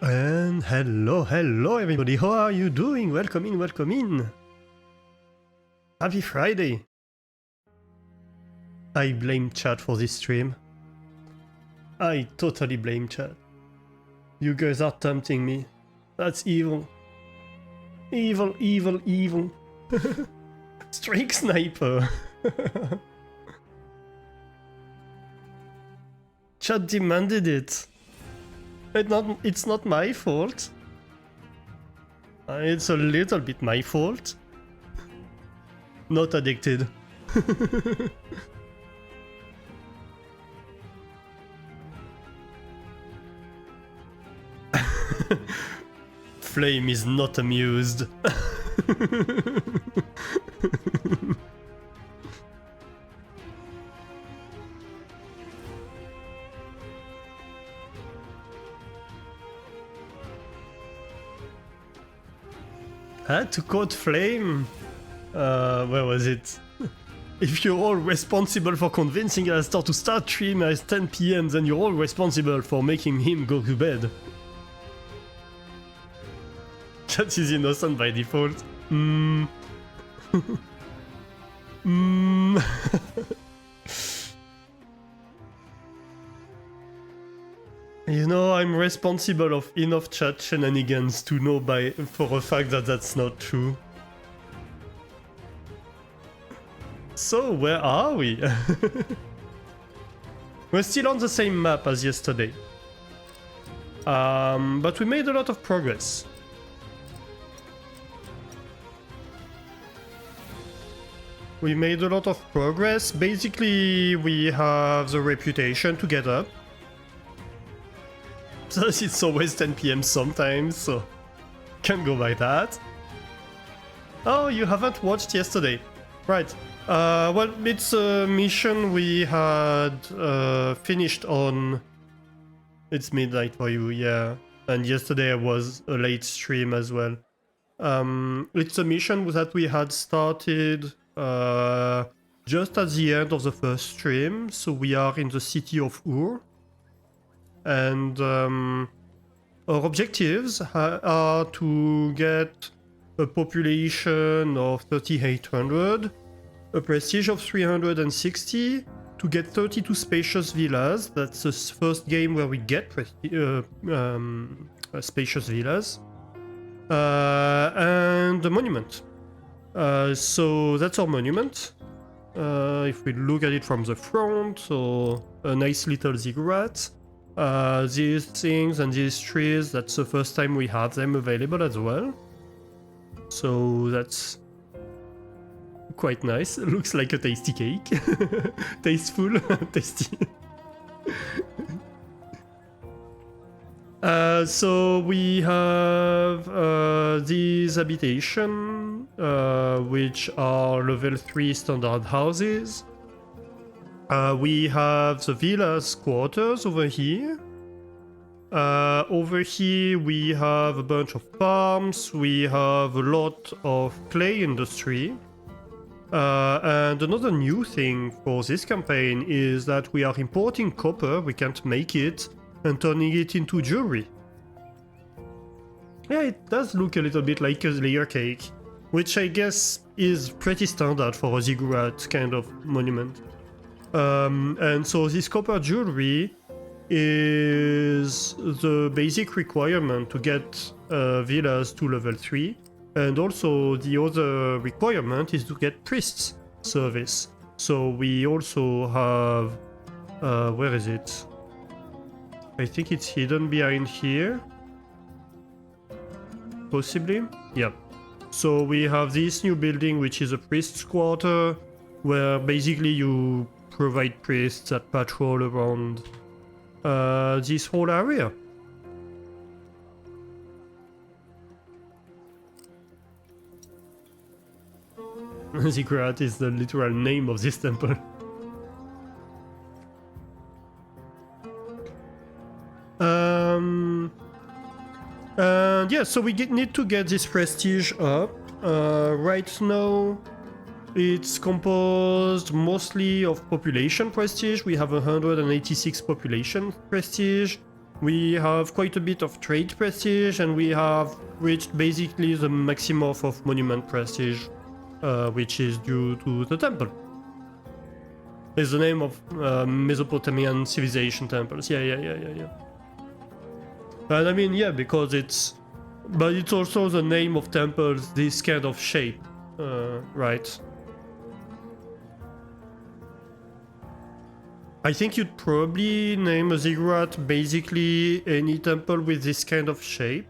And hello everybody, how are you doing? Welcome in. Happy Friday. I blame chat for this stream. I totally blame chat. You guys are tempting me. That's evil. Evil. Strike sniper. Chat demanded it. It's not my fault. It's a little bit my fault. Not addicted. Flame is not amused. To quote Flame, where was it? If you're all responsible for convincing Alistair to start stream at 10 PM, then you're all responsible for making him go to bed. Chat is innocent by default. You know, I'm responsible of enough chat shenanigans to know for a fact that that's not true. So, where are we? We're still on the same map as yesterday. But we made a lot of progress. Basically, we have the reputation to get up. Plus, it's always 10 PM sometimes, so can't go by that. Oh, you haven't watched yesterday. Right. Well, it's a mission we had finished on. It's midnight for you, yeah. And yesterday was a late stream as well. It's a mission that we had started just at the end of the first stream. So we are in the city of Ur. And our objectives are to get a population of 3,800, a prestige of 360, to get 32 spacious villas. That's the first game where we get spacious villas. And the monument. So that's our monument. If we look at it from the front, so a nice little ziggurat. These things and these trees, that's the first time we have them available as well. So that's quite nice. It looks like a tasty cake. Tasteful, tasty. So we have these habitation, which are level 3 standard houses. We have the villas quarters over here. Over here we have a bunch of farms, we have a lot of clay industry. And another new thing for this campaign is that we are importing copper, we can't make it, and turning it into jewelry. Yeah, it does look a little bit like a layer cake, which I guess is pretty standard for a ziggurat kind of monument. And so this copper jewelry is the basic requirement to get villas to level 3. And also the other requirement is to get priests service. So we also have... where is it? I think it's hidden behind here. Possibly? Yeah. So we have this new building which is a priest's quarter, where basically you provide priests that patrol around this whole area. Ziggurat is the literal name of this temple. And yeah, so we need to get this prestige up. Right now, it's composed mostly of population prestige. We have 186 population prestige. We have quite a bit of trade prestige, and we have reached basically the maximum of monument prestige, which is due to the temple. It's the name of Mesopotamian civilization temples. Yeah. And I mean, yeah, because it's... But it's also the name of temples, this kind of shape, right? I think you'd probably name a ziggurat basically any temple with this kind of shape.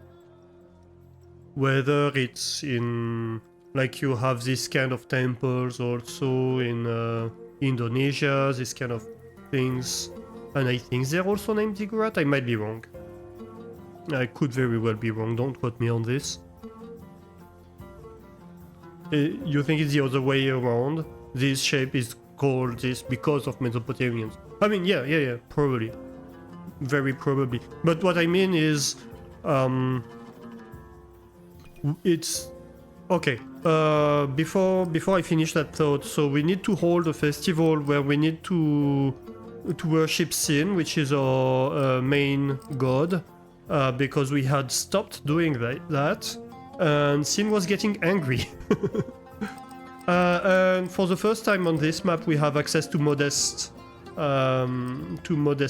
Whether it's in... Like you have this kind of temples also in Indonesia, this kind of things. And I think they're also named ziggurat, I might be wrong. I could very well be wrong, don't quote me on this. You think it's the other way around? This shape is called this because of Mesopotamians. I mean, yeah, probably. Very probably. But what I mean is... it's... Okay, before I finish that thought, so we need to hold a festival where we need to worship Sin, which is our main god. Because we had stopped doing that, and Sin was getting angry. And for the first time on this map, we have access to modest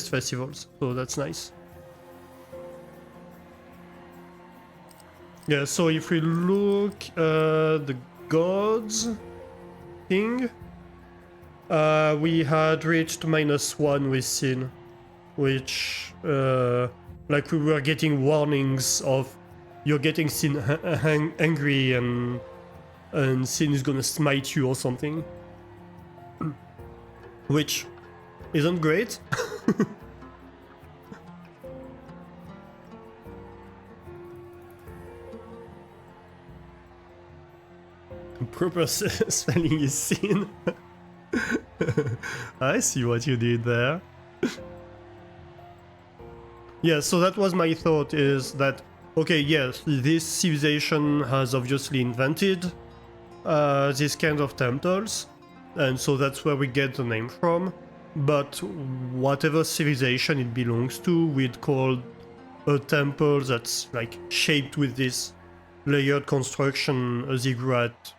festivals, so that's nice. Yeah, so if we look at the gods thing, we had reached -1 with Sin, which... like we were getting warnings of you're getting Sin angry and Sin is gonna smite you or something. Which isn't great. Proper spelling is Sin. I see what you did there. Yeah, so that was my thought, is that, okay, yes, this civilization has obviously invented these kinds of temples, and so that's where we get the name from, but whatever civilization it belongs to, we'd call a temple that's like shaped with this layered construction a ziggurat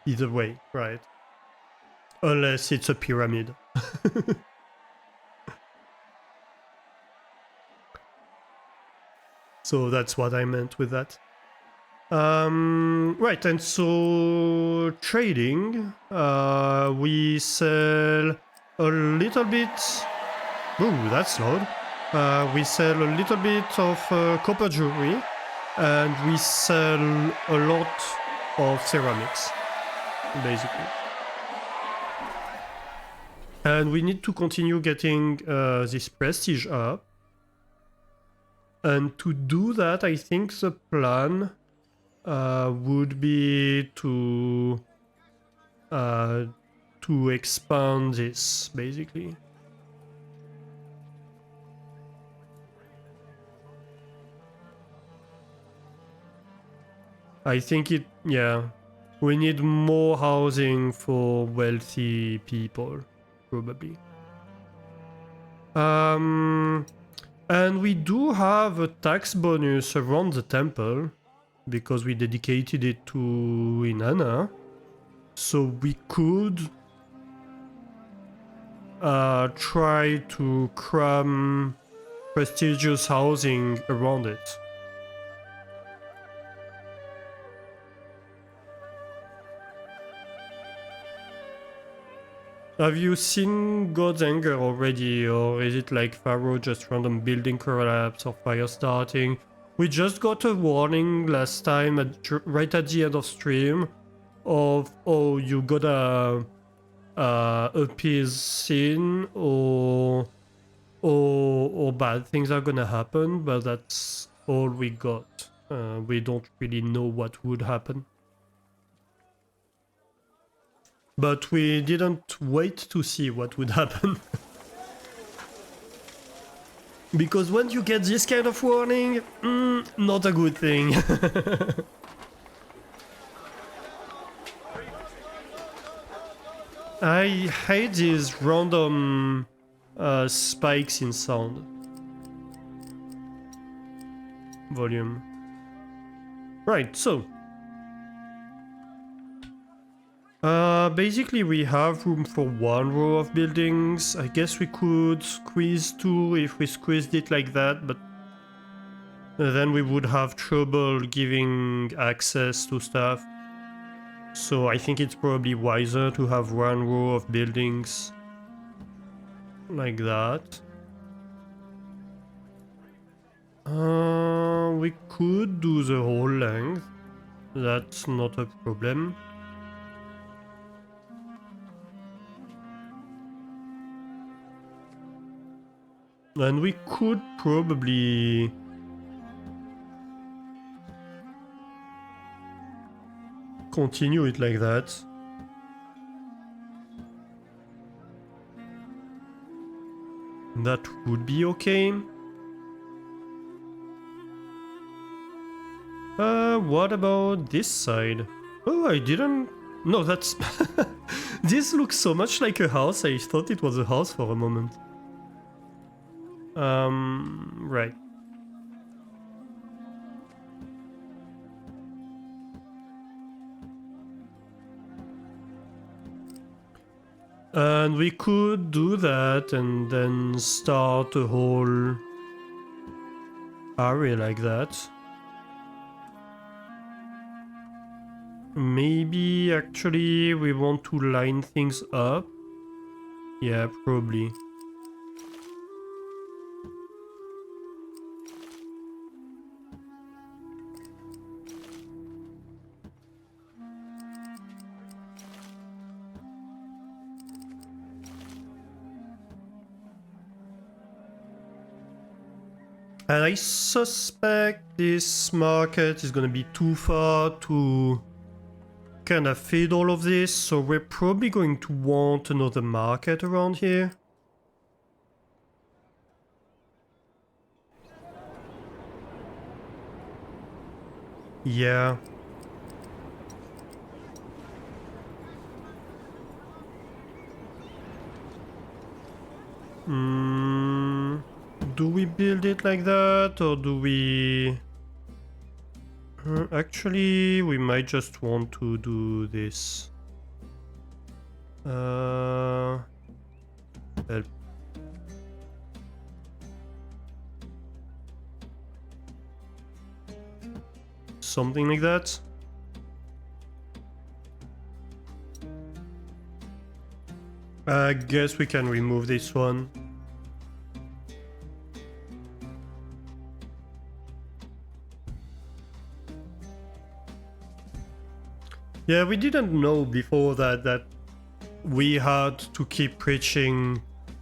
either way, right? Unless it's a pyramid. So that's what I meant with that. Right, and so trading, we sell a little bit... Ooh, that's loud. We sell a little bit of copper jewelry, and we sell a lot of ceramics, basically. And we need to continue getting this prestige up. And to do that, I think the plan would be to expand this, basically. I think it, yeah, we need more housing for wealthy people, probably. And we do have a tax bonus around the temple, because we dedicated it to Inanna. So we could try to cram prestigious housing around it. Have you seen God's Anger already, or is it like Pharaoh, just random building collapse or fire starting? We just got a warning last time, right at the end of stream, of, oh, you gotta appease Sin, or bad things are gonna happen, but that's all we got. We don't really know what would happen. But we didn't wait to see what would happen. Because when you get this kind of warning, not a good thing. I hate these random spikes in sound. volume. Right, so basically we have room for one row of buildings. I guess we could squeeze two if we squeezed it like that, but then we would have trouble giving access to stuff. So I think it's probably wiser to have one row of buildings like that. We could do the whole length. That's not a problem. And we could probably continue it like that. That would be okay. What about this side? Oh, I didn't... No, that's... This looks so much like a house, I thought it was a house for a moment. Right. And we could do that and then start a whole area like that. Maybe actually we want to line things up. Yeah, probably. And I suspect this market is gonna be too far to kind of feed all of this, so we're probably going to want another market around here. Yeah. Do we build it like that, or do we... Actually, we might just want to do this. Help. Something like that. I guess we can remove this one. Yeah, we didn't know before that we had to keep preaching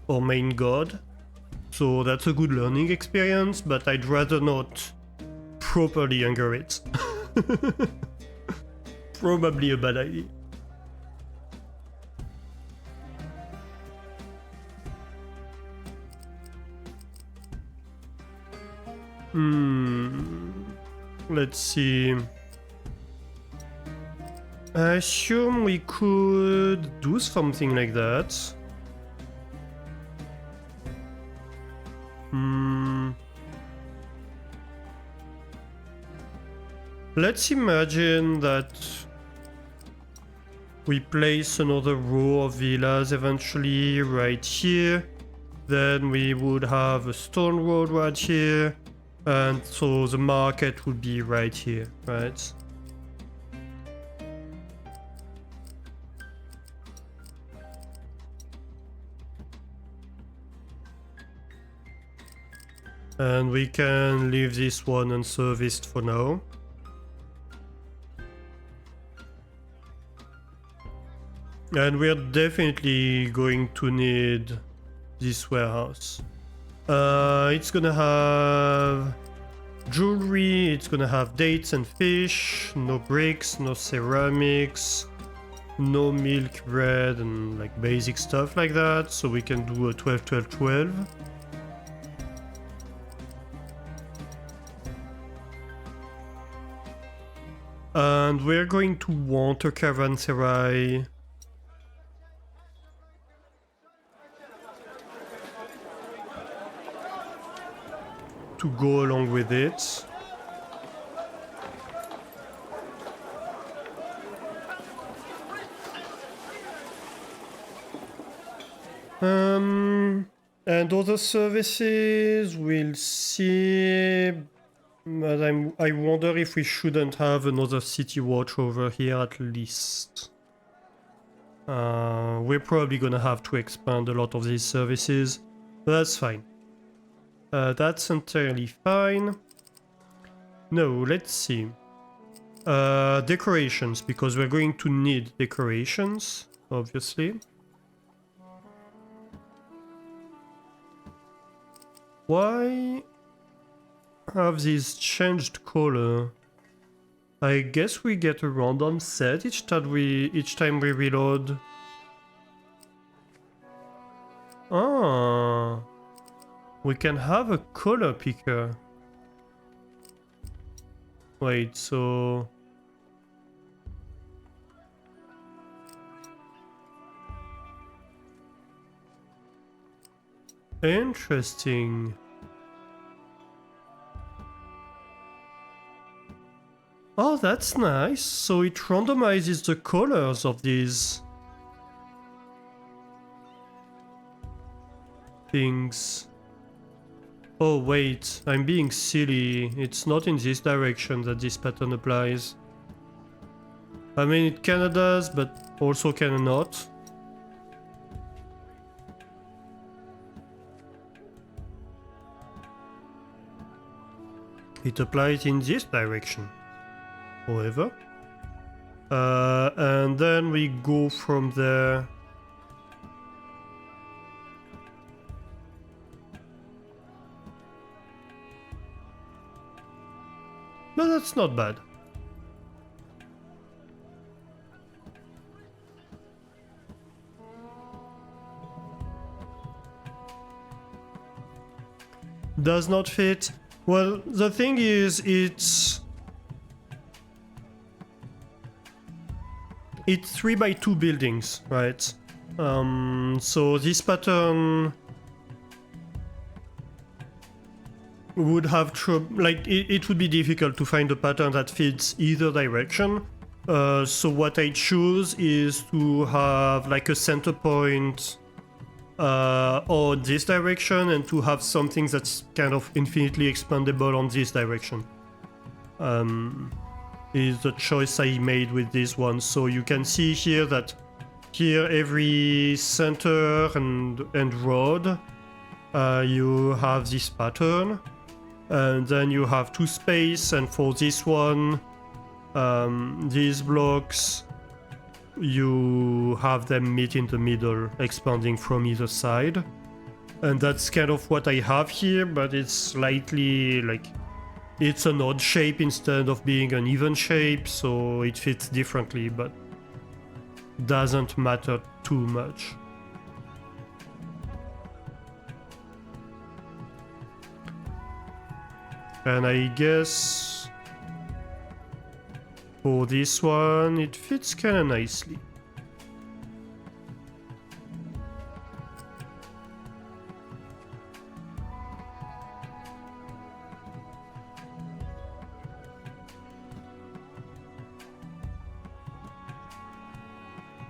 our main god. So that's a good learning experience, but I'd rather not properly anger it. Probably a bad idea. Let's see. I assume we could do something like that. Let's imagine that we place another row of villas eventually right here. Then we would have a stone road right here. And so the market would be right here, right? And we can leave this one unserviced for now. And we're definitely going to need this warehouse. It's gonna have jewelry, it's gonna have dates and fish, no bricks, no ceramics, no milk, bread, and like basic stuff like that. So we can do a 12, 12, 12. And we're going to want a caravanserai. To go along with it. And other services, we'll see. But I wonder if we shouldn't have another city watch over here at least. We're probably gonna have to expand a lot of these services, but that's fine. That's entirely fine. No, let's see. Decorations, because we're going to need decorations, obviously. Why have these changed color? I guess we get a random set each time we reload. Ah, we can have a color picker. Wait, so interesting. Oh, that's nice. So it randomizes the colors of these things. Oh wait, I'm being silly. It's not in this direction that this pattern applies. I mean, it kinda does, but also kinda not. It applies in this direction, however. And then we go from there. No, that's not bad. Does not fit. Well, the thing is, it's 3x2 buildings, right? So this pattern would have it would be difficult to find a pattern that fits either direction. So what I choose is to have like a center point on this direction and to have something that's kind of infinitely expandable on this direction. Is the choice I made with this one. So you can see here that here every center and road you have this pattern, and then you have two space, and for this one these blocks you have them meet in the middle, expanding from either side. And that's kind of what I have here, but it's slightly like it's an odd shape instead of being an even shape, so it fits differently, but doesn't matter too much. And I guess for this one it fits kinda nicely.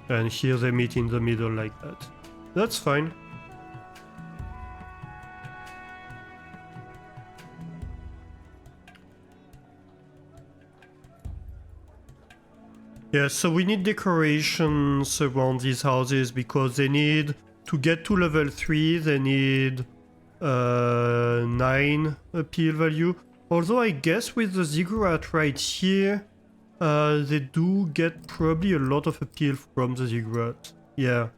And here they meet in the middle like that. That's fine. Yeah, so we need decorations around these houses because they need, to get to level 3, they need 9 appeal value. Although I guess with the ziggurat right here, they do get probably a lot of appeal from the ziggurat. Yeah,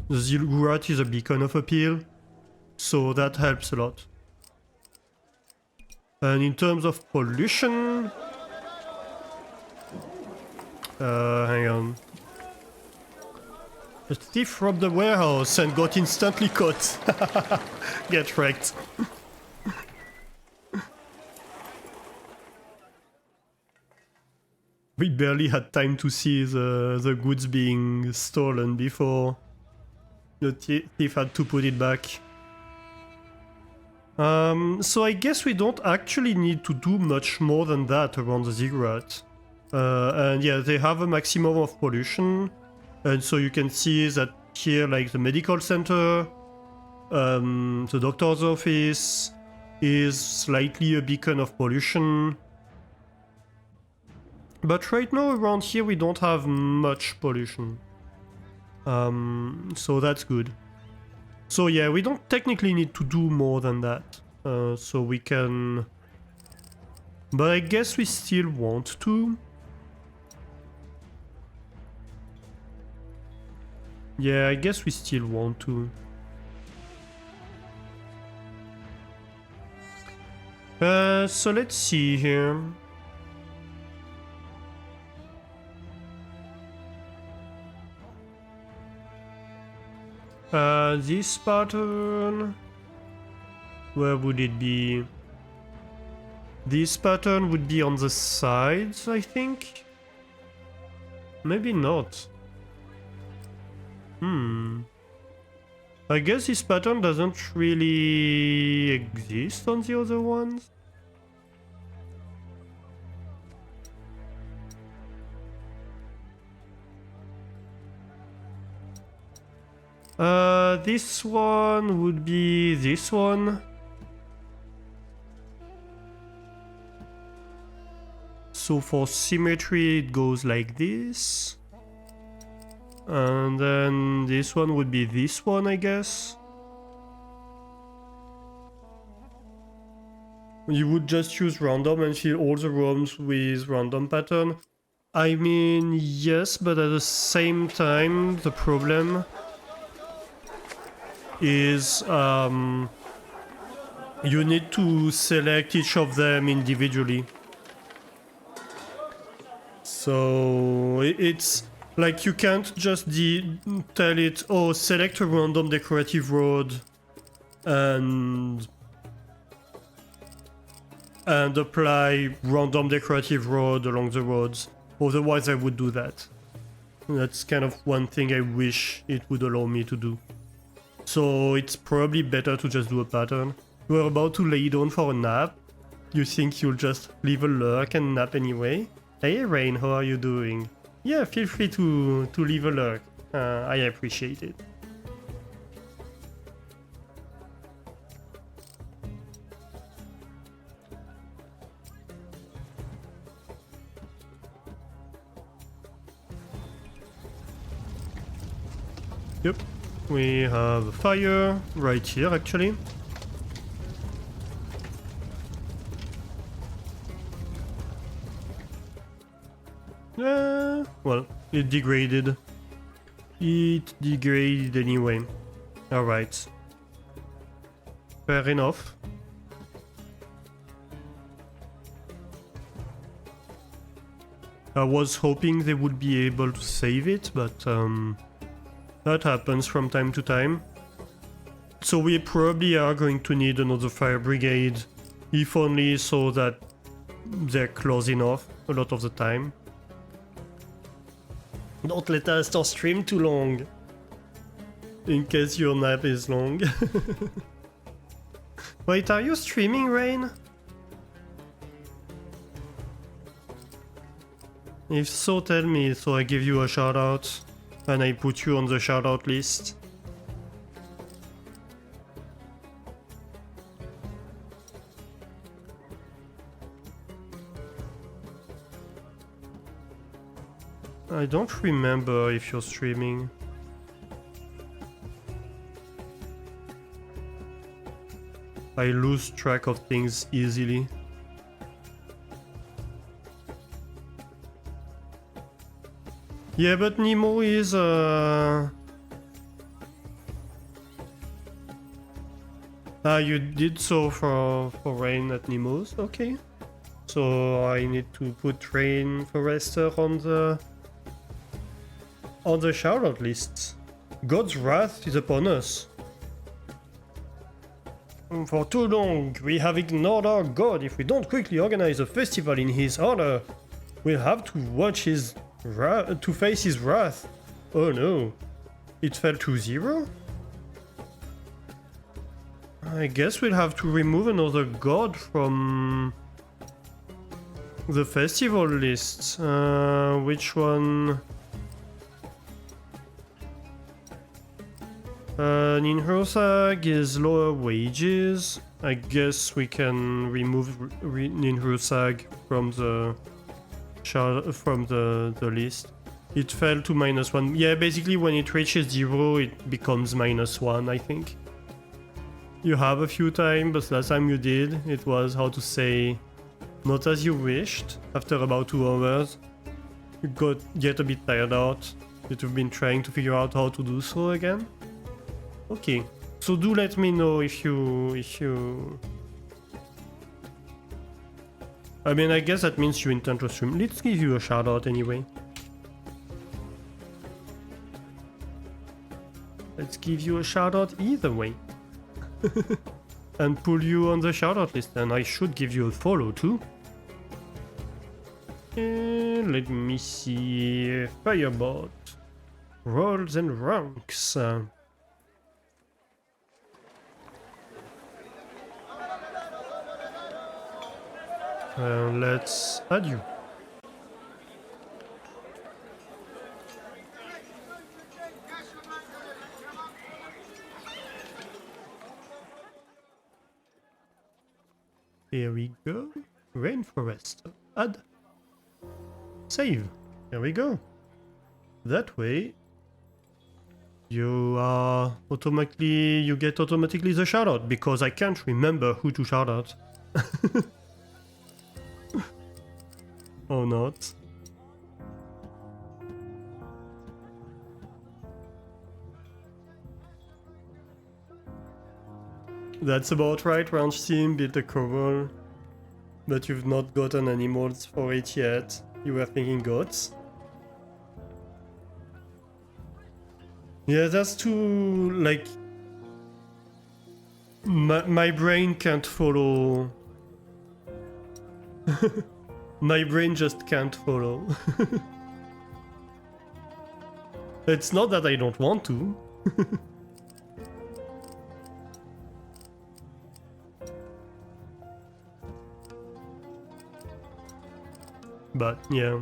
the ziggurat is a beacon of appeal, so that helps a lot. And in terms of pollution... hang on. A thief robbed the warehouse and got instantly caught. Get wrecked. We barely had time to see the goods being stolen before the thief had to put it back. So I guess we don't actually need to do much more than that around the ziggurat. And yeah, they have a maximum of pollution, and so you can see that here, like the medical center The doctor's office is slightly a beacon of pollution. But right now around here we don't have much pollution. So that's good. So yeah, we don't technically need to do more than that. So we can... But I guess we still want to. Yeah, I guess we still want to. So let's see here. This pattern... Where would it be? This pattern would be on the sides, I think? Maybe not. I guess this pattern doesn't really exist on the other ones. This one would be this one. So for symmetry it goes like this. And then this one would be this one, I guess. You would just use random and fill all the rooms with random pattern. I mean, yes, but at the same time, the problem is you need to select each of them individually. So it's like you can't just tell it, oh, select a random decorative road and apply random decorative road along the roads. Otherwise I would do that. That's kind of one thing I wish it would allow me to do. So it's probably better to just do a pattern. You're about to lay down for a nap. You think you'll just leave a lurk and nap anyway? Hey Rain, how are you doing? Yeah, feel free to leave a lurk. I appreciate it. Yep, we have a fire right here actually. Well, it degraded. It degraded anyway. Alright. Fair enough. I was hoping they would be able to save it, but that happens from time to time. So we probably are going to need another fire brigade, if only so that they're close enough a lot of the time. Don't let us stream too long, in case your nap is long. Wait, are you streaming, Rain? If so, tell me, so I give you a shout out, and I put you on the shout out list. I don't remember if you're streaming. I lose track of things easily. Yeah, but Nemo is you did so for Rain at Nemo's, okay. So I need to put Rain Forester on the shoutout list. God's wrath is upon us. For too long, we have ignored our God. If we don't quickly organize a festival in his honor, we'll have to watch his to face his wrath. Oh no. It fell to 0? I guess we'll have to remove another god from the festival list. Which one? Ninhrosag is lower wages. I guess we can remove Ninhrosag from the list. It fell to -1. Yeah, basically when it reaches 0, it becomes -1, I think. You have a few times, but last time you did, it was, how to say, not as you wished. After about 2 hours, you get a bit tired out. You've been trying to figure out how to do so again. Okay, so do let me know if you... I mean, I guess that means you intend to stream. Let's give you a shout out anyway. Let's give you a shout out either way. And pull you on the shout out list, and I should give you a follow too. And let me see. Firebot. Roles and ranks. Let's add you. Here we go. Rainforest. Add. Save. Here we go. That way, you get automatically the shoutout, because I can't remember who to shout out. Or not. That's about right. Ranch team built a cover, but you've not gotten animals for it yet. You were thinking goats. Yeah, that's too, like... My brain can't follow... My brain just can't follow. It's not that I don't want to. But yeah.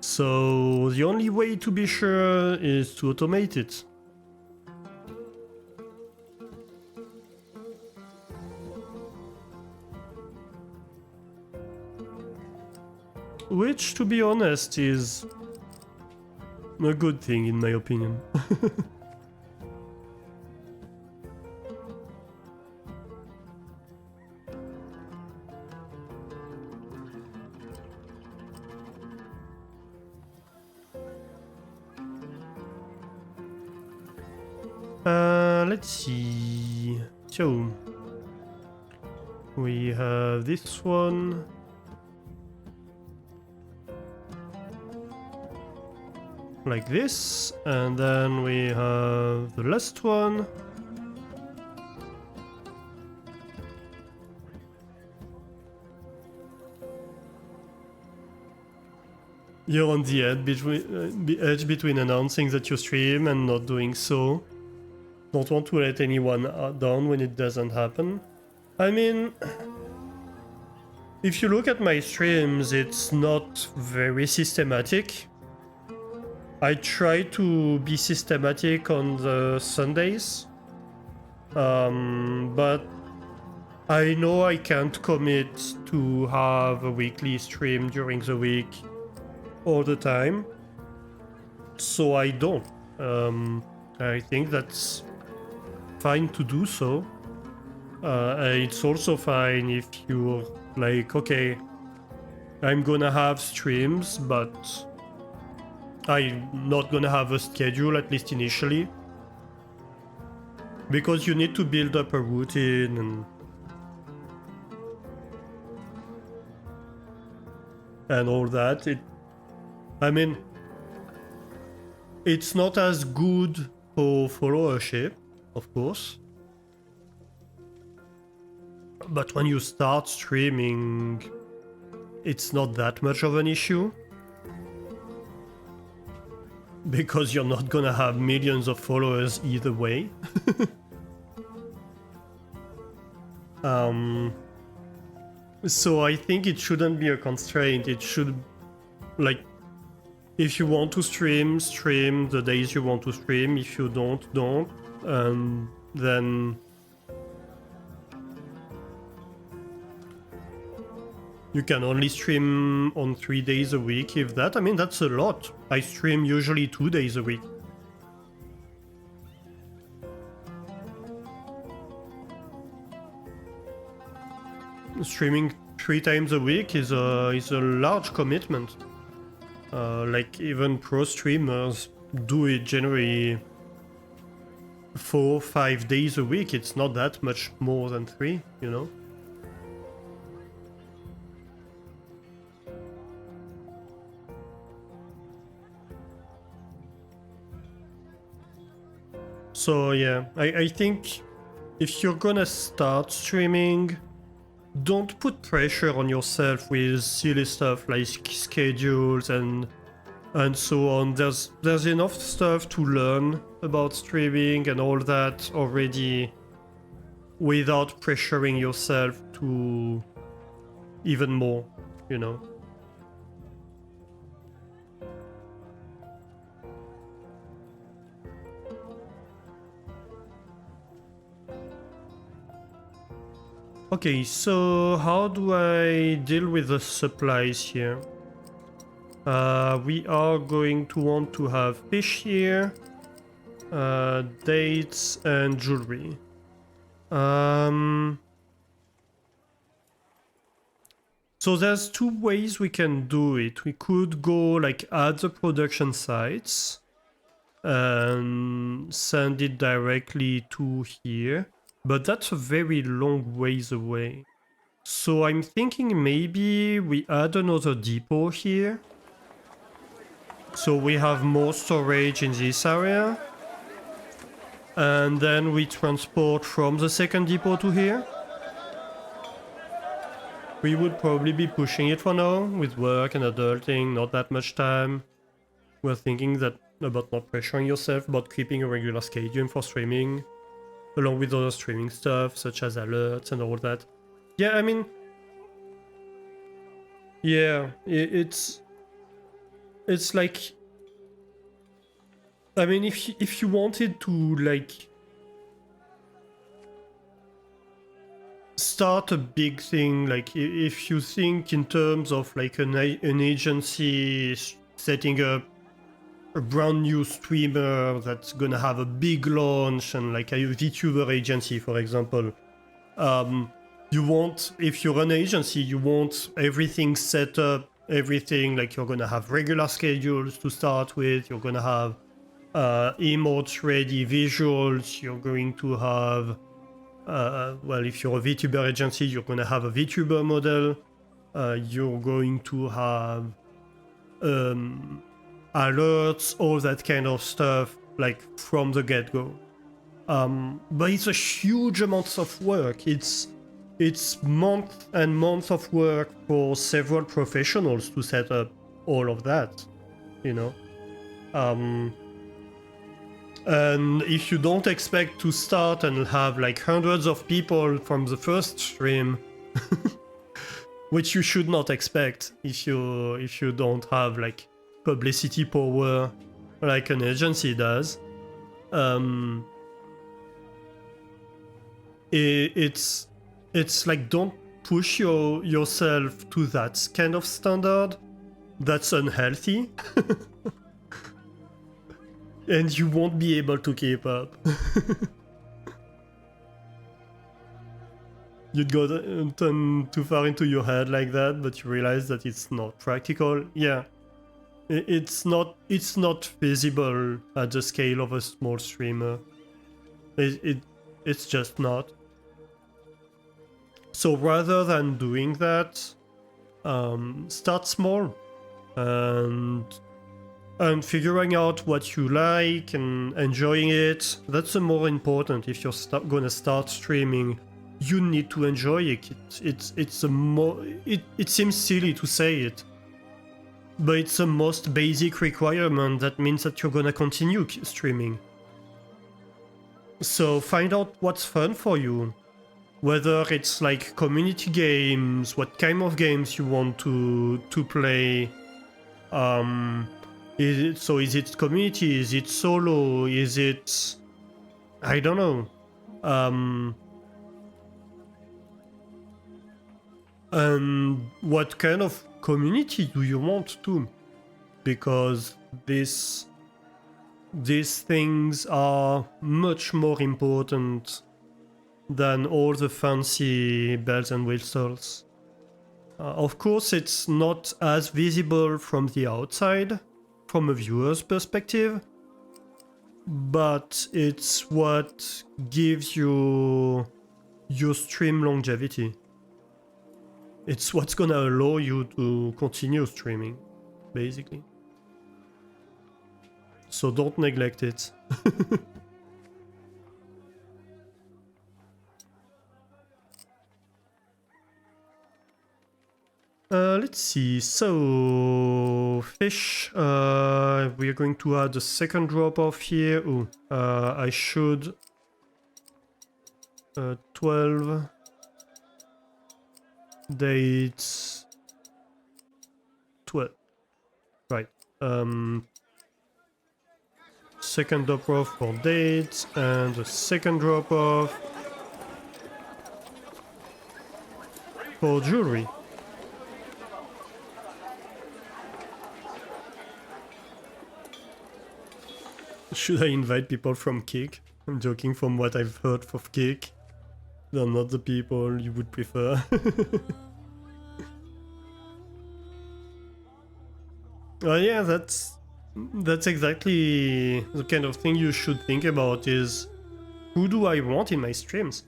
So the only way to be sure is to automate it. Which, to be honest, is a good thing in my opinion. Let's see. So we have this one. Like this, and then we have the last one. You're on the edge between announcing that you stream and not doing so. Don't want to let anyone down when it doesn't happen. I mean, if you look at my streams, it's not very systematic. I try to be systematic on the Sundays, but I know I can't commit to have a weekly stream during the week all the time, so I don't. I think that's fine to do so. It's also fine if you're like, okay, I'm gonna have streams, but I'm not gonna have a schedule, at least initially, because you need to build up a routine and all that. I mean, it's not as good for followership, of course, but when you start streaming, it's not that much of an issue. Because you're not gonna have millions of followers either way. So I think it shouldn't be a constraint. It should, like, If you want to stream, stream the days you want to stream. If you don't, don't. And then you can only stream on 3 days a week, if that. I mean, that's a lot. I stream usually 2 days a week. Streaming 3 times a week is a large commitment. Like even pro streamers do it generally 4-5 days a week. It's not that much more than 3, you know. So yeah, I think if you're gonna start streaming, don't put pressure on yourself with silly stuff like schedules and so on. There's enough stuff to learn about streaming and all that already without pressuring yourself to even more, you know. Okay, so how do I deal with the supplies here? We are going to want to have fish here, dates and jewelry. So there's 2 ways we can do it. We could go like at the production sites and send it directly to here. But that's a very long ways away. So I'm thinking maybe we add another depot here. So we have more storage in this area. And then we transport from the second depot to here. We would probably be pushing it for now, with work and adulting, not that much time. We're thinking that about not pressuring yourself, about keeping a regular schedule for streaming, along with other streaming stuff, such as alerts and all that. Yeah, I mean... Yeah, it's like... I mean, if you wanted to, like... start a big thing, like if you think in terms of like an agency setting up a brand new streamer that's gonna have a big launch and like a VTuber agency, for example, you want, if you're an agency, you want everything set up, everything, like you're gonna have regular schedules to start with, you're gonna have emotes ready, visuals, you're going to have well, if you're a VTuber agency, you're going to have a VTuber model. You're going to have alerts, all that kind of stuff, like from the get-go. But it's a huge amount of work. It's months and months of work for several professionals to set up all of that, you know. And if you don't expect to start and have like hundreds of people from the first stream, which you should not expect if you don't have like publicity power like an agency does, it's like don't push yourself to that kind of standard. That's unhealthy. And you won't be able to keep up. You'd go turn too far into your head like that, but you realize that it's not practical. Yeah, it's not feasible at the scale of a small streamer. It's just not. So rather than doing that, start small and figuring out what you like and enjoying it. That's the more important. If you're gonna start streaming, you need to enjoy it. It seems silly to say it, but it's the most basic requirement that means that you're gonna continue streaming. So find out what's fun for you, whether it's like community games, what kind of games you want to play, Is it community? Is it solo? Is it... I don't know. And what kind of community do you want to? Because these things are much more important than all the fancy bells and whistles. Of course, it's not as visible from the outside, from a viewer's perspective, but it's what gives you your stream longevity. It's what's gonna allow you to continue streaming, basically. So don't neglect it. Let's see, so fish, we are going to add a second drop off here. Oh, I should 12 dates 12, right. Second drop off for dates and a second drop off for jewelry. Should I invite people from Kick? I'm joking, from what I've heard of Kick. They're not the people you would prefer. Yeah, that's exactly the kind of thing you should think about, is who do I want in my streams?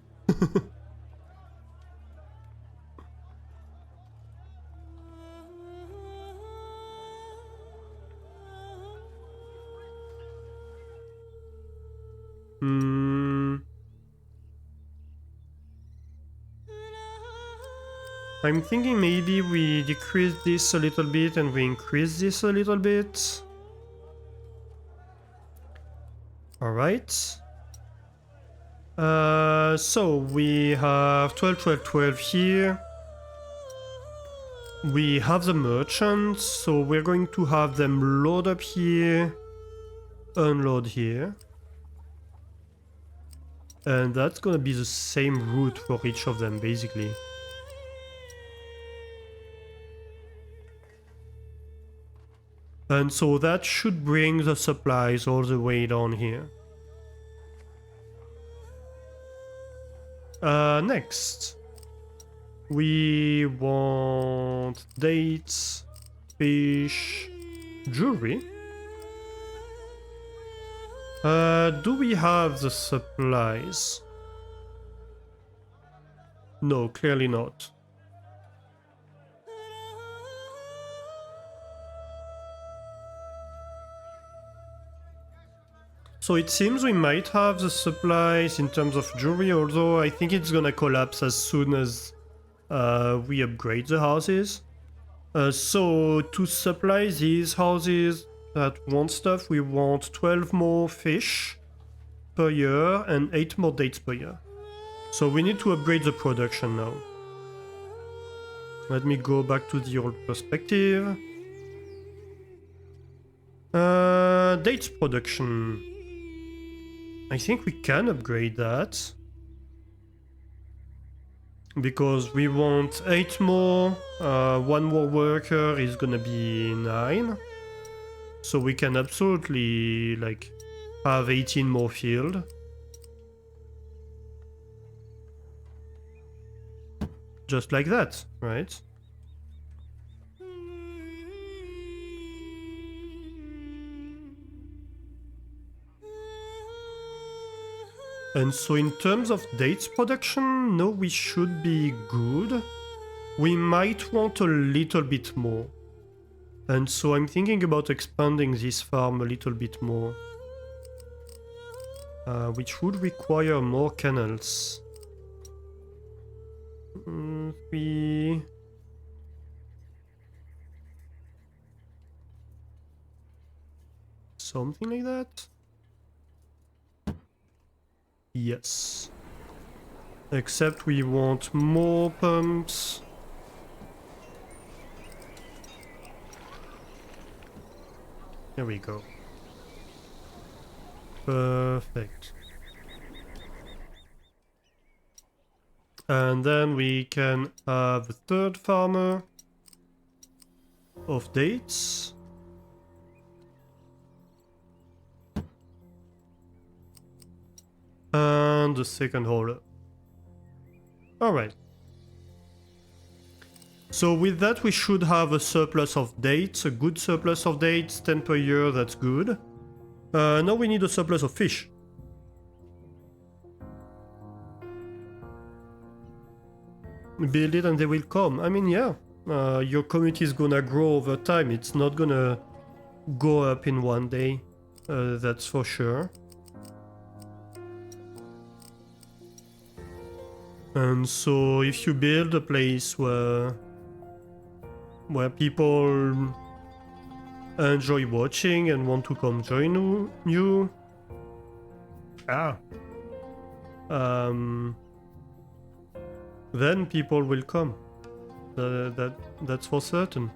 I'm thinking maybe we decrease this a little bit and we increase this a little bit. Alright. So we have 12, 12, 12 here. We have the merchants, so we're going to have them load up here, unload here. And that's gonna be the same route for each of them, basically. And so that should bring the supplies all the way down here. Next. We want dates, fish, jewelry. Do we have the supplies? No, clearly not. So it seems we might have the supplies in terms of jewelry, although I think it's gonna collapse as soon as we upgrade the houses. So to supply these houses that want stuff, we want 12 more fish per year and 8 more dates per year. So we need to upgrade the production now. Let me go back to the old perspective. Dates production. I think we can upgrade that. Because we want 8 more, 1 more worker is gonna be 9. So we can absolutely, like, have 18 more field. Just like that, right? And so in terms of dates production, no, we should be good. We might want a little bit more. And so I'm thinking about expanding this farm a little bit more. Which would require more kennels. 3... Something like that? Yes. Except we want more pumps. There we go. Perfect. And then we can have a third farmer of dates. And the second holder. Alright. So with that we should have a surplus of dates, a good surplus of dates, 10 per year, that's good. Now we need a surplus of fish. Build it and they will come. I mean, yeah, your community is gonna grow over time. It's not gonna go up in one day, that's for sure. And so if you build a place where people enjoy watching and want to come join you, then people will come. That's for certain.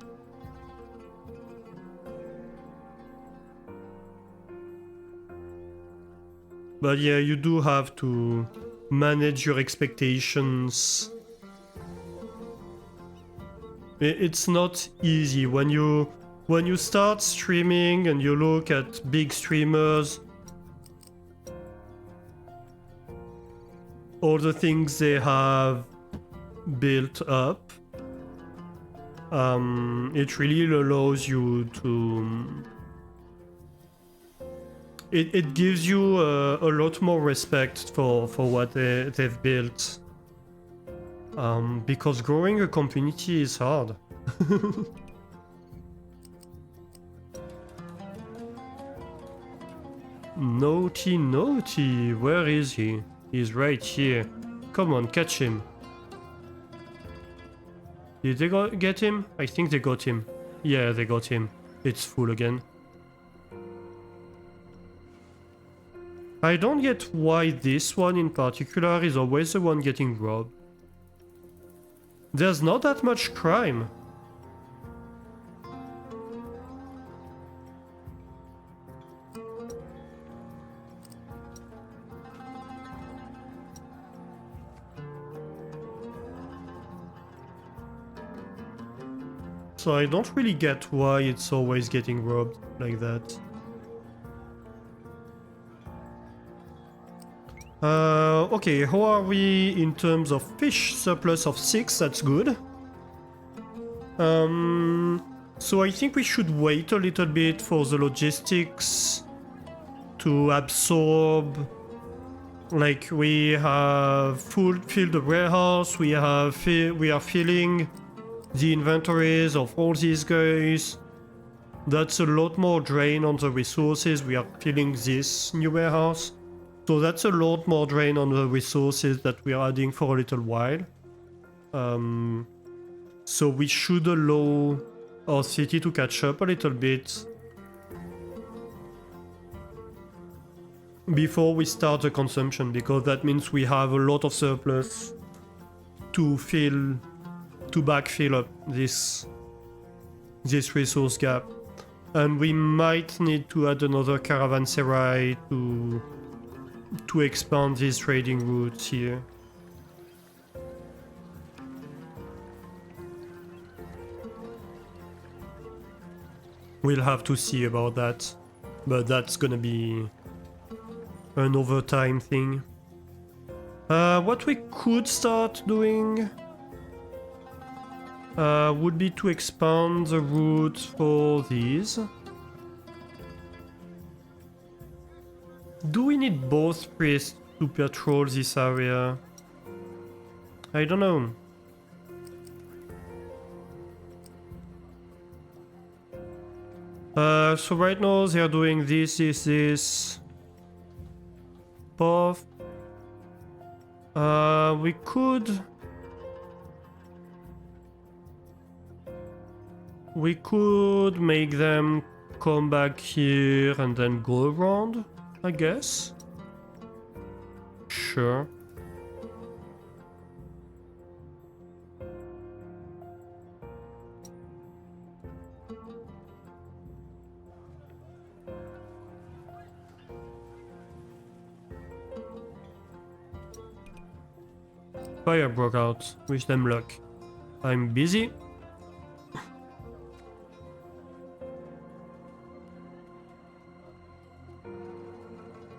But yeah, you do have to manage your expectations. It's not easy when you start streaming and you look at big streamers, all the things they have built up, it really allows you to... It gives you a lot more respect for what they've built. Because growing a community is hard. Naughty, naughty, where is he? He's right here. Come on, catch him. Did they get him? I think they got him. Yeah, they got him. It's full again. I don't get why this one in particular is always the one getting robbed. There's not that much crime. So I don't really get why it's always getting robbed like that. Okay, how are we in terms of fish? Surplus of 6, that's good. So I think we should wait a little bit for the logistics to absorb. Like, we have filled the warehouse, we are filling the inventories of all these guys. That's a lot more drain on the resources. We are filling this new warehouse. So that's a lot more drain on the resources that we are adding for a little while. So we should allow our city to catch up a little bit before we start the consumption, because that means we have a lot of surplus to backfill up this resource gap. And we might need to add another caravanserai to expand these trading routes here. We'll have to see about that, but that's gonna be an overtime thing. What we could start doing would be to expand the route for these. Do we need both priests to patrol this area? I don't know. So right now they are doing this path. We could make them come back here and then go around, I guess. Sure. Fire broke out. Wish them luck. I'm busy.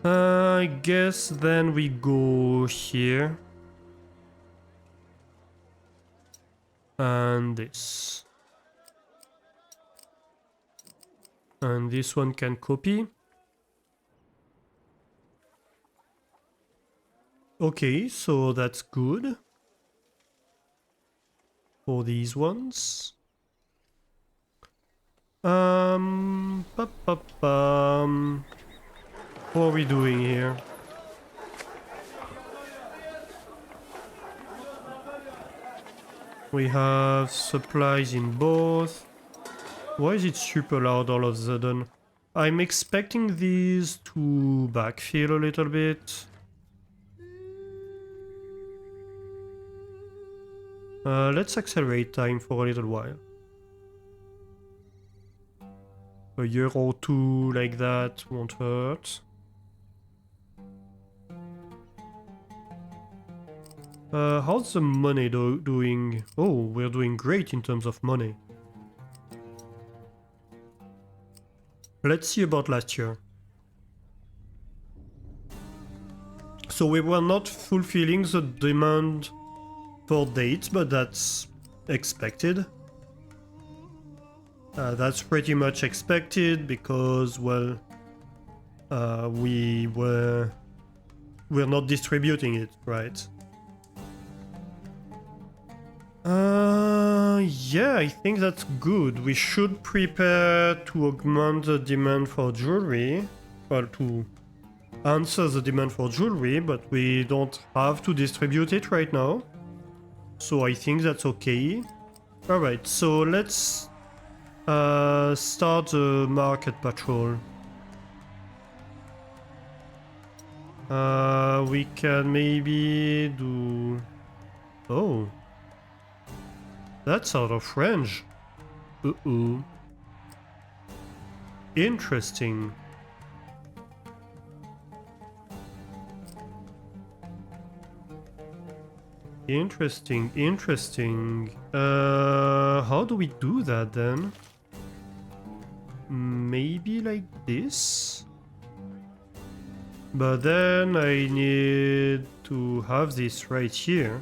I guess then we go here. And this. And this one can copy. Okay, so that's good. For these ones. What are we doing here? We have supplies in both. Why is it super loud all of a sudden? I'm expecting these to backfill a little bit. Let's accelerate time for a little while. A year or two like that won't hurt. How's the money doing? Oh, we're doing great in terms of money. Let's see about last year. So we were not fulfilling the demand for dates, but that's expected. That's pretty much expected because, well, we're not distributing it, right? Yeah, I think that's good. We should prepare to augment the demand for jewelry, well, to answer the demand for jewelry, but we don't have to distribute it right now. So I think that's okay. Alright, so let's start the market patrol. We can maybe do... Oh. That's out of range. Uh-oh. Interesting. Interesting. How do we do that then? Maybe like this? But then I need to have this right here.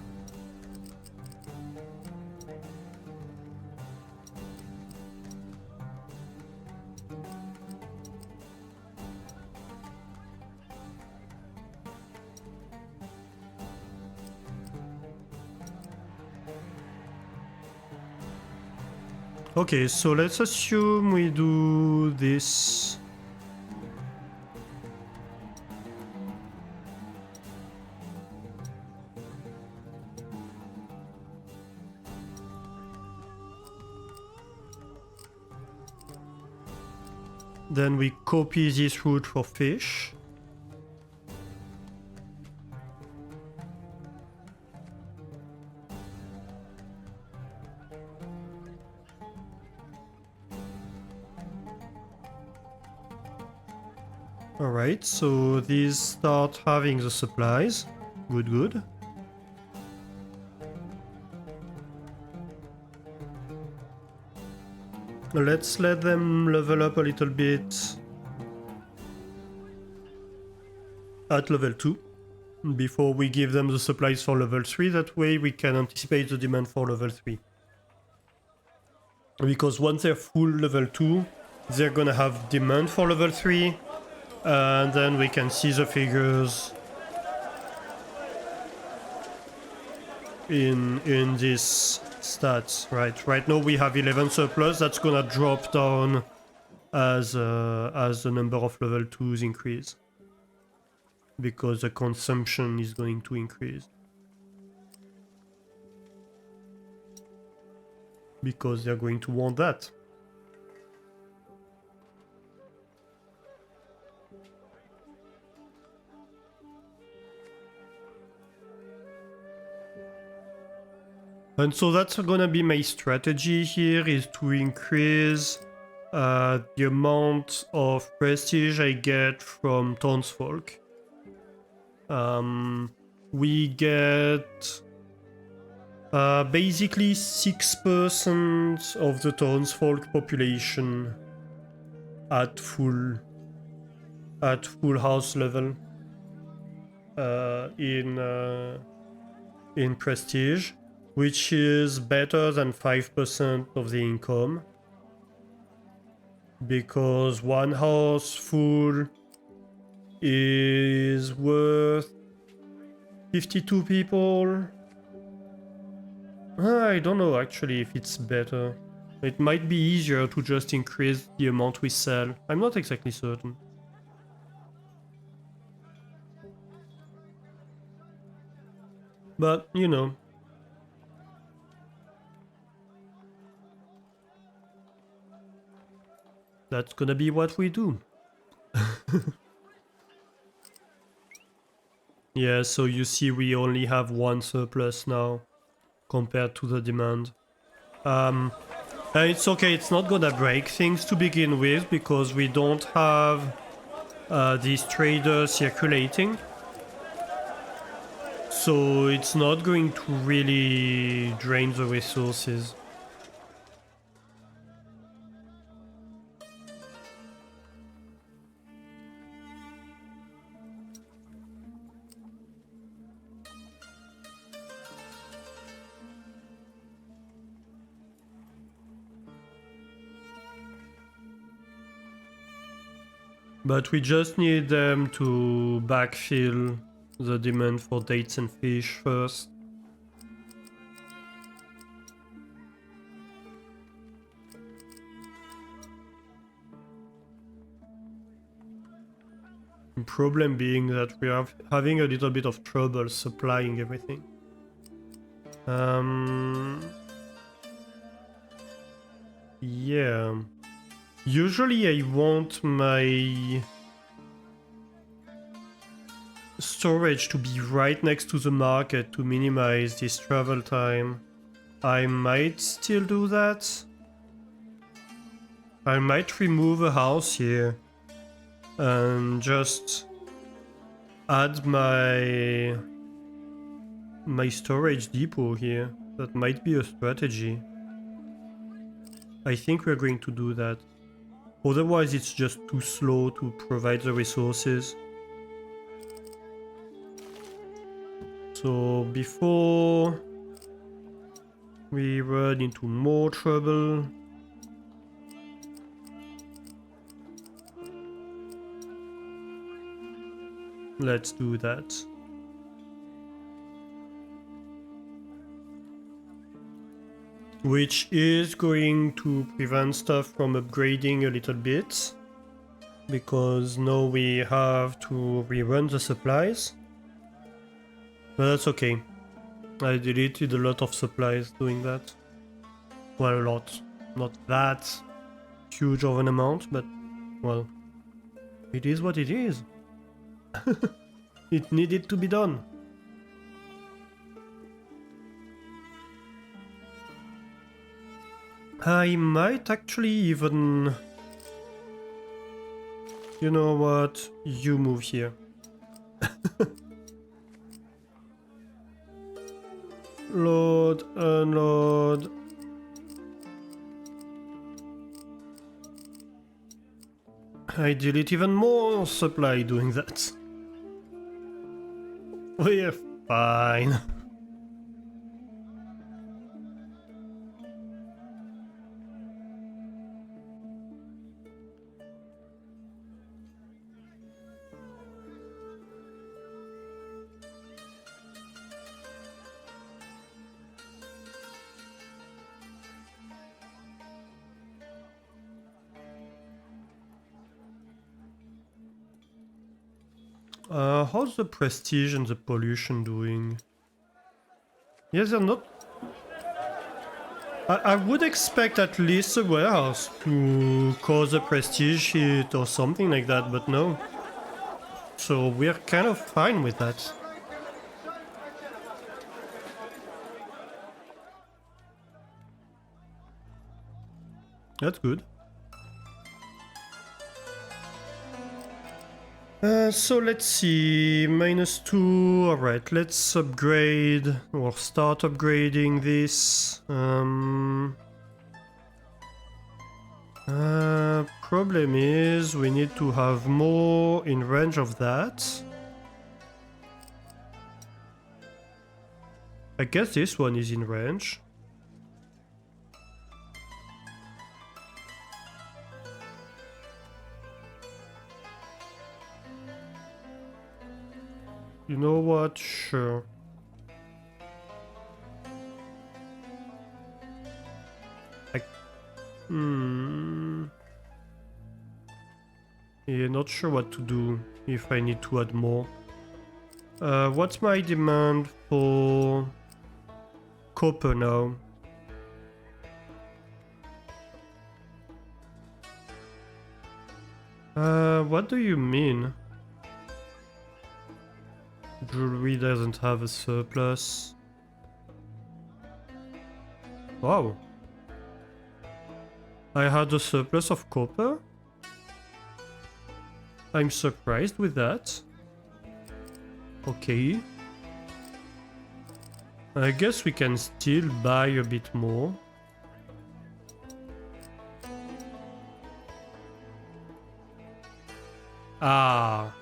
Okay, so let's assume we do this. Then we copy this route for fish. Alright, so these start having the supplies. Good. Let's let them level up a little bit at level 2 before we give them the supplies for level 3. That way we can anticipate the demand for level 3. Because once they're full level 2, they're gonna have demand for level 3, and then we can see the figures in this stats, right? Right now we have 11 surplus. That's gonna drop down as the number of level 2s increase, because the consumption is going to increase, because they're going to want that. And so that's gonna be my strategy here, is to increase the amount of prestige I get from townsfolk. We get Basically 6% of the townsfolk population at full house level in prestige, which is better than 5% of the income, because one house full is worth 52 people. I don't know actually if it's better. It might be easier to just increase the amount we sell. I'm not exactly certain. But, you know. That's gonna be what we do. Yeah, so you see we only have one surplus now compared to the demand. It's okay, it's not gonna break things to begin with because we don't have these traders circulating. So it's not going to really drain the resources. But we just need them to backfill the demand for dates and fish first. The problem being that we are having a little bit of trouble supplying everything. Yeah. Usually I want my storage to be right next to the market to minimize this travel time. I might still do that. I might remove a house here and just add my storage depot here. That might be a strategy. I think we're going to do that. Otherwise it's just too slow to provide the resources. So before we run into more trouble, let's do that. Which is going to prevent stuff from upgrading a little bit, because now we have to rerun the supplies. But that's okay. I deleted a lot of supplies doing that. Well, a lot. Not that huge of an amount, but, well, it is what it is. It needed to be done. I might actually even... You know what? You move here. Load, unload. I delete even more supply doing that. We're fine. How's the prestige and the pollution doing? Yes, they're not... I would expect at least a warehouse to cause a prestige hit or something like that, but no. So we're kind of fine with that. That's good. So let's see, -2, alright, let's upgrade, or start upgrading this. Problem is, we need to have more in range of that. I guess this one is in range. You know what? Sure. Yeah, not sure what to do if I need to add more. What's my demand for copper now? What do you mean? Jewelry doesn't have a surplus. Wow. I had a surplus of copper? I'm surprised with that. Okay. I guess we can still buy a bit more. Ah.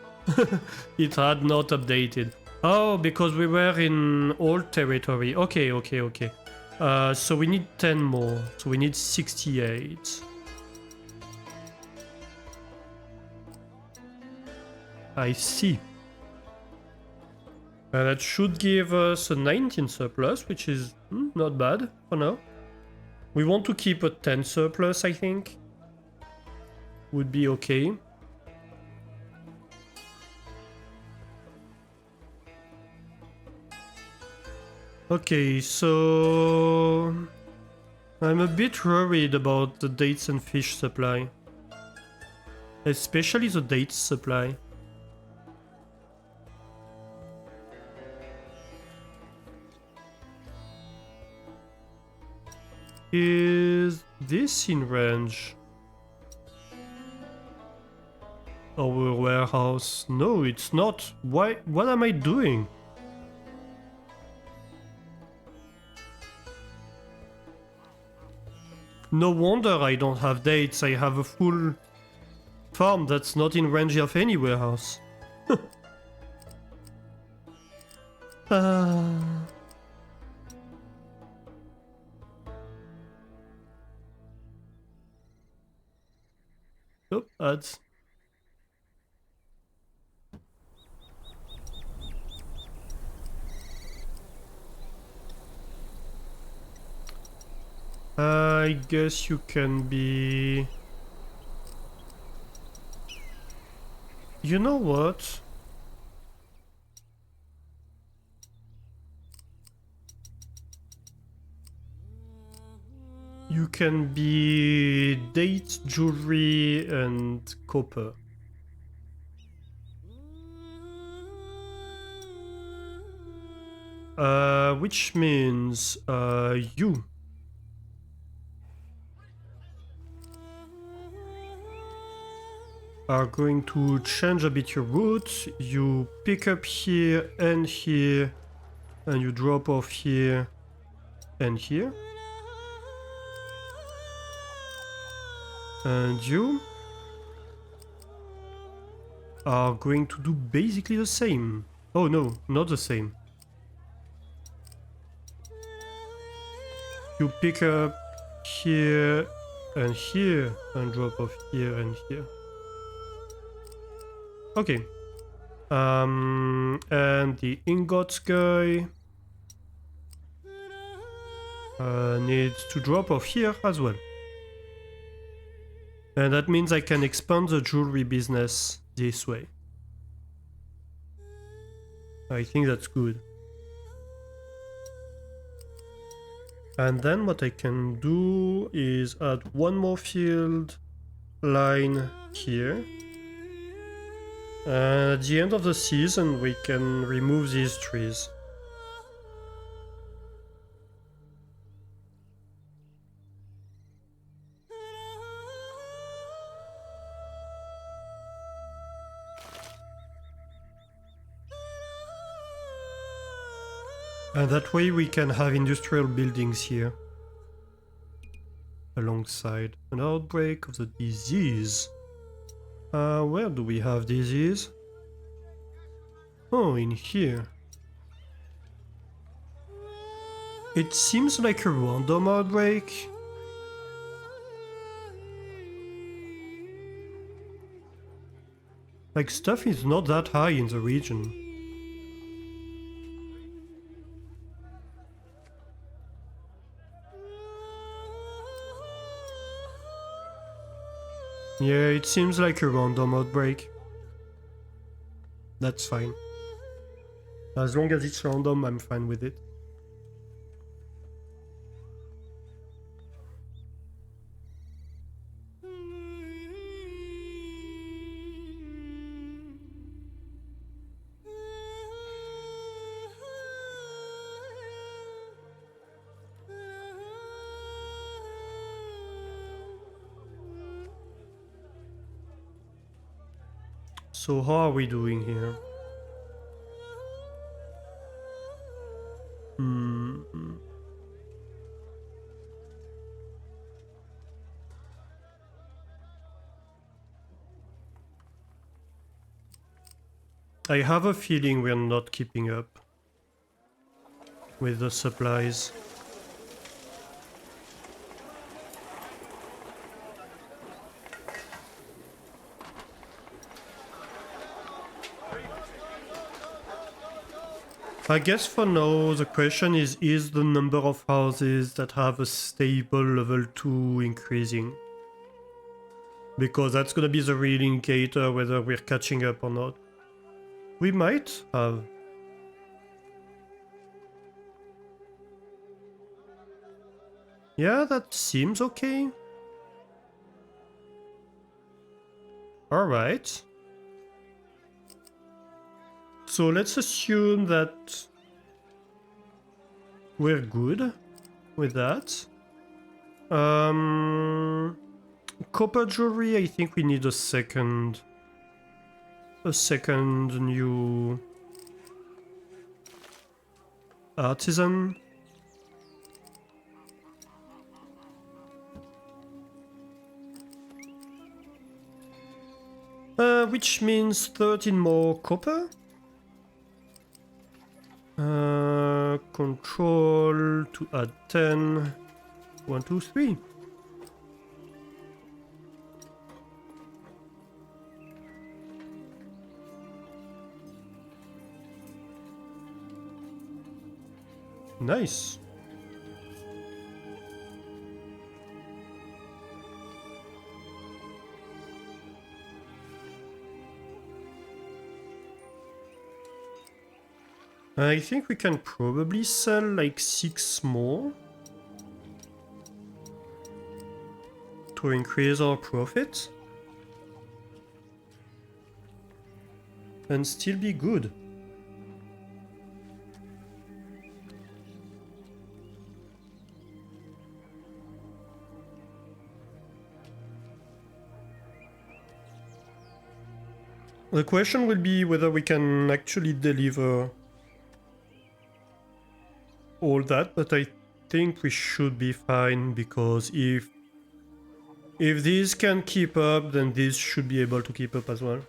It had not updated. Oh, because we were in old territory. Okay, okay, okay. So we need 10 more. So we need 68. I see. That should give us a 19 surplus, which is not bad for now. We want to keep a 10 surplus, I think. Would be okay. Okay, so I'm a bit worried about the dates and fish supply. Especially the dates supply. Is this in range? Our warehouse? No, it's not. Why? What am I doing? No wonder I don't have dates. I have a full farm that's not in range of any warehouse. Oh, ads. I guess you can be... You know what? You can be date, jewelry, and copper. Which means you are going to change a bit your route. You pick up here, and you drop off here and here. And you are going to do basically the same. Oh no, not the same. You pick up here and drop off here and here. Okay. And the ingots guy needs to drop off here as well. And that means I can expand the jewelry business this way. I think that's good. And then what I can do is add one more field line here. At the end of the season, we can remove these trees. And that way we can have industrial buildings here. Alongside an outbreak of the disease. Where do we have disease? Oh, in here. It seems like a random outbreak. Like, stuff is not that high in the region. Yeah, it seems like a random outbreak. That's fine. As long as it's random, I'm fine with it. So how are we doing here? I have a feeling we're not keeping up with the supplies. I guess for now the question is the number of houses that have a stable level 2 increasing? Because that's gonna be the real indicator whether we're catching up or not. We might have. Yeah, that seems okay. Alright. So let's assume that we're good with that. Copper jewelry, I think we need a second new artisan. Which means 13 more copper. Control to add 10. 1, 2, 3. Nice. I think we can probably sell like 6 more to increase our profit and still be good. The question will be whether we can actually deliver all that, but I think we should be fine, because if these can keep up, then these should be able to keep up as well.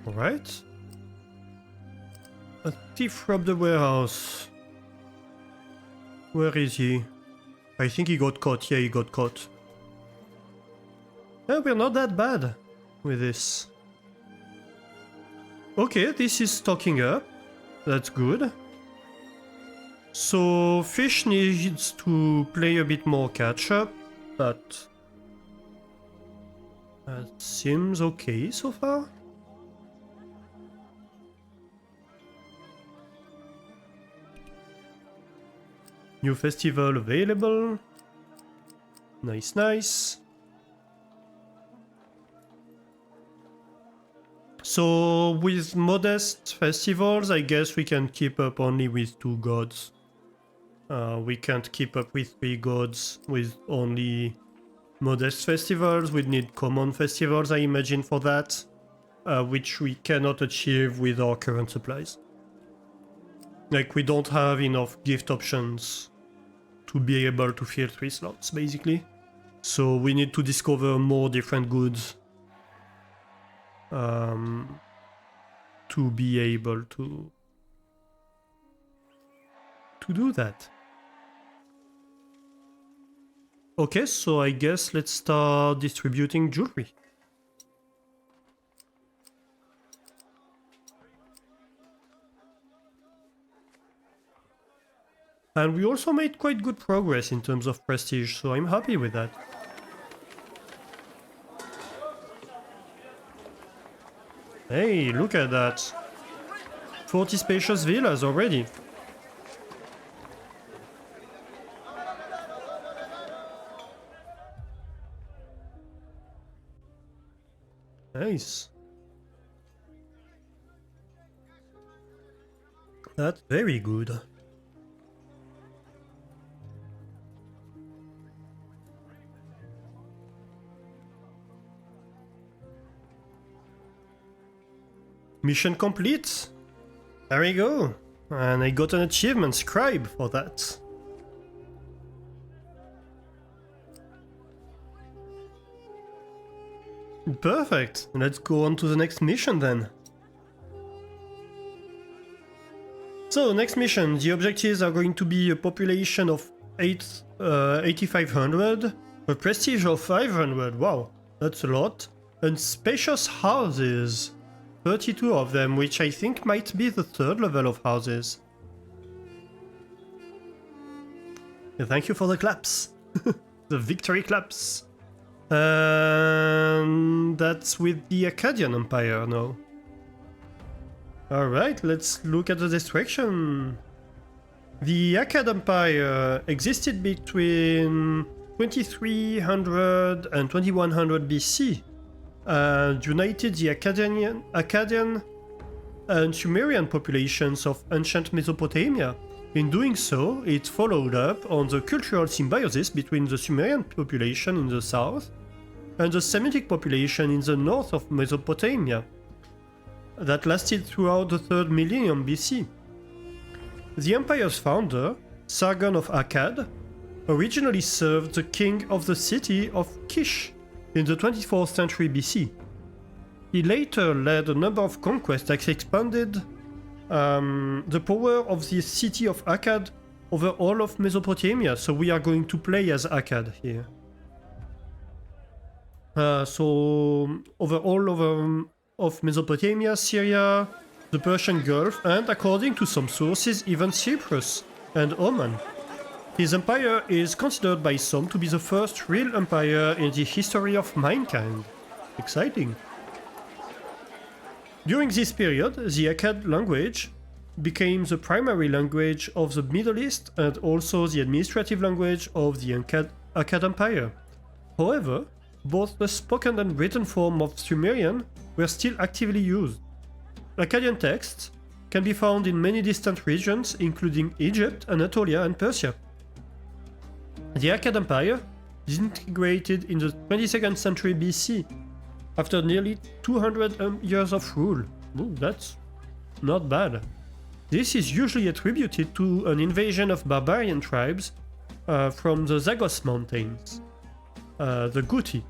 Alright. A thief robbed the warehouse. Where is he? I think he got caught. Yeah, he got caught. Yeah, we're not that bad with this. Okay, this is stocking up. That's good. So fish needs to play a bit more catch up, but that seems okay so far. New festival available. Nice, nice. So with modest festivals, I guess we can keep up only with 2 gods. We can't keep up with 3 gods with only modest festivals. We'd need common festivals, I imagine, for that, which we cannot achieve with our current supplies. Like, we don't have enough gift options to be able to fill 3 slots, basically. So we need to discover more different goods to be able to do that. Okay, so I guess let's start distributing jewelry. And we also made quite good progress in terms of prestige, so I'm happy with that. Hey, look at that. 40 spacious villas already. Nice. That's very good. Mission complete. There we go. And I got an achievement scribe for that. Perfect. Let's go on to the next mission then. So, next mission. The objectives are going to be a population of 8,500, a prestige of 500, wow, that's a lot, and spacious houses, 32 of them, which I think might be the 3rd level of houses. Yeah, thank you for the claps. The victory claps. And that's with the Akkadian Empire now. Alright, let's look at the destruction. The Akkad Empire existed between 2300 and 2100 BC and united the Akkadian and Sumerian populations of ancient Mesopotamia. In doing so, it followed up on the cultural symbiosis between the Sumerian population in the south and the Semitic population in the north of Mesopotamia that lasted throughout the 3rd millennium BC. The empire's founder, Sargon of Akkad, originally served the king of the city of Kish in the 24th century BC. He later led a number of conquests that expanded the power of the city of Akkad over all of Mesopotamia, so we are going to play as Akkad here. So over all of Mesopotamia, Syria, the Persian Gulf, and according to some sources, even Cyprus and Oman. His empire is considered by some to be the first real empire in the history of mankind. Exciting. During this period, the Akkad language became the primary language of the Middle East and also the administrative language of the Akkad Empire. However, both the spoken and written form of Sumerian were still actively used. Akkadian texts can be found in many distant regions, including Egypt, Anatolia, and Persia. The Akkad Empire disintegrated in the 22nd century BC, after nearly 200 years of rule. Ooh, that's not bad. This is usually attributed to an invasion of barbarian tribes from the Zagros Mountains, the Guti.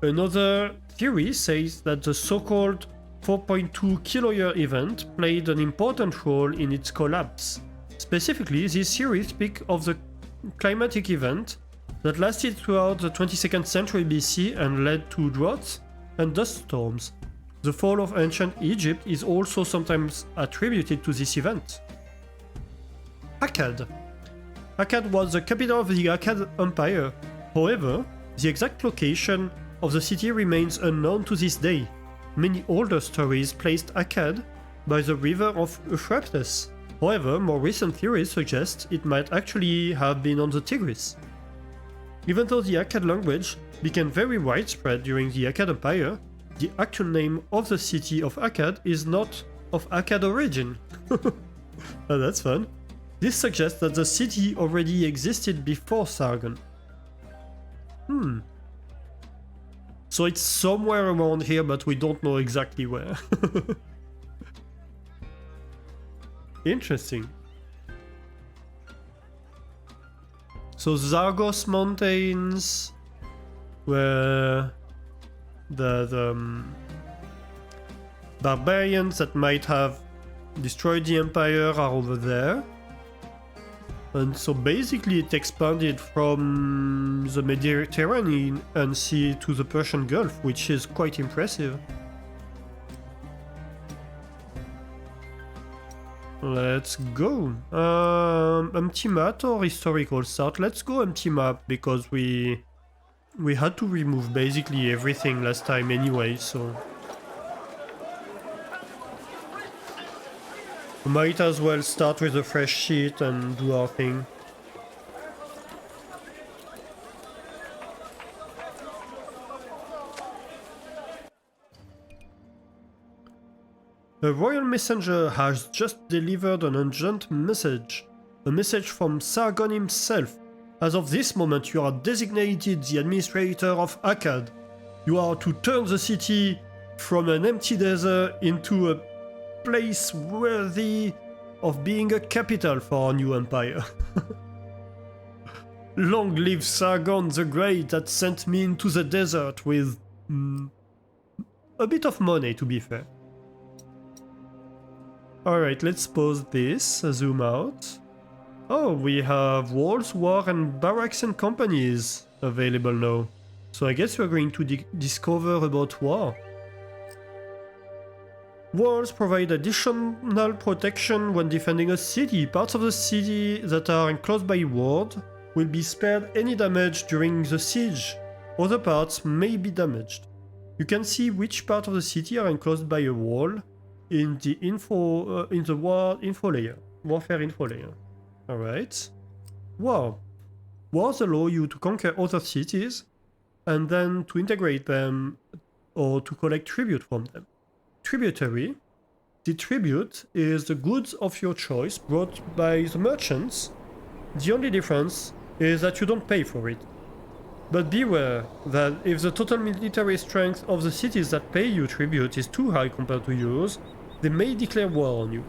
Another theory says that the so-called 4.2 kiloyear event played an important role in its collapse. Specifically, this theory speaks of the climatic event that lasted throughout the 22nd century BC and led to droughts and dust storms. The fall of ancient Egypt is also sometimes attributed to this event. Akkad. Akkad was the capital of the Akkad Empire. However, the exact location of the city remains unknown to this day. Many older stories placed Akkad by the river of Euphrates. However, more recent theories suggest it might actually have been on the Tigris. Even though the Akkad language became very widespread during the Akkad Empire, the actual name of the city of Akkad is not of Akkad origin. Oh, that's fun. This suggests that the city already existed before Sargon. So it's somewhere around here, but we don't know exactly where. Interesting. So Zagros Mountains, where the barbarians that might have destroyed the empire are over there. And so basically it expanded from the Mediterranean Sea to the Persian Gulf, which is quite impressive. Let's go. Empty map or historical start? Let's go empty map, because we had to remove basically everything last time anyway, so we might as well start with a fresh sheet and do our thing. A royal messenger has just delivered an urgent message. A message from Sargon himself. As of this moment, you are designated the administrator of Akkad. You are to turn the city from an empty desert into a place worthy of being a capital for our new empire. Long live Sargon the Great that sent me into the desert with a bit of money, to be fair. Alright, let's pause this, zoom out. Oh, we have walls, war and barracks and companies available now. So I guess we're going to discover about war. Walls provide additional protection when defending a city. Parts of the city that are enclosed by a wall will be spared any damage during the siege. Other parts may be damaged. You can see which part of the city are enclosed by a wall in the warfare info layer. Alright. War. Wars allow you to conquer other cities and then to integrate them or to collect tribute from them. Tributary. The tribute is the goods of your choice brought by the merchants. The only difference is that you don't pay for it. But beware that if the total military strength of the cities that pay you tribute is too high compared to yours, they may declare war on you.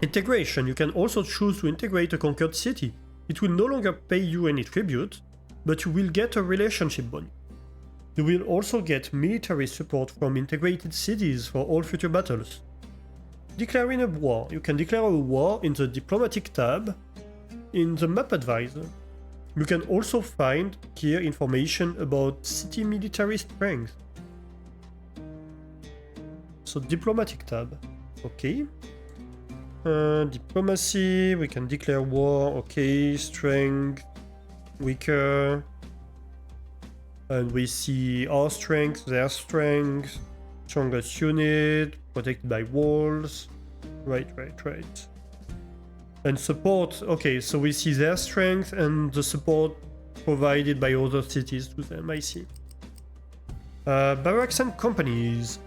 Integration. You can also choose to integrate a conquered city. It will no longer pay you any tribute, but you will get a relationship bonus. You will also get military support from integrated cities for all future battles. Declaring a war. You can declare a war in the Diplomatic tab in the Map Advisor. You can also find here information about city military strength. So Diplomatic tab, okay. Diplomacy, we can declare war, okay. Strength, weaker. And we see our strength, their strength, strongest unit, protected by walls. Right. And support, okay, so we see their strength and the support provided by other cities to them, I see. Barracks and companies.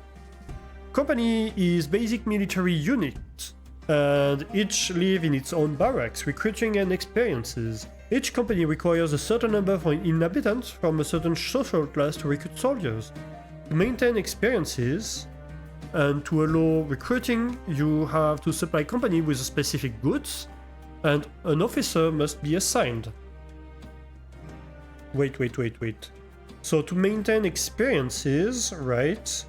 Company is basic military unit, and each live in its own barracks, recruiting and experiences. Each company requires a certain number of inhabitants from a certain social class to recruit soldiers. To maintain experiences and to allow recruiting, you have to supply company with specific goods, and an officer must be assigned. Wait. So to maintain experiences, right?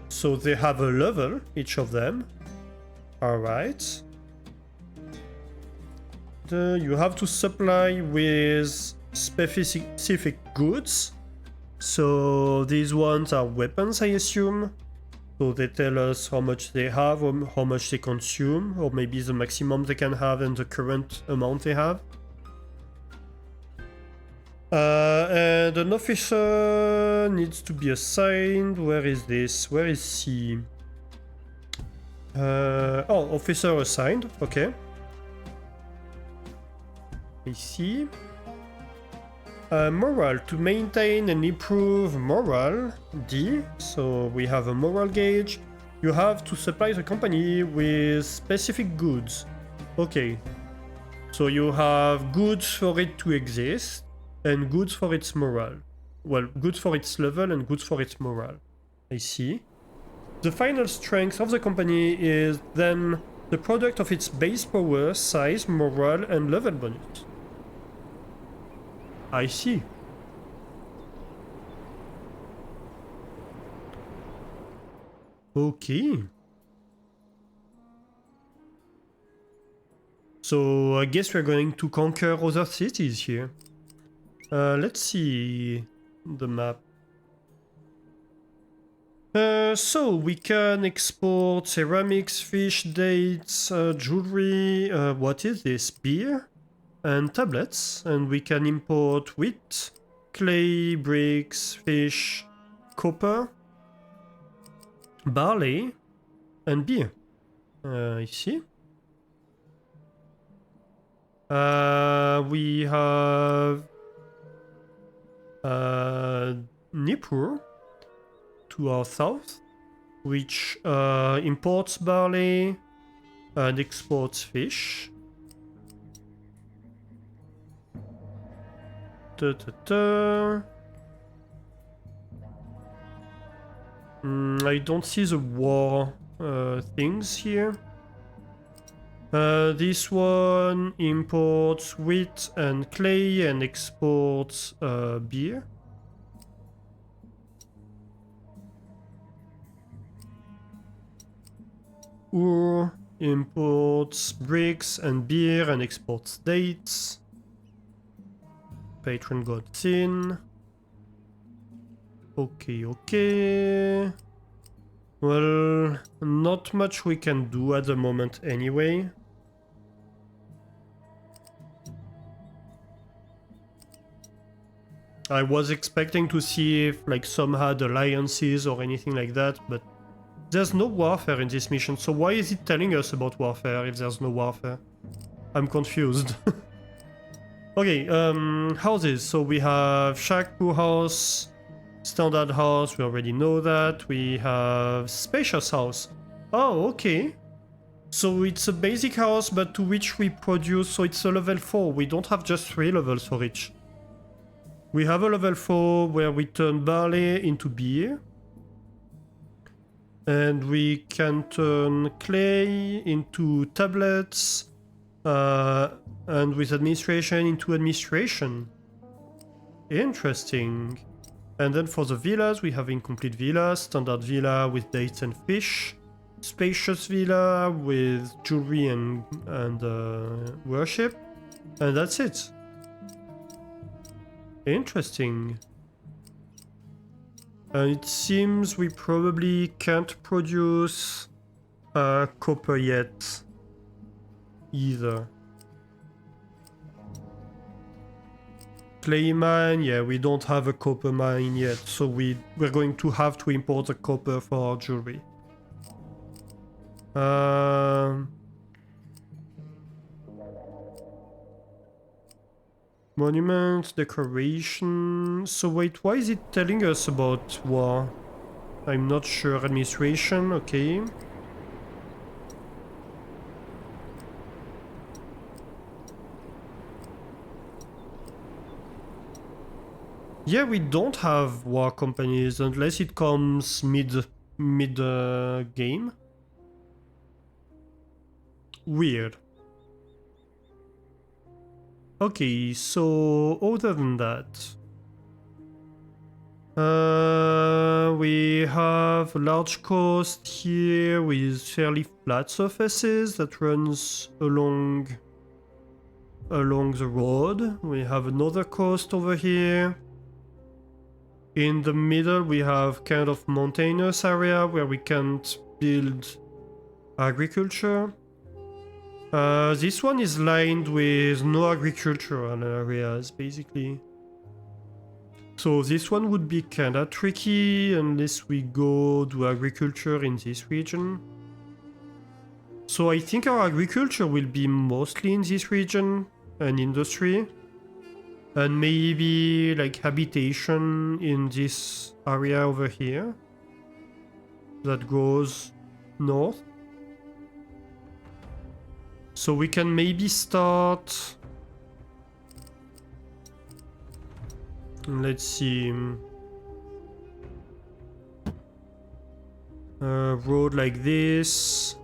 So they have a level, each of them. Alright. You have to supply with specific goods. So these ones are weapons, I assume. So they tell us how much they have, or how much they consume, or maybe the maximum they can have and the current amount they have. And an officer needs to be assigned. Where is this? Where is he? Oh, officer assigned. Okay. I see. Morale, to maintain and improve morale, D. So we have a morale gauge. You have to supply the company with specific goods. Okay. So you have goods for it to exist and goods for its morale. Well, goods for its level and goods for its morale. I see. The final strength of the company is then the product of its base power, size, morale, and level bonus. I see. Okay. So I guess we're going to conquer other cities here. Let's see the map. So we can export ceramics, fish, dates, jewelry, what is this? Beer and tablets. And we can import wheat, clay, bricks, fish, copper, barley, and beer. I see. We have Nippur to our south, which imports barley and exports fish. I don't see the war things here. This one imports wheat and clay and exports beer. Ur imports bricks and beer and exports dates. Patron god Sin. Okay. Well, not much we can do at the moment anyway. I was expecting to see if like some had alliances or anything like that, but there's no warfare in this mission, so why is it telling us about warfare if there's no warfare? I'm confused. Okay, houses. So we have shack, pool house, standard house, we already know that. We have spacious house. Oh, okay. So it's a basic house, but to which we produce, so it's a level 4. We don't have just 3 levels for each. We have a level 4 where we turn barley into beer. And we can turn clay into tablets. And with administration into administration. Interesting. And then for the villas, we have incomplete villas, standard villa with dates and fish, spacious villa with jewelry and worship, and that's it. Interesting. And it seems we probably can't produce copper yet either. Clay mine, yeah, we don't have a copper mine yet, so we're going to have to import the copper for our jewelry. Monuments, decoration. So wait, why is it telling us about war? I'm not sure. Administration, okay. Yeah, we don't have war companies unless it comes mid game. Weird. Okay, so other than that, we have a large coast here with fairly flat surfaces that runs along the road. We have another coast over here. In the middle, we have kind of mountainous area where we can't build agriculture. This one is lined with no agricultural areas, basically. So this one would be kinda tricky unless we go do agriculture in this region. So I think our agriculture will be mostly in this region and industry. And maybe like habitation in this area over here that goes north. So we can maybe start. Let's see. A road like this.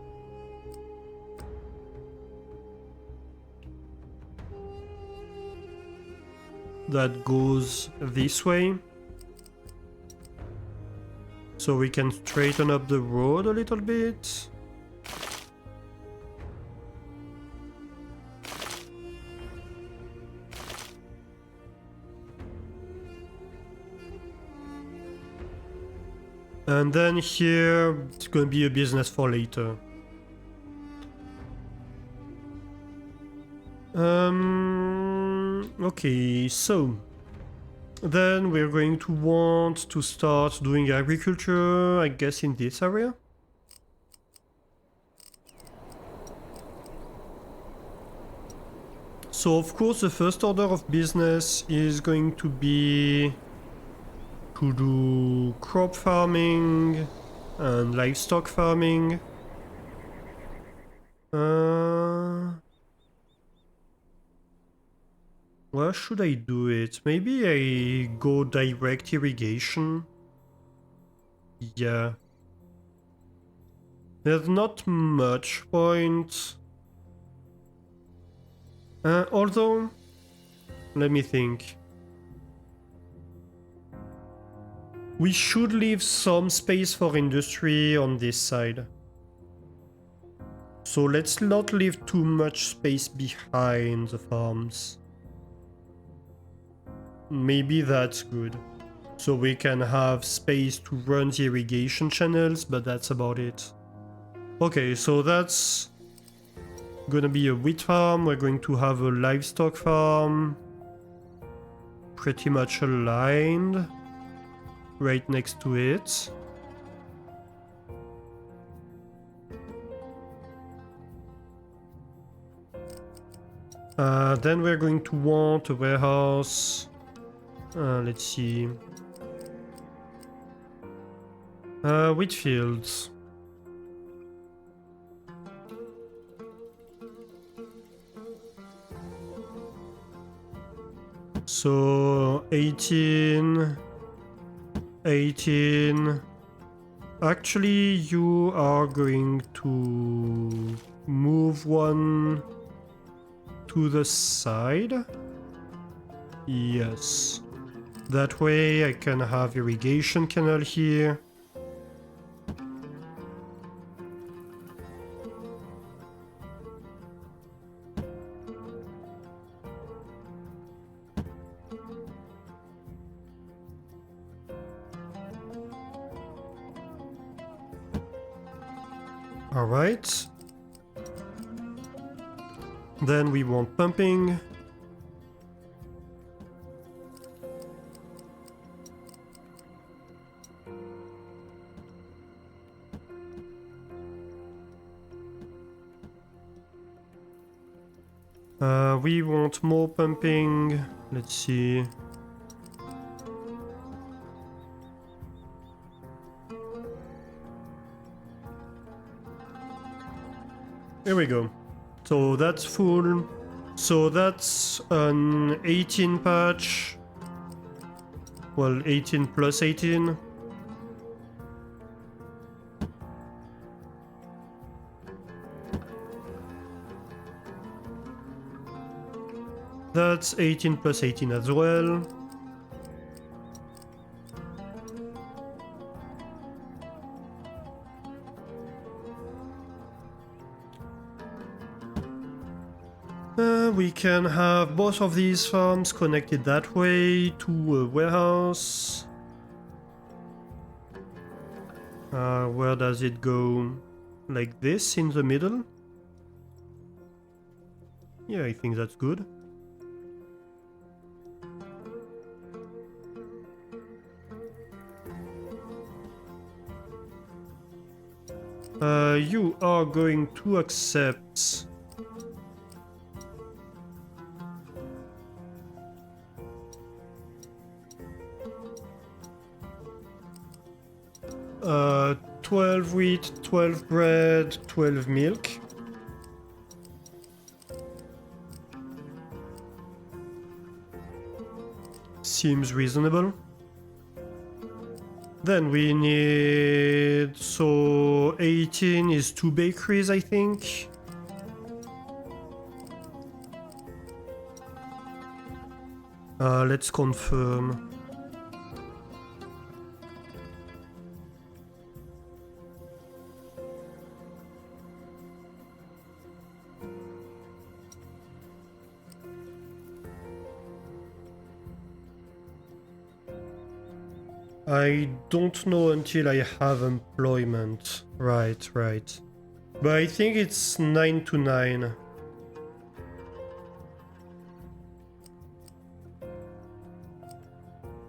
That goes this way. So we can straighten up the road a little bit. And then here, it's gonna be a business for later. Okay, so then we're going to want to start doing agriculture, I guess, in this area. So of course the first order of business is going to be to do crop farming and livestock farming. Where should I do it? Maybe I go direct irrigation. Yeah. There's not much point. Although, let me think. We should leave some space for industry on this side. So let's not leave too much space behind the farms. Maybe that's good. So we can have space to run the irrigation channels, but that's about it. Okay, so that's gonna be a wheat farm. We're going to have a livestock farm. Pretty much aligned. Right next to it. Then we're going to want a warehouse. Let's see. Wheat fields. So 18. Actually, you are going to move one to the side. Yes. That way I can have irrigation canal here. Alright. Then we want pumping. We want more pumping. Let's see. Here we go. So that's full. So that's an 18 patch. Well, 18 plus 18. That's 18 plus 18 as well. We can have both of these farms connected that way to a warehouse. Where does it go? Like this in the middle? Yeah, I think that's good. You are going to accept 12 wheat, 12 bread, 12 milk. Seems reasonable. Then we need... so 18 is 2 bakeries, I think. Let's confirm. I don't know until I have employment. Right. But I think it's 9 to 9.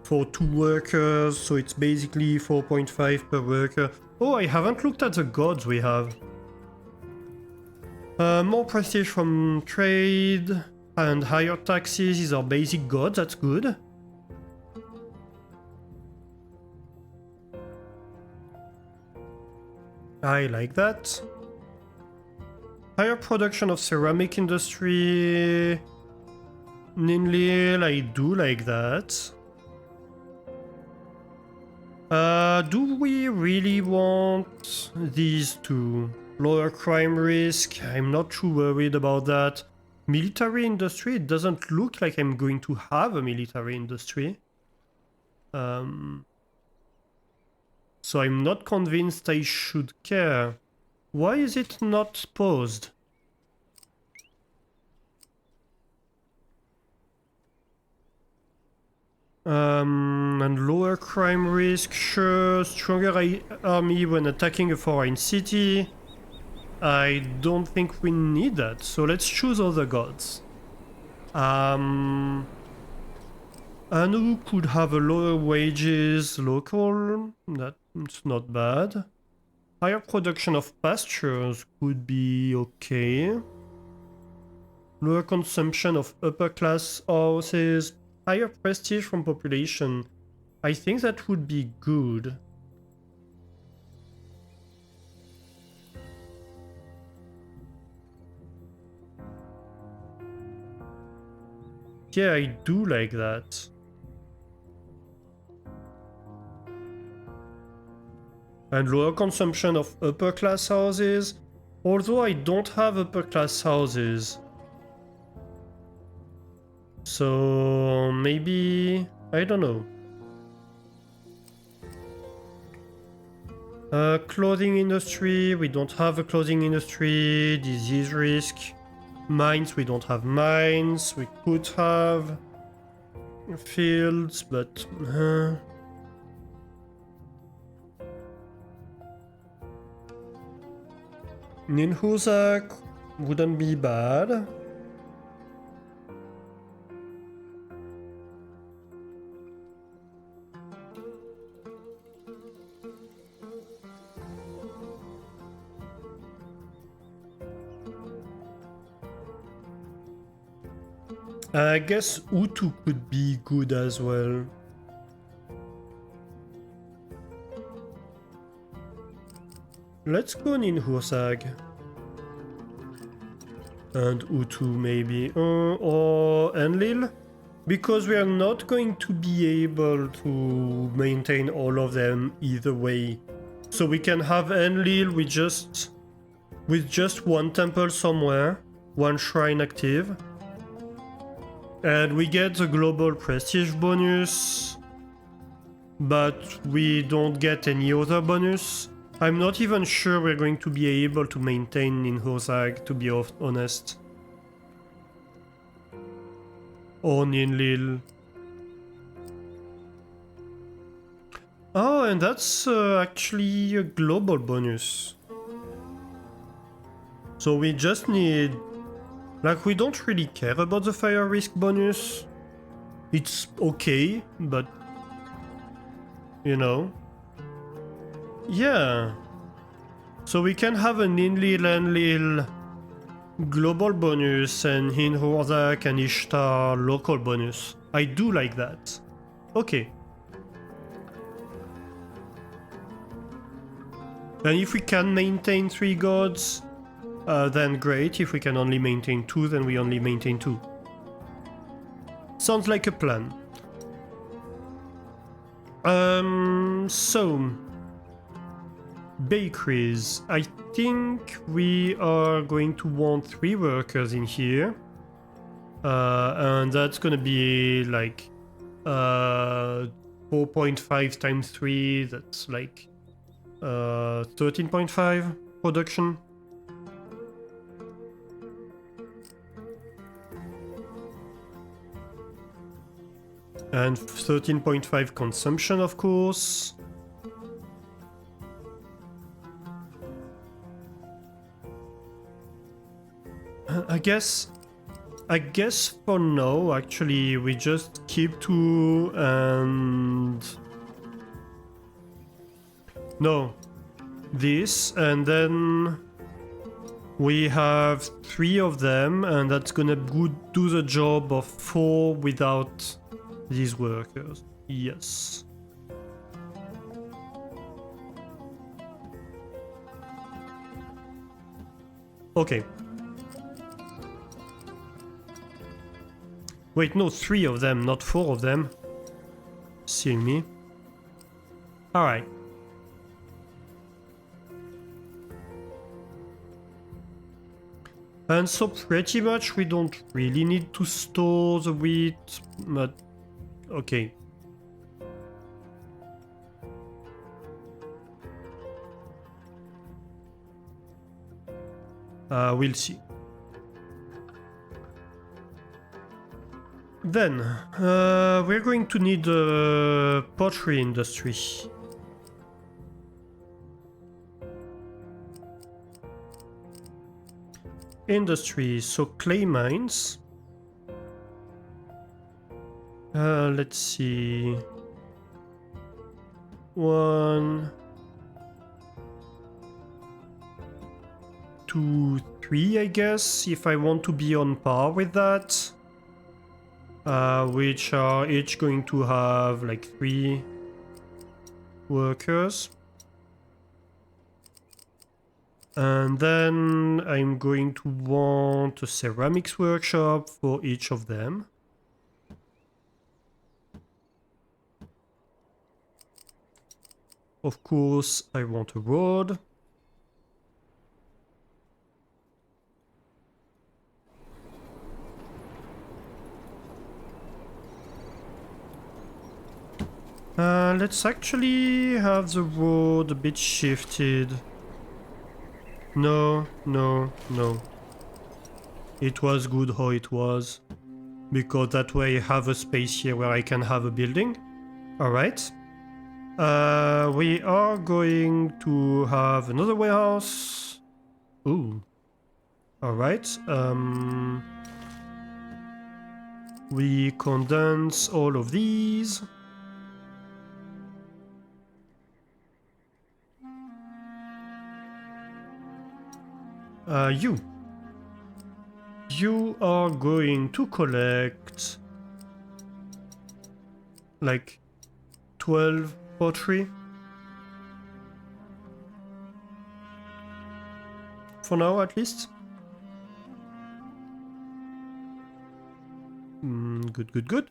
For 2 workers, so it's basically 4.5 per worker. Oh, I haven't looked at the gods we have. More prestige from trade and higher taxes. These are basic gods, that's good. I like that. Higher production of ceramic industry. Ninlil, I do like that. Do we really want these two? Lower crime risk, I'm not too worried about that. Military industry, it doesn't look like I'm going to have a military industry. So I'm not convinced I should care. Why is it not paused? And lower crime risk, sure. Stronger army when attacking a foreign city. I don't think we need that, so let's choose other gods. Anu could have a lower wages local, that's not bad. Higher production of pastures could be okay. Lower consumption of upper class houses. Higher prestige from population. I think that would be good. Yeah, I do like that. And lower consumption of upper class houses. Although I don't have upper class houses. So maybe... I don't know. Clothing industry, we don't have a clothing industry. Disease risk. Mines, we don't have mines. We could have fields, but... Ninhusak wouldn't be bad. I guess Utu could be good as well. Let's go Ninhursag. And Utu maybe. Or Enlil. Because we are not going to be able to maintain all of them either way. So we can have Enlil with just one temple somewhere. One shrine active. And we get the global prestige bonus, but we don't get any other bonus. I'm not even sure we're going to be able to maintain Ninhursag, to be honest. Or Ninlil. Oh, and that's actually a global bonus. So we just need... Like, we don't really care about the fire risk bonus. It's okay, but... You know. Yeah. So we can have an Enlil Enlil global bonus and Ninhursag and Ishtar local bonus. I do like that. Okay. And if we can maintain 3 gods, then great. If we can only maintain 2, then we only maintain 2. Sounds like a plan. So... bakeries. I think we are going to want 3 workers in here. And that's gonna be like 4.5 times 3, that's like 13.5 production. And 13.5 consumption, of course. I guess for now, actually, we just keep 2 and... No. This, and then we have 3 of them, and that's gonna do the job of 4 without these workers. Yes. Okay. Wait, no, 3 of them, not 4 of them. See me. Alright. And so pretty much we don't really need to store the wheat, but... okay. We'll see. Then, we're going to need a pottery industry. Industry, so clay mines. Let's see. 1, 2, 3, I guess, if I want to be on par with that. Which are each going to have like 3 workers. And then I'm going to want a ceramics workshop for each of them. Of course, I want a road. Let's actually have the road a bit shifted. No. It was good how it was. Because that way I have a space here where I can have a building. Alright. We are going to have another warehouse. Ooh. Alright. We condense all of these. You are going to collect like 12 pottery for now, at least. Good.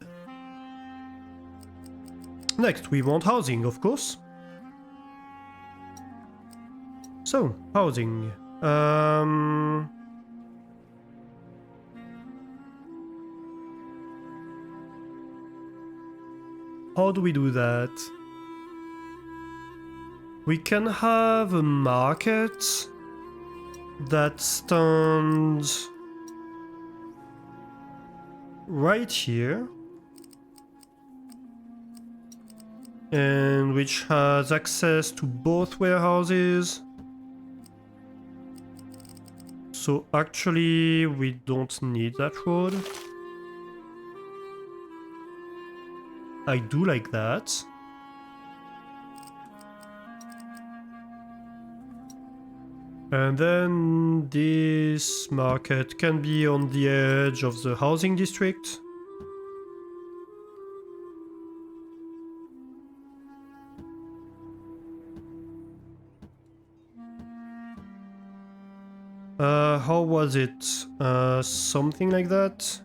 Next, we want housing, of course. So, housing. How do we do that? We can have a market that stands right here and which has access to both warehouses. So actually we don't need that road. I do like that. And then this market can be on the edge of the housing district. How was it? Something like that?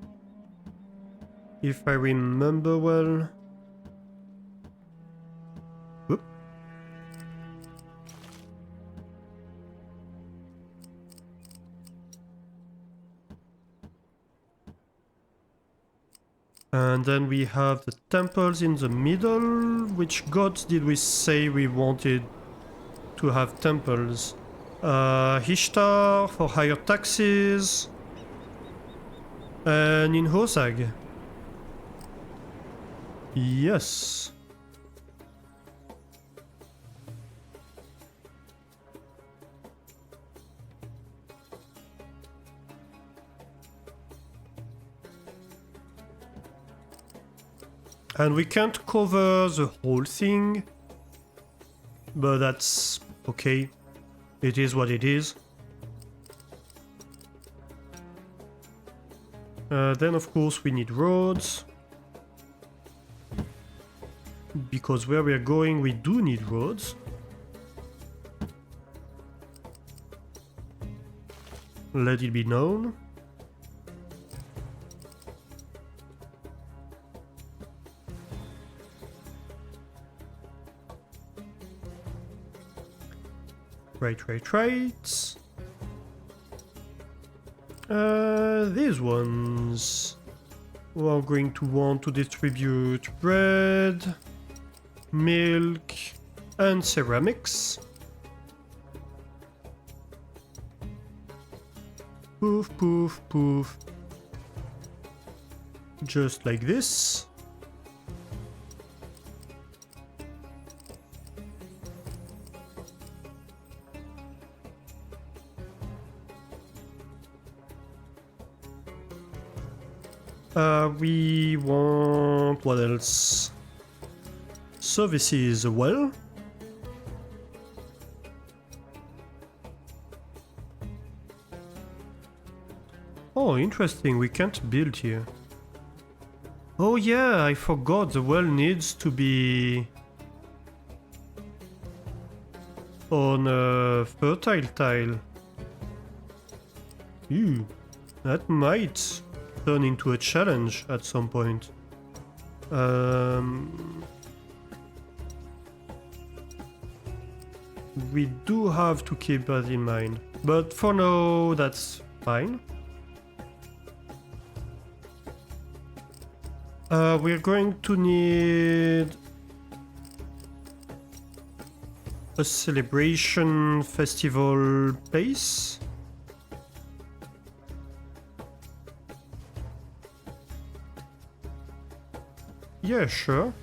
If I remember well. Whoop. And then we have the temples in the middle. Which gods did we say we wanted to have temples? Ishtar for higher taxes. And in Hosag. Yes. And we can't cover the whole thing, but that's okay. It is what it is. Then of course we need roads. Because where we are going we do need roads. Let it be known. Right. These ones. We are going to want to distribute bread, milk, and ceramics. Poof, poof, poof. Just like this. We want... what else? Services, well. Oh, interesting, we can't build here. Oh yeah, I forgot, the well needs to be on a fertile tile. Ew, that might turn into a challenge at some point. We do have to keep that in mind, but for now that's fine. We're going to need a celebration festival place. Yeah, sure.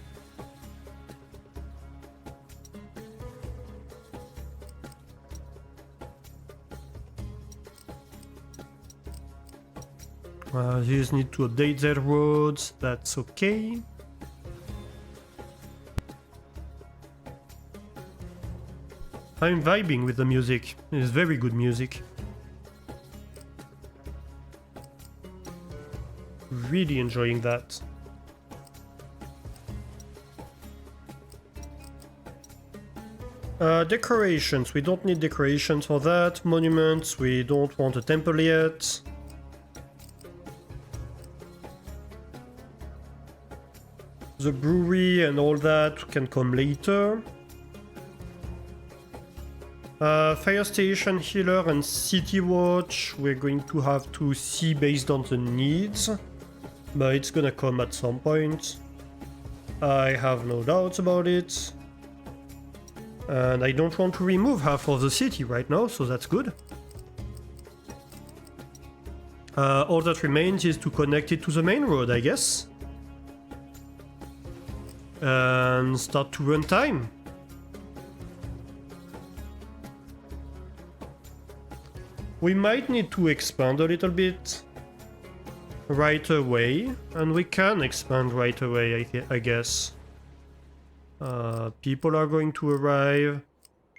These need to update their roads, that's okay. I'm vibing with the music, it's very good music. Really enjoying that. Decorations, we don't need decorations for that. Monuments, we don't want a temple yet. The brewery and all that can come later. Fire station, healer, and city watch, we're going to have to see based on the needs. But it's gonna come at some point. I have no doubts about it. And I don't want to remove half of the city right now, so that's good. All that remains is to connect it to the main road, I guess. And start to run time. We might need to expand a little bit right away, and we can expand right away, I guess. People are going to arrive.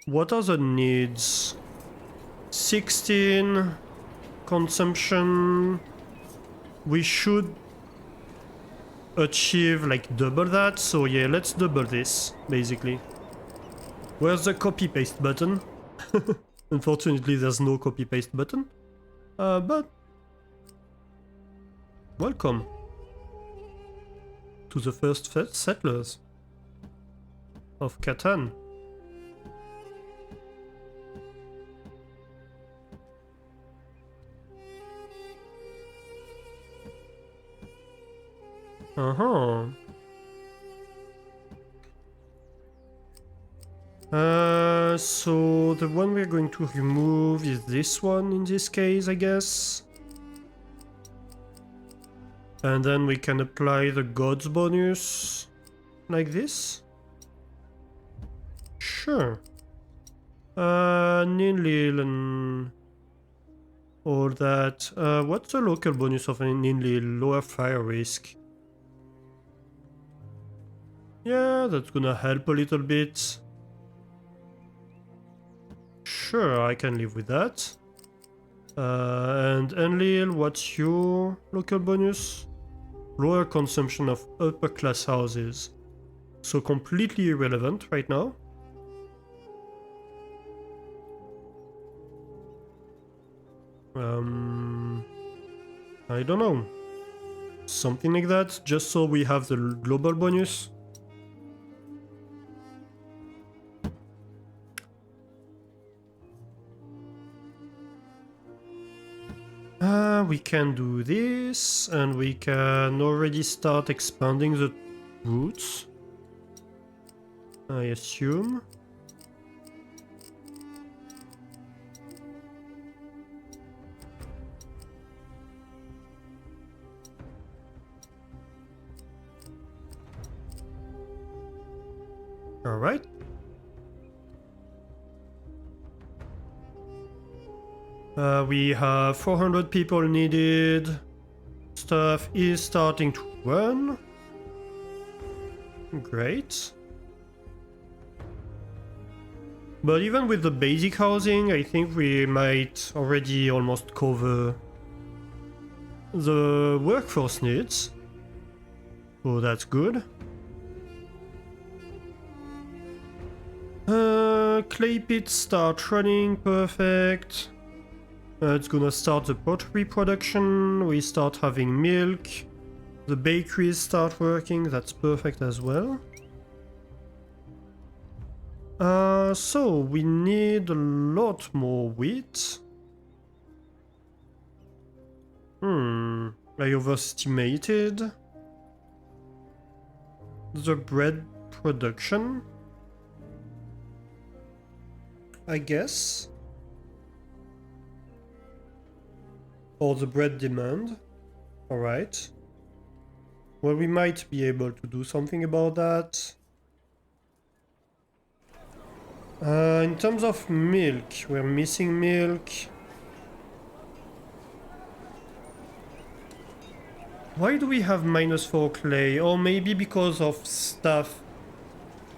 What are the needs? 16 consumption. We should achieve like double that, so yeah, let's double this, basically. Where's the copy-paste button? Unfortunately, there's no copy-paste button. But welcome to the first settlers of Catan. So the one we're going to remove is this one in this case, I guess. And then we can apply the gods bonus like this. Sure. Ninlil and all that. What's the local bonus of Ninlil? Lower fire risk. Yeah, that's gonna help a little bit. Sure, I can live with that. And Enlil, what's your local bonus? Lower consumption of upper class houses. So completely irrelevant right now. I don't know. Something like that, just so we have the global bonus. We can do this, and we can already start expanding the roots, I assume. All right. We have 400 people needed. Stuff is starting to run. Great. But even with the basic housing, I think we might already almost cover the workforce needs. So that's good. Clay pits start running, perfect. It's gonna start the pottery production, we start having milk, the bakeries start working, that's perfect as well. So we need a lot more wheat. I overestimated the bread production, I guess. Or the bread demand. Alright. Well, we might be able to do something about that. In terms of milk, we're missing milk. Why do we have -4 clay? Or maybe because of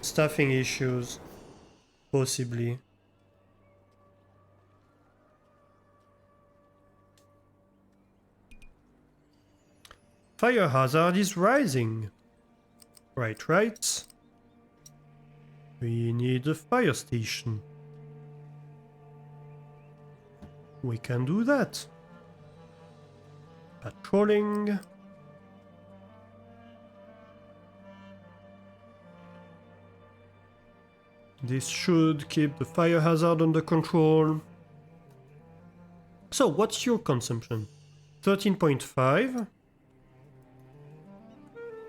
staffing issues. Possibly. Fire hazard is rising. Right. We need a fire station. We can do that. Patrolling. This should keep the fire hazard under control. So, what's your consumption? 13.5.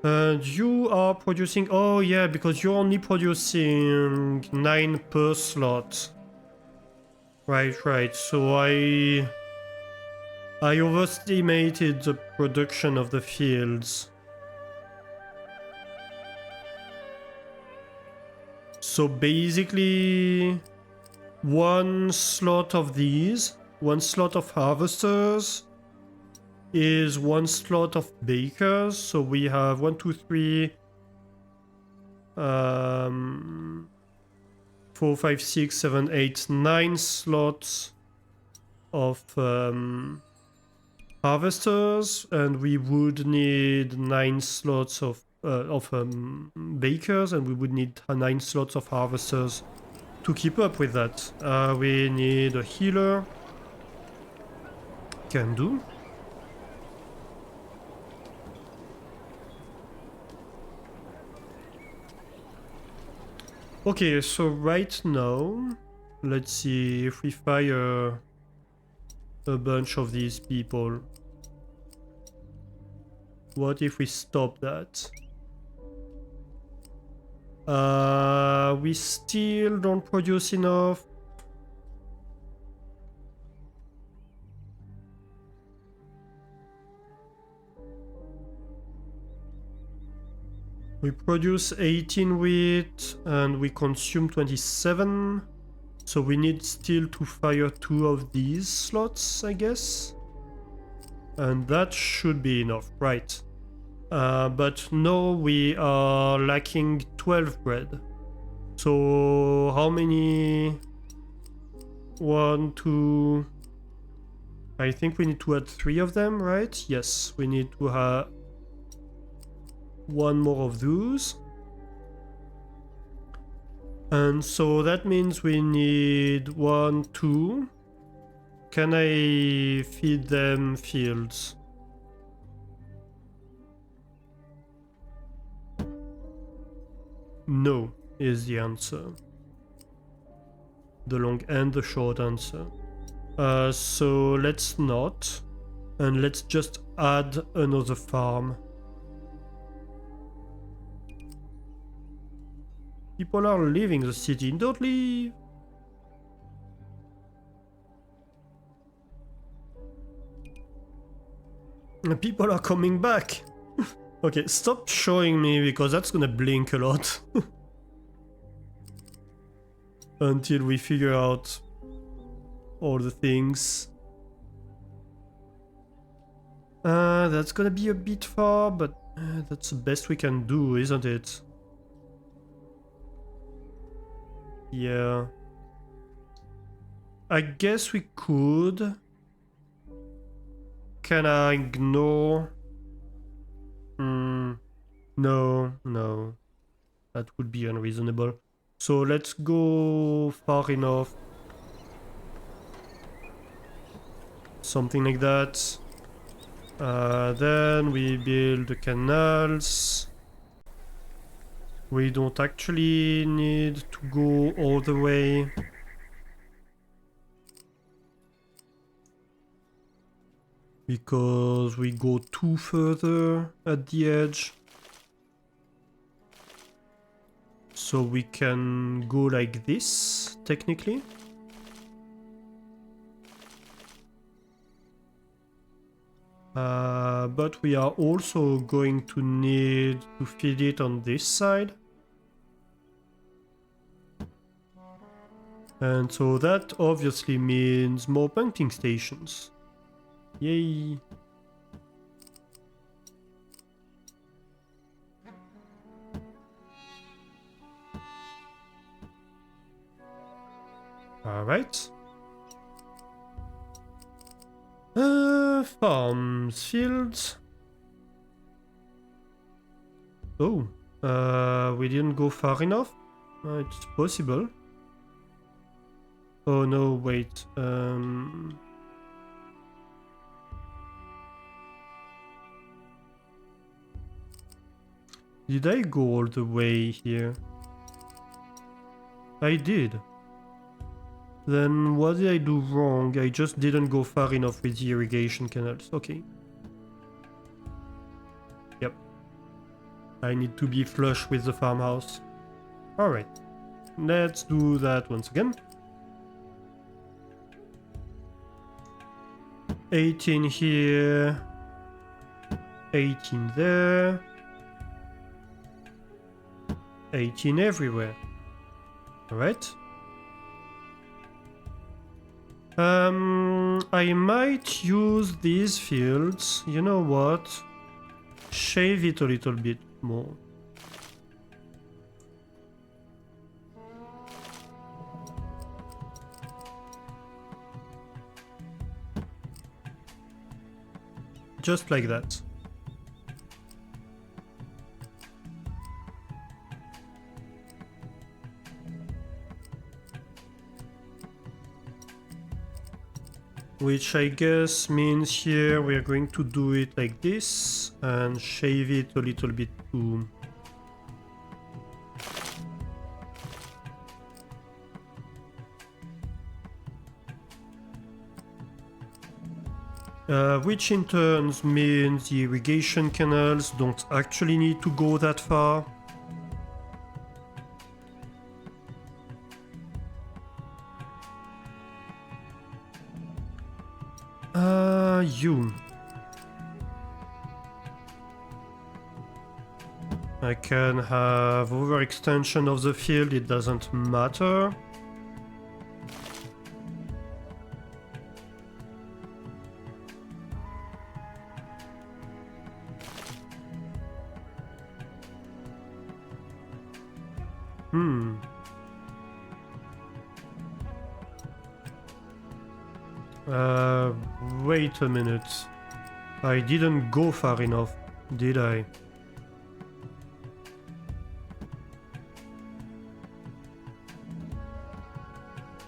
And you are producing... Oh yeah, because you're only producing 9 per slot. Right. So I overestimated the production of the fields. So basically, one slot of these, one slot of harvesters, is one slot of bakers. So we have 1, 2, 3, 4, 5, 6, 7, 8, 9 slots of harvesters, and we would need 9 slots of bakers, and we would need 9 slots of harvesters to keep up with that. We need a healer. Can do. Okay, so right now, let's see if we fire a bunch of these people. What if we stop that? We still don't produce enough. We produce 18 wheat and we consume 27. So we need still to fire 2 of these slots, I guess. And that should be enough, right? But no, we are lacking 12 bread. So how many? 1, 2... I think we need to add 3 of them, right? Yes, we need to have 1 more of those. And so that means we need 1, 2. Can I feed them fields? No, is the answer. The long and the short answer. So let's not. And let's just add another farm. People are leaving the city. Don't leave! People are coming back! Okay, stop showing me because that's gonna blink a lot. Until we figure out all the things. That's gonna be a bit far, but that's the best we can do, isn't it? Yeah. I guess we could. Can I ignore? No, no. That would be unreasonable. So let's go far enough. Something like that. Then we build the canals. We don't actually need to go all the way. Because we go too further at the edge. So we can go like this, technically. But we are also going to need to feed it on this side. And so that obviously means more pumping stations. Yay! Alright. Farms, fields. Oh, we didn't go far enough? It's possible. Oh no, wait. Did I go all the way here? I did. Then what did I do wrong? I just didn't go far enough with the irrigation canals. Okay. Yep. I need to be flush with the farmhouse. Alright. Let's do that once again. 18 here. 18 there. 18 everywhere. Alright. I might use these fields. You know what? Shave it a little bit more. Just like that. which I guess means here we are going to do it like this and shave it a little bit too. Which in turn means the irrigation canals don't actually need to go that far. You. I can have overextension of the field, it doesn't matter. Wait a minute. I didn't go far enough, did I?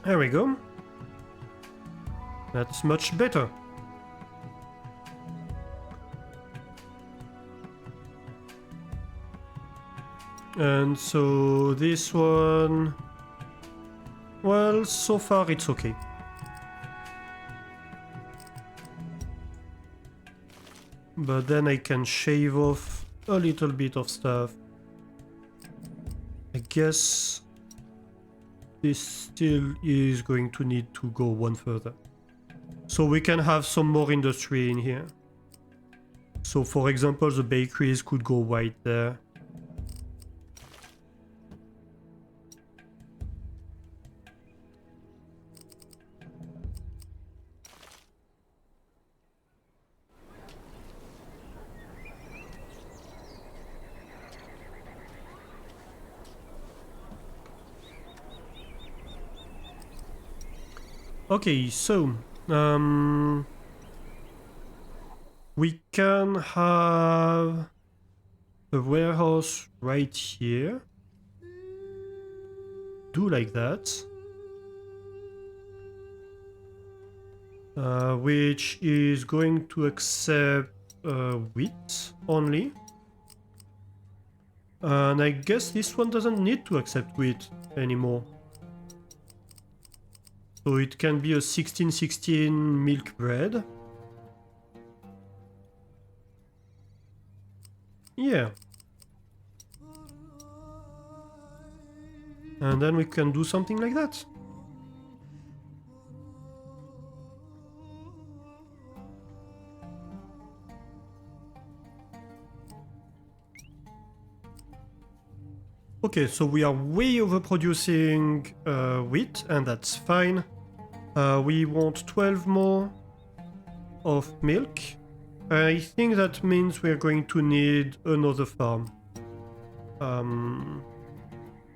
There we go. That's much better. And so this one... Well, so far it's okay. But then I can shave off a little bit of stuff. I guess this still is going to need to go one further. So we can have some more industry in here. So for example, the bakeries could go right there. Okay, so we can have a warehouse right here. Do like that. Which is going to accept wheat only. And I guess this one doesn't need to accept wheat anymore. So it can be a 1616 milk bread. Yeah. And then we can do something like that. Okay, so we are way overproducing wheat, and that's fine. We want 12 more of milk. I think that means we're going to need another farm.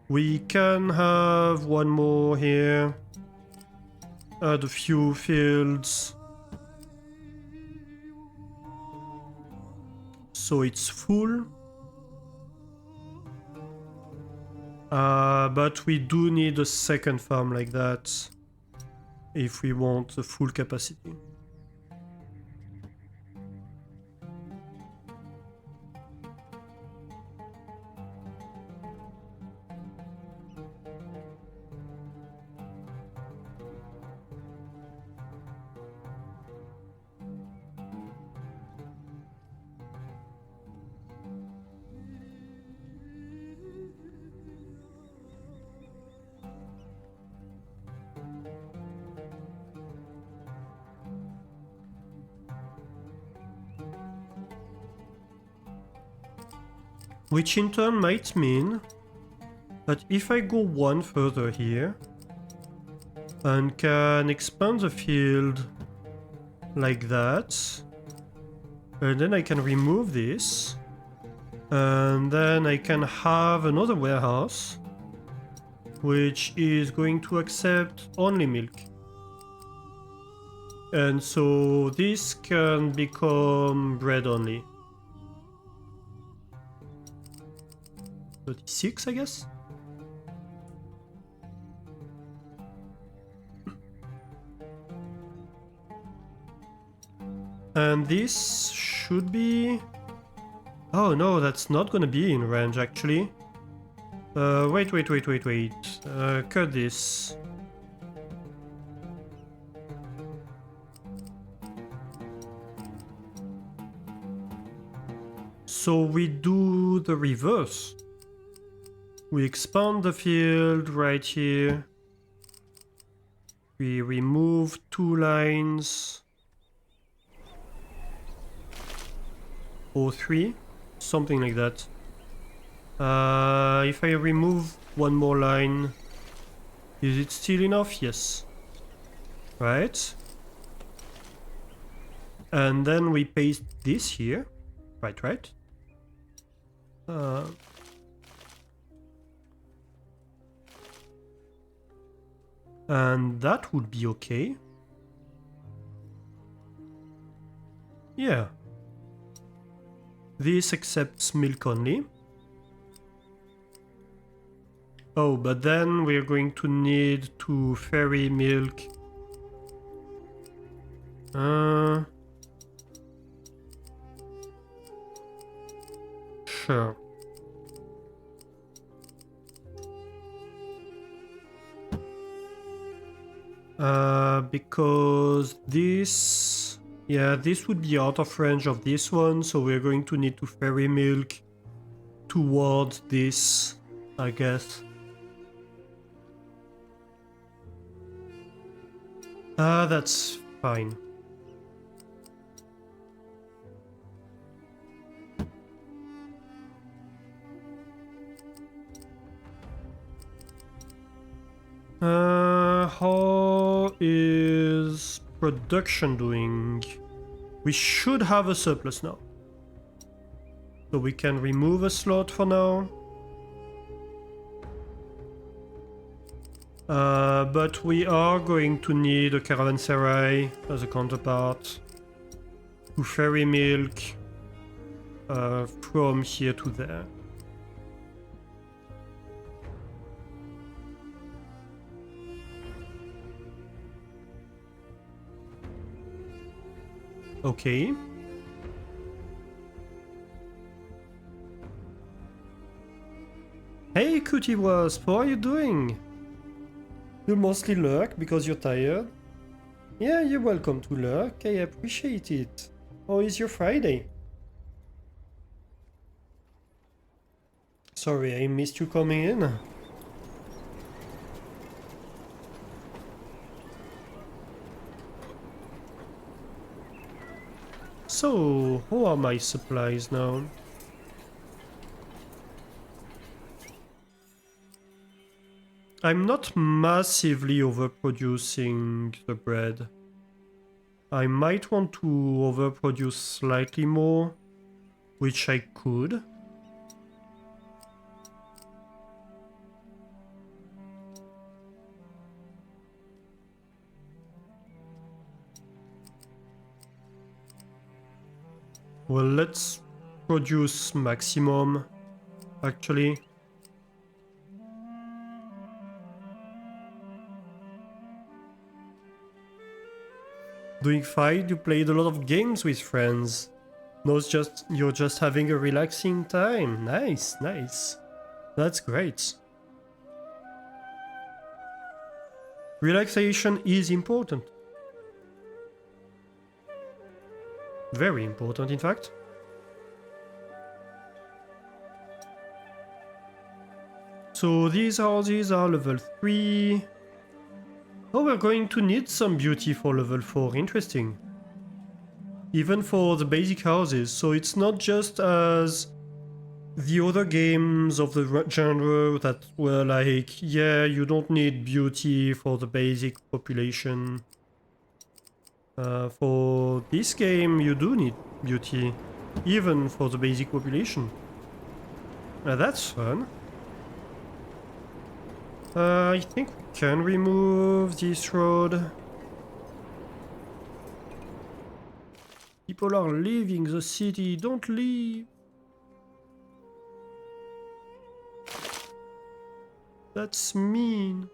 We can have one more here. Add a few fields. So it's full. But we do need a second farm like that if we want the full capacity. Which in turn might mean that if I go one further here and can expand the field like that, and then I can remove this, and then I can have another warehouse which is going to accept only milk. And so this can become bread only. 36, I guess? And this should be... Oh no, that's not gonna be in range actually. Wait. Cut this. So we do the reverse. We expand the field right here. We remove 2 lines. Or 3. Something like that. If I remove 1 more line, is it still enough? Yes. Right. And then we paste this here. Right. And that would be okay. Yeah. This accepts milk only. Oh, but then we're going to need to ferry milk. Sure. Because this... Yeah, this would be out of range of this one, so we're going to need to ferry milk towards this, I guess. That's fine. How is production doing? We should have a surplus now. So we can remove a slot for now. But we are going to need a caravanserai as a counterpart to ferry milk from here to there. Okay. Hey, Cutie Wasp, how are you doing? You mostly lurk because you're tired? Yeah, you're welcome to lurk, I appreciate it. How is your Friday? Sorry, I missed you coming in. So, how are my supplies now? I'm not massively overproducing the bread. I might want to overproduce slightly more, which I could. Well, let's produce maximum, actually. Doing fine? You played a lot of games with friends. No, it's just you're just having a relaxing time. Nice, nice. That's great. Relaxation is important. Very important, in fact. So these houses are level 3. Oh, we're going to need some beauty for level 4. Interesting. Even for the basic houses. So it's not just as the other games of the genre that were like, yeah, you don't need beauty for the basic population. For this game, you do need beauty, even for the basic population. That's fun. I think we can remove this road. People are leaving the city, don't leave. That's mean.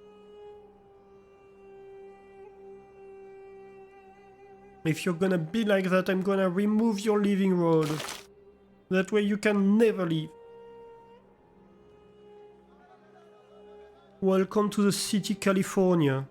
If you're gonna be like that, I'm gonna remove your living road. That way you can never leave. Welcome to the city, California.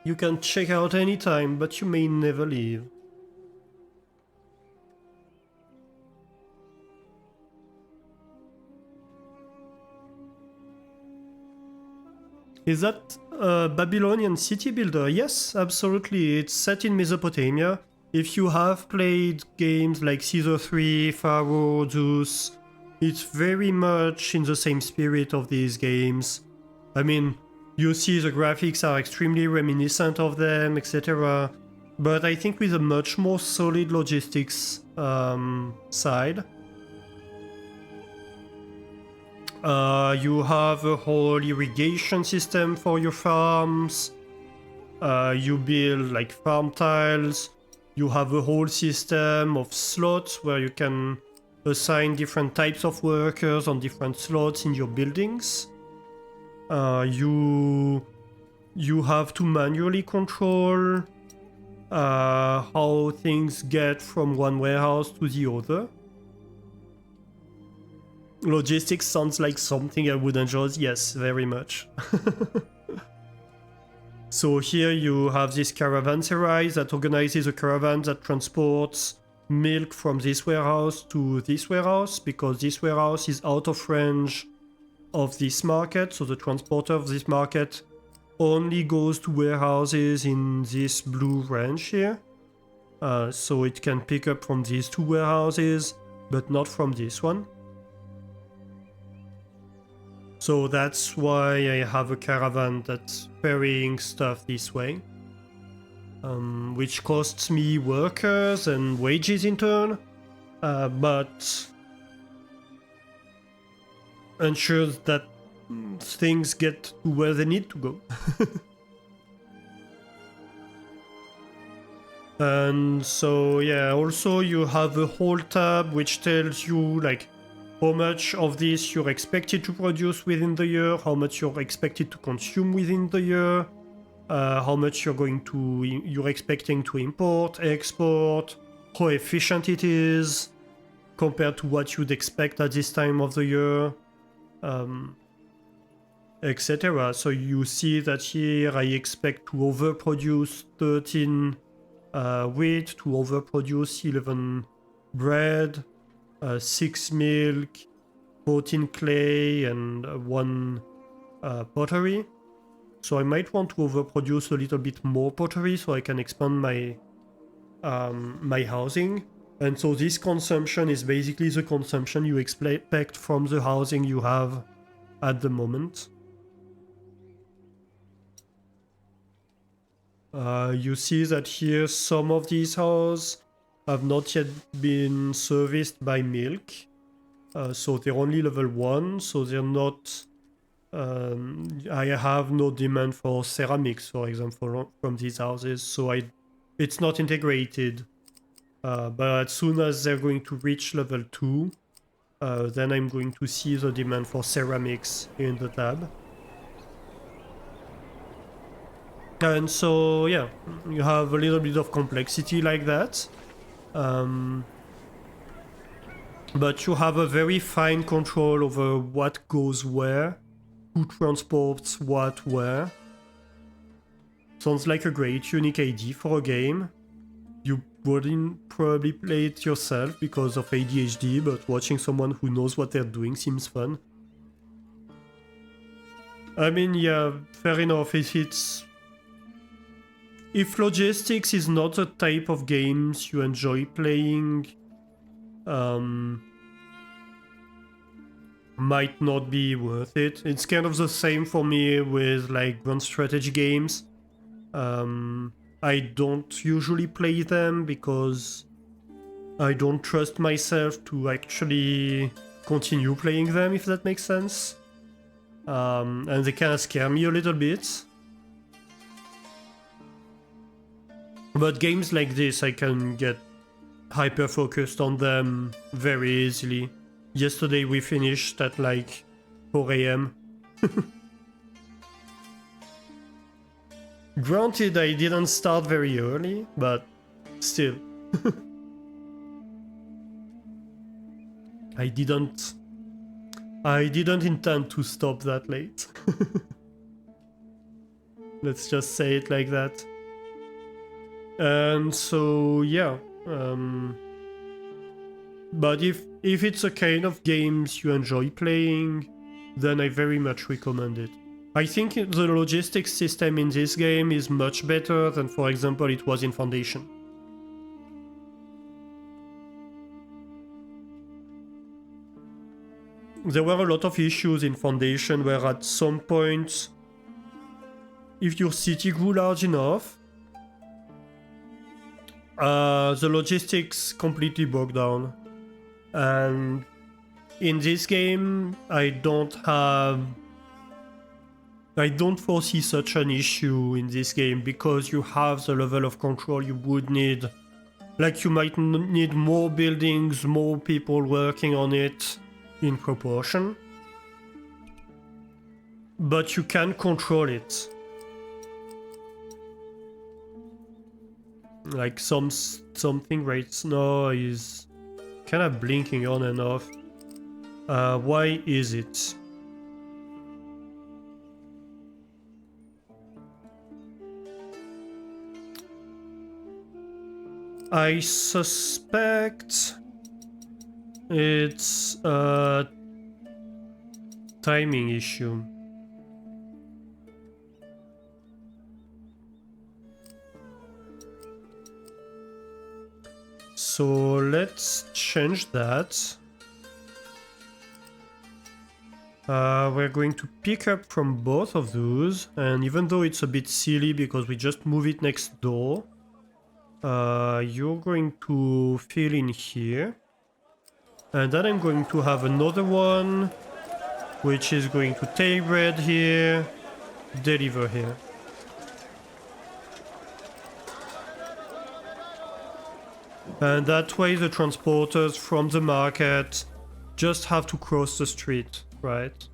You can check out anytime, but you may never leave. Is that a Babylonian city builder? Yes, absolutely. It's set in Mesopotamia. If you have played games like Caesar 3, Pharaoh, Zeus, it's very much in the same spirit of these games. I mean, you see the graphics are extremely reminiscent of them, etc. But I think with a much more solid logistics side. You have a whole irrigation system for your farms. You build like farm tiles. You have a whole system of slots where you can assign different types of workers on different slots in your buildings. You have to manually control how things get from one warehouse to the other. Logistics sounds like something I would enjoy. Yes, very much. So here you have this caravanserai that organizes a caravan that transports milk from this warehouse to this warehouse, because this warehouse is out of range of this market, so the transporter of this market only goes to warehouses in this blue range here. So it can pick up from these two warehouses, but not from this one. So that's why I have a caravan that's ferrying stuff this way. Which costs me workers and wages in turn, but ensures that things get to where they need to go. And so yeah, also you have a whole tab which tells you like how much of this you're expected to produce within the year, how much you're expected to consume within the year, how much you're expecting to import, export, how efficient it is compared to what you'd expect at this time of the year, etc. So you see that here I expect to overproduce 13 wheat, to overproduce 11 bread, 6 milk, 14 clay, and 1 pottery. So I might want to overproduce a little bit more pottery so I can expand my my housing. And so this consumption is basically the consumption you expect from the housing you have at the moment. You see that here some of these houses have not yet been serviced by milk. So they're only level 1, so they're not... I have no demand for ceramics, for example, from these houses, so it's not integrated. But as soon as they're going to reach level 2, then I'm going to see the demand for ceramics in the tab. And so, yeah, you have a little bit of complexity like that. But you have a very fine control over what goes where, who transports what where. Sounds like a great unique idea for a game. You wouldn't probably play it yourself because of ADHD, but watching someone who knows what they're doing seems fun. I mean, yeah, fair enough. If logistics is not the type of games you enjoy playing, might not be worth it. It's kind of the same for me with like grand strategy games. I don't usually play them because I don't trust myself to actually continue playing them, if that makes sense. And they kind of scare me a little bit. But games like this I can get hyper focused on them very easily. Yesterday we finished at like 4 AM. Granted, I didn't start very early, but still. I didn't intend to stop that late. Let's just say it like that. And so yeah, but if it's a kind of games you enjoy playing, then I very much recommend it. I think the logistics system in this game is much better than, for example, it was in Foundation. There were a lot of issues in Foundation where at some point, if your city grew large enough, the logistics completely broke down. And in this game, I don't foresee such an issue in this game because you have the level of control you would need. Like, you might need more buildings, more people working on it in proportion, but you can control it. Like something right now is kind of blinking on and off. Why is it? I suspect it's a timing issue. So let's change that. We're going to pick up from both of those, and even though it's a bit silly because we just move it next door, you're going to fill in here. And then I'm going to have another one, which is going to take bread here, deliver here. And that way the transporters from the market just have to cross the street, right?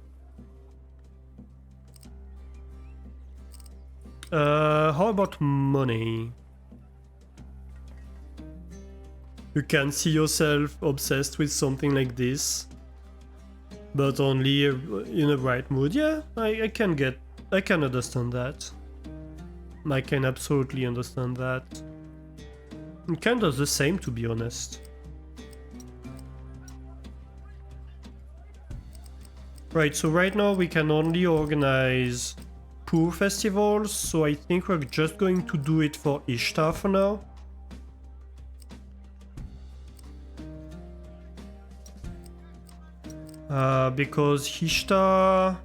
How about money? You can see yourself obsessed with something like this, but only in a right mood. Yeah, I can understand that. I can absolutely understand that. And kind of the same, to be honest. Right, so right now we can only organize poor festivals, so I think we're just going to do it for Ishtar for now. Because Ishtar,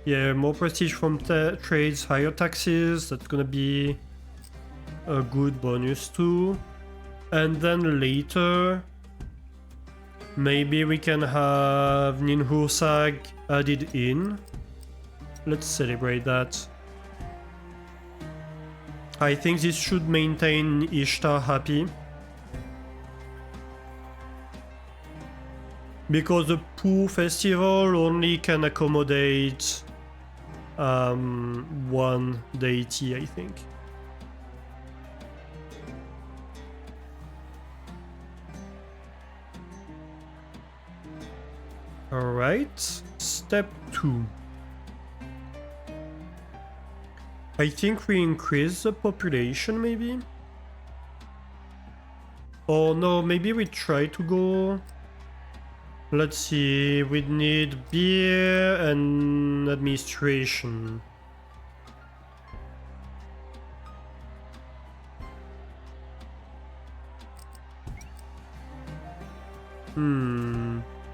yeah, more prestige from trades, higher taxes, that's gonna be a good bonus too. And then later, maybe we can have Ninhursag added in. Let's celebrate that. I think this should maintain Ishtar happy. Because the Pooh festival only can accommodate one deity, I think. Alright, step 2. I think we increase the population, maybe? Or no, maybe we try to go... Let's see, we need beer and administration.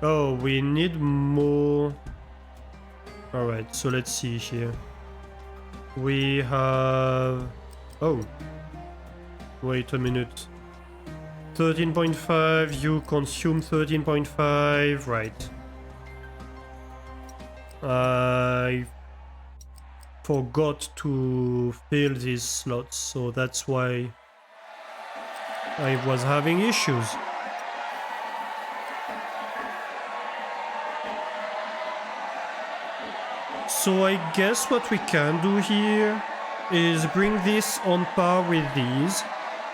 Oh, we need more. Alright, so let's see here. We have... Oh. Wait a minute. 13.5, you consume 13.5, right. I forgot to fill these slots, so that's why I was having issues. So I guess what we can do here is bring this on par with these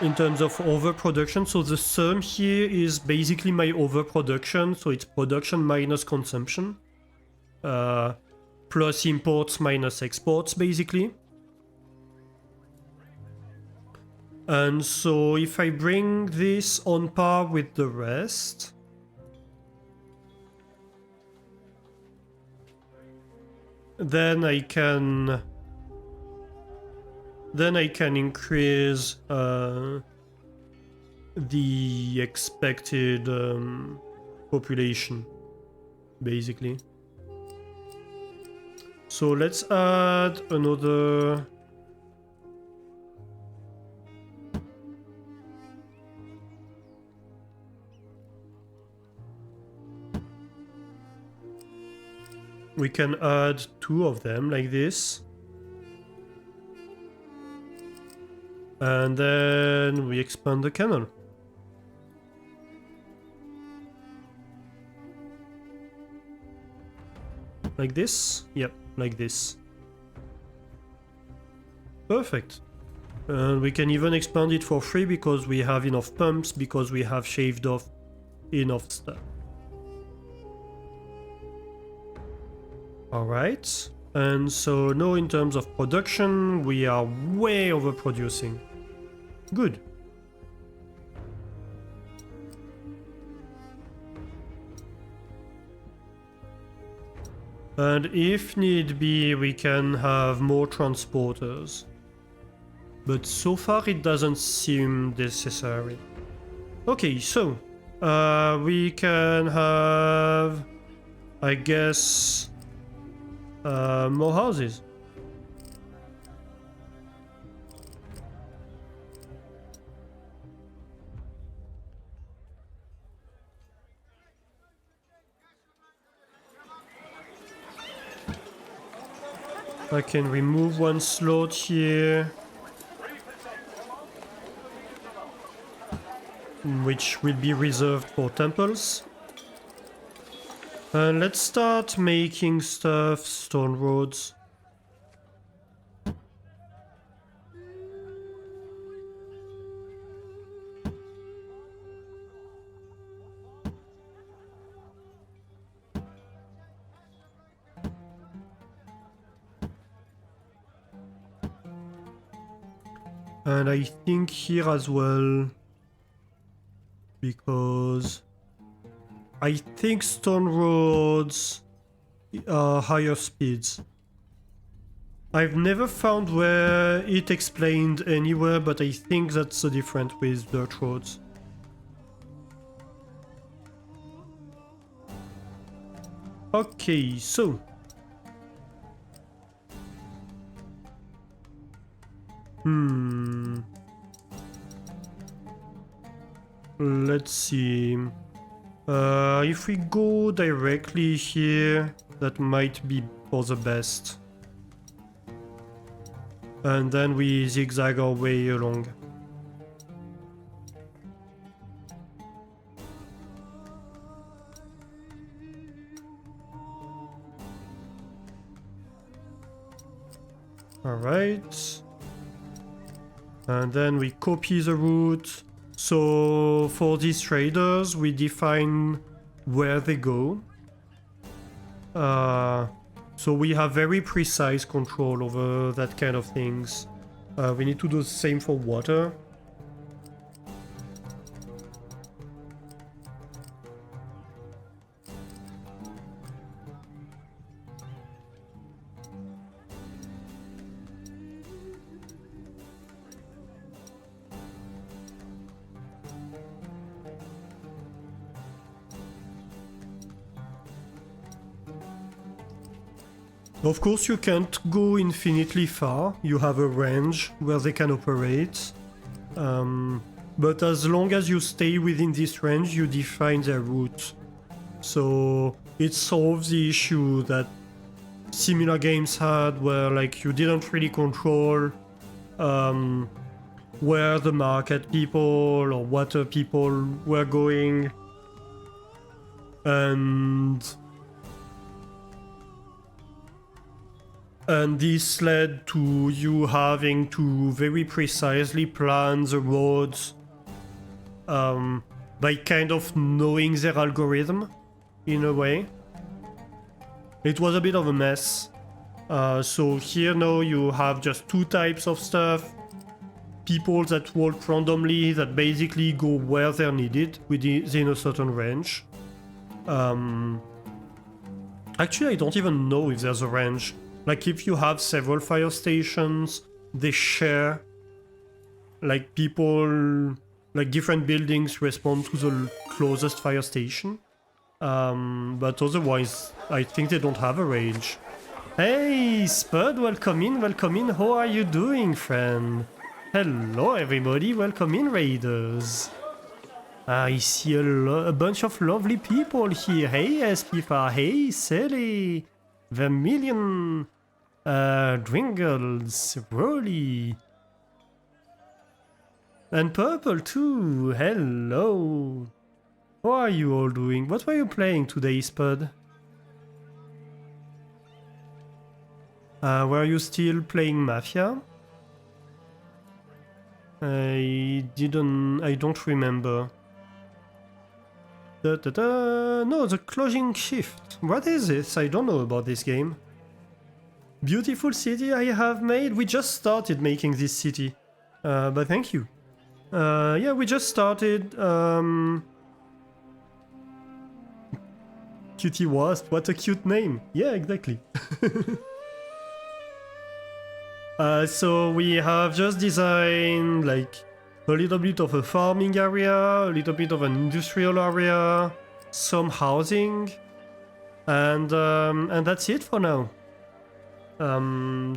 in terms of overproduction. So the sum here is basically my overproduction, so it's production minus consumption, plus imports minus exports, basically. And so if I bring this on par with the rest, then I can increase the expected population, basically. So let's add another. We can add 2 of them like this. And then we expand the canal. Like this? Yep, like this. Perfect. And we can even expand it for free because we have enough pumps, because we have shaved off enough stuff. Alright, and so now in terms of production, we are way overproducing. Good. And if need be, we can have more transporters. But so far it doesn't seem necessary. Okay, so we can have, I guess, more houses. I can remove one slot here, which will be reserved for temples. And let's start making stuff, stone roads. And I think here as well, because I think stone roads are higher speeds. I've never found where it explained anywhere, but I think that's the difference with dirt roads. Okay, so let's see. If we go directly here, that might be for the best. And then we zigzag our way along. Alright. And then we copy the route. So for these traders, we define where they go. So we have very precise control over that kind of things. We need to do the same for water. Of course, you can't go infinitely far. You have a range where they can operate. But as long as you stay within this range, you define their route. So it solves the issue that similar games had, where like you didn't really control where the market people or water people were going. And this led to you having to very precisely plan the roads by kind of knowing their algorithm in a way. It was a bit of a mess. So here now you have just two types of stuff. People that walk randomly that basically go where they're needed within a certain range. Actually, I don't even know if there's a range. Like if you have several fire stations, they share. Like people, like different buildings respond to the closest fire station. But otherwise, I think they don't have a range. Hey, Spud, welcome in, welcome in. How are you doing, friend? Hello, everybody, welcome in, Raiders. I see a bunch of lovely people here. Hey, Espifa, hey, Sally, Vermilion, Dringles, Rolly, and Purple too. Hello. How are you all doing? What were you playing today, Spud? Were you still playing Mafia? I don't remember. No, the closing shift. What is this? I don't know about this game. Beautiful city I have made. We just started making this city. But thank you. Yeah, we just started. Cutie Wasp, what a cute name. Yeah, exactly. So we have just designed like a little bit of a farming area, a little bit of an industrial area, some housing, and that's it for now.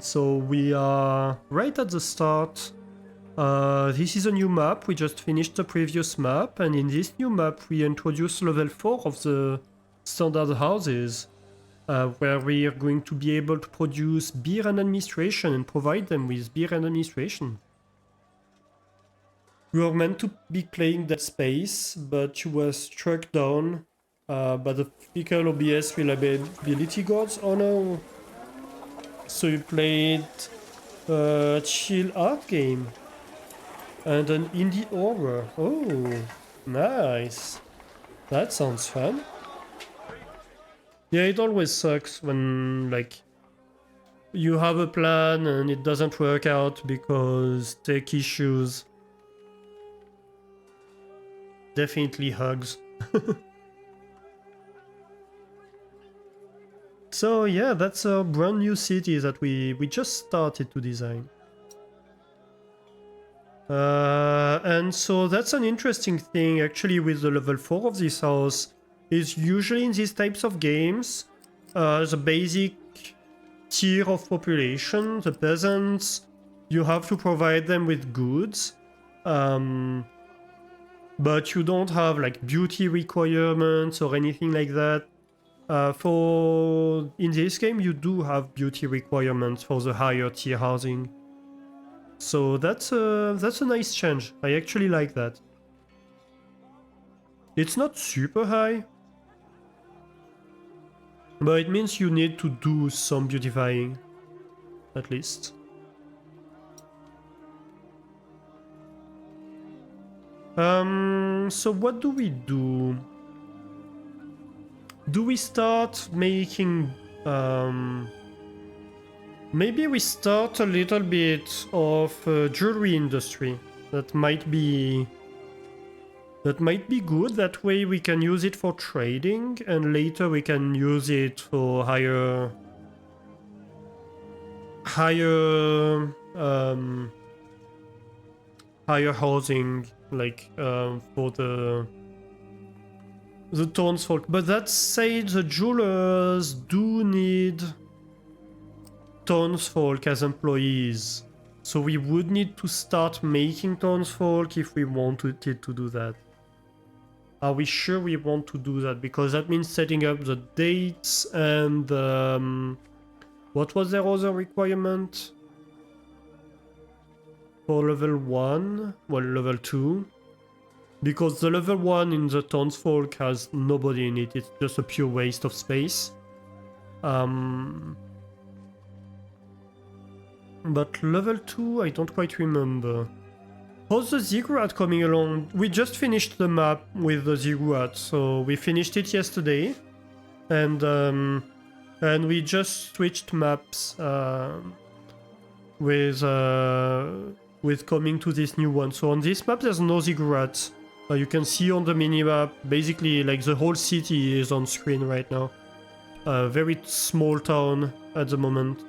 So we are right at the start. This is a new map. We just finished the previous map, and in this new map we introduced level 4 of the standard houses. Where we are going to be able to produce beer and administration and provide them with beer and administration. We were meant to be playing that space, but you were struck down by the fickle OBS reliability gods. Oh no! So you played a chill art game and an indie horror. Oh, nice! That sounds fun. Yeah, it always sucks when, like, you have a plan and it doesn't work out because tech issues. Definitely hugs. So yeah, that's a brand new city that we just started to design. And so that's an interesting thing actually with the level 4 of this house. Is usually in these types of games, the basic tier of population, the peasants, you have to provide them with goods, but you don't have like beauty requirements or anything like that. In this game, you do have beauty requirements for the higher tier housing. So that's a nice change. I actually like that. It's not super high, but it means you need to do some beautifying, at least. So what do we do? Do we start making... maybe we start a little bit of jewelry industry. That might be good. That way we can use it for trading, and later we can use it for higher housing, like for the townsfolk. But that said, the jewelers do need townsfolk as employees, so we would need to start making townsfolk if we wanted to do that. Are we sure we want to do that? Because that means setting up the dates and what was their other requirement? for level 1, well, level 2. Because the level 1 in the townsfolk has nobody in it, it's just a pure waste of space. But level 2, I don't quite remember. How's the ziggurat coming along? We just finished the map with the ziggurat, so we finished it yesterday. And we just switched maps with coming to this new one. So on this map there's no ziggurat. You can see on the minimap, basically like the whole city is on screen right now. Very small town at the moment.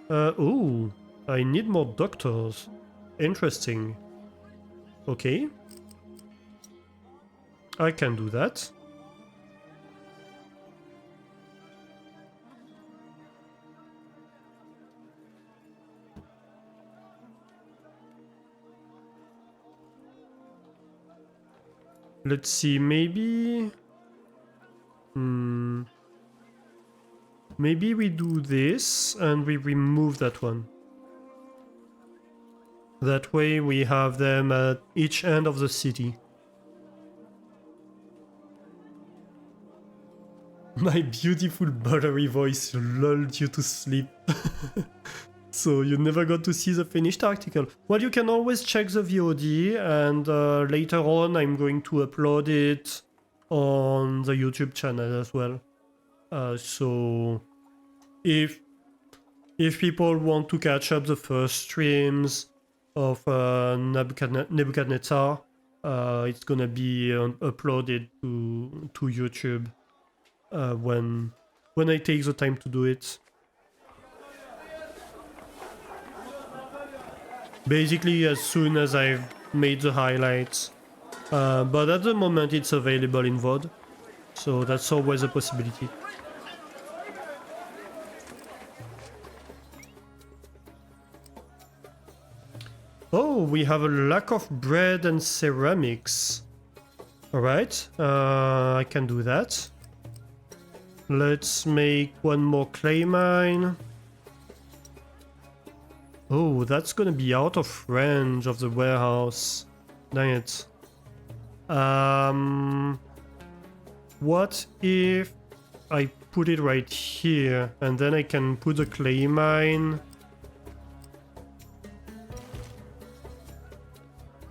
Oh, I need more doctors. Interesting. Okay. I can do that. Let's see, maybe... Maybe we do this and we remove that one. That way we have them at each end of the city. My beautiful buttery voice lulled you to sleep. So you never got to see the finished article. Well, you can always check the VOD, and later on I'm going to upload it on the YouTube channel as well. So if people want to catch up the first streams of Nebuchadnezzar, it's gonna be uploaded to YouTube when I take the time to do it. Basically as soon as I've made the highlights, but at the moment it's available in VOD, so that's always a possibility. Oh, we have a lack of bread and ceramics. Alright, I can do that. Let's make one more clay mine. Oh, that's gonna be out of range of the warehouse. Dang it. What if I put it right here and then I can put the clay mine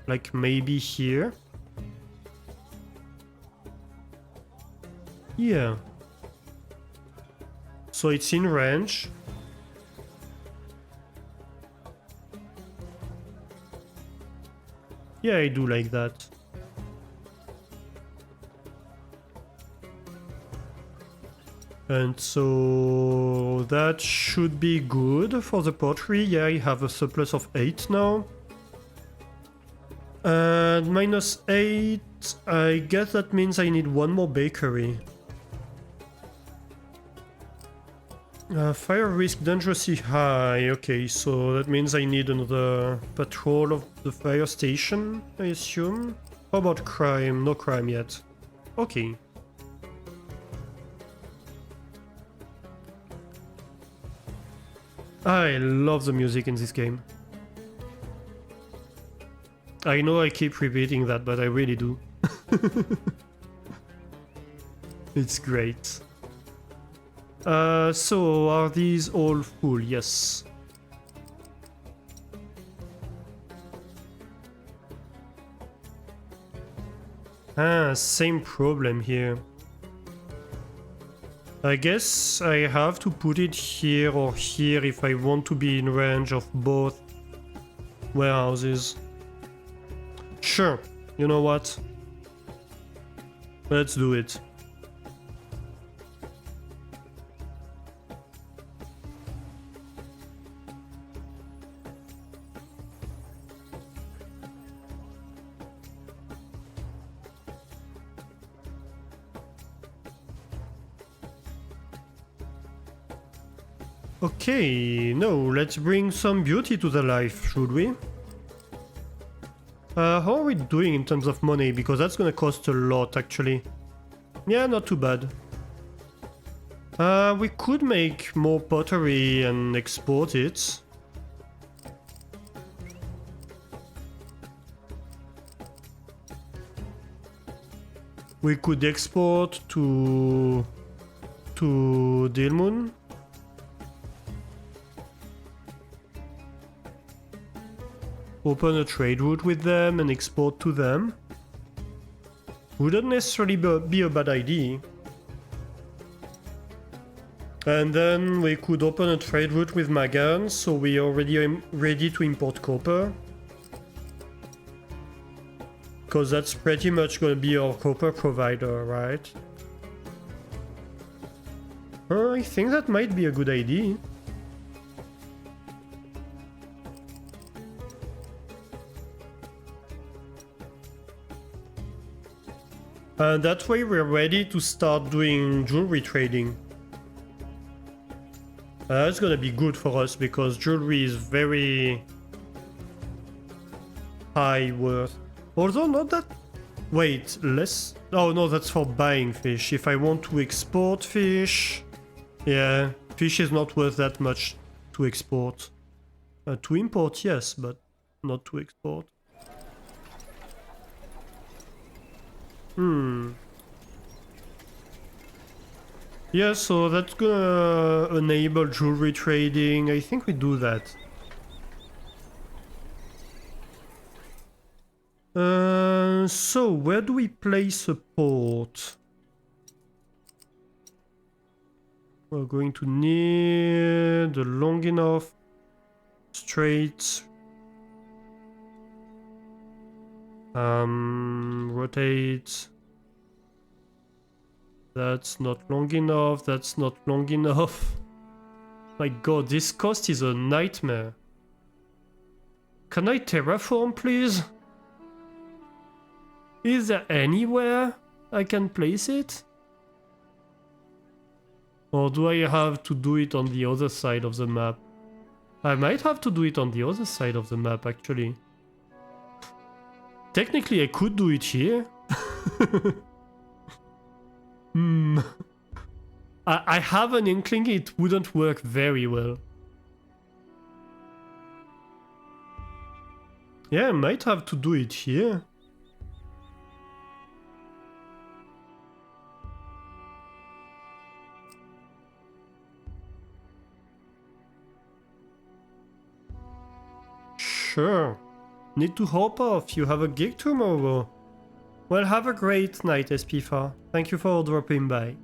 like maybe here? Yeah. So it's in range. Yeah, I do like that. And so that should be good for the pottery. Yeah, I have a surplus of 8 now. And -8, I guess that means I need one more bakery. Fire risk dangerously high. Okay, so that means I need another patrol of the fire station, I assume. How about crime? No crime yet. Okay. I love the music in this game. I know I keep repeating that, but I really do. It's great. So are these all full? Yes. Ah, same problem here. I guess I have to put it here or here if I want to be in range of both warehouses. Sure, you know what? Let's do it. Okay, no, let's bring some beauty to the life, should we? How are we doing in terms of money? Because that's gonna cost a lot, actually. Yeah, not too bad. We could make more pottery and export it. We could export to Dilmun. Open a trade route with them and export to them. Wouldn't necessarily be a bad idea. And then we could open a trade route with Magan, so we are ready to import copper. Because that's pretty much going to be our copper provider, right? I think that might be a good idea. And that way we're ready to start doing jewelry trading. That's gonna be good for us because jewelry is very high worth. Although not that... Wait, less... Oh no, that's for buying fish. If I want to export fish... Yeah, fish is not worth that much to export. To import, yes, but not to export. Yeah, so that's gonna enable jewelry trading. I think we do that. So where do we place a port? We're going to need a long enough straight. Rotate. That's not long enough. That's not long enough. My god, this cost is a nightmare. Can I terraform, please? Is there anywhere I can place it? Or do I have to do it on the other side of the map? I might have to do it on the other side of the map, actually. Technically, I could do it here. I have an inkling it wouldn't work very well. Yeah, I might have to do it here. Sure. Need to hop off. You have a gig tomorrow. Well, have a great night, Espifa. Thank you for dropping by.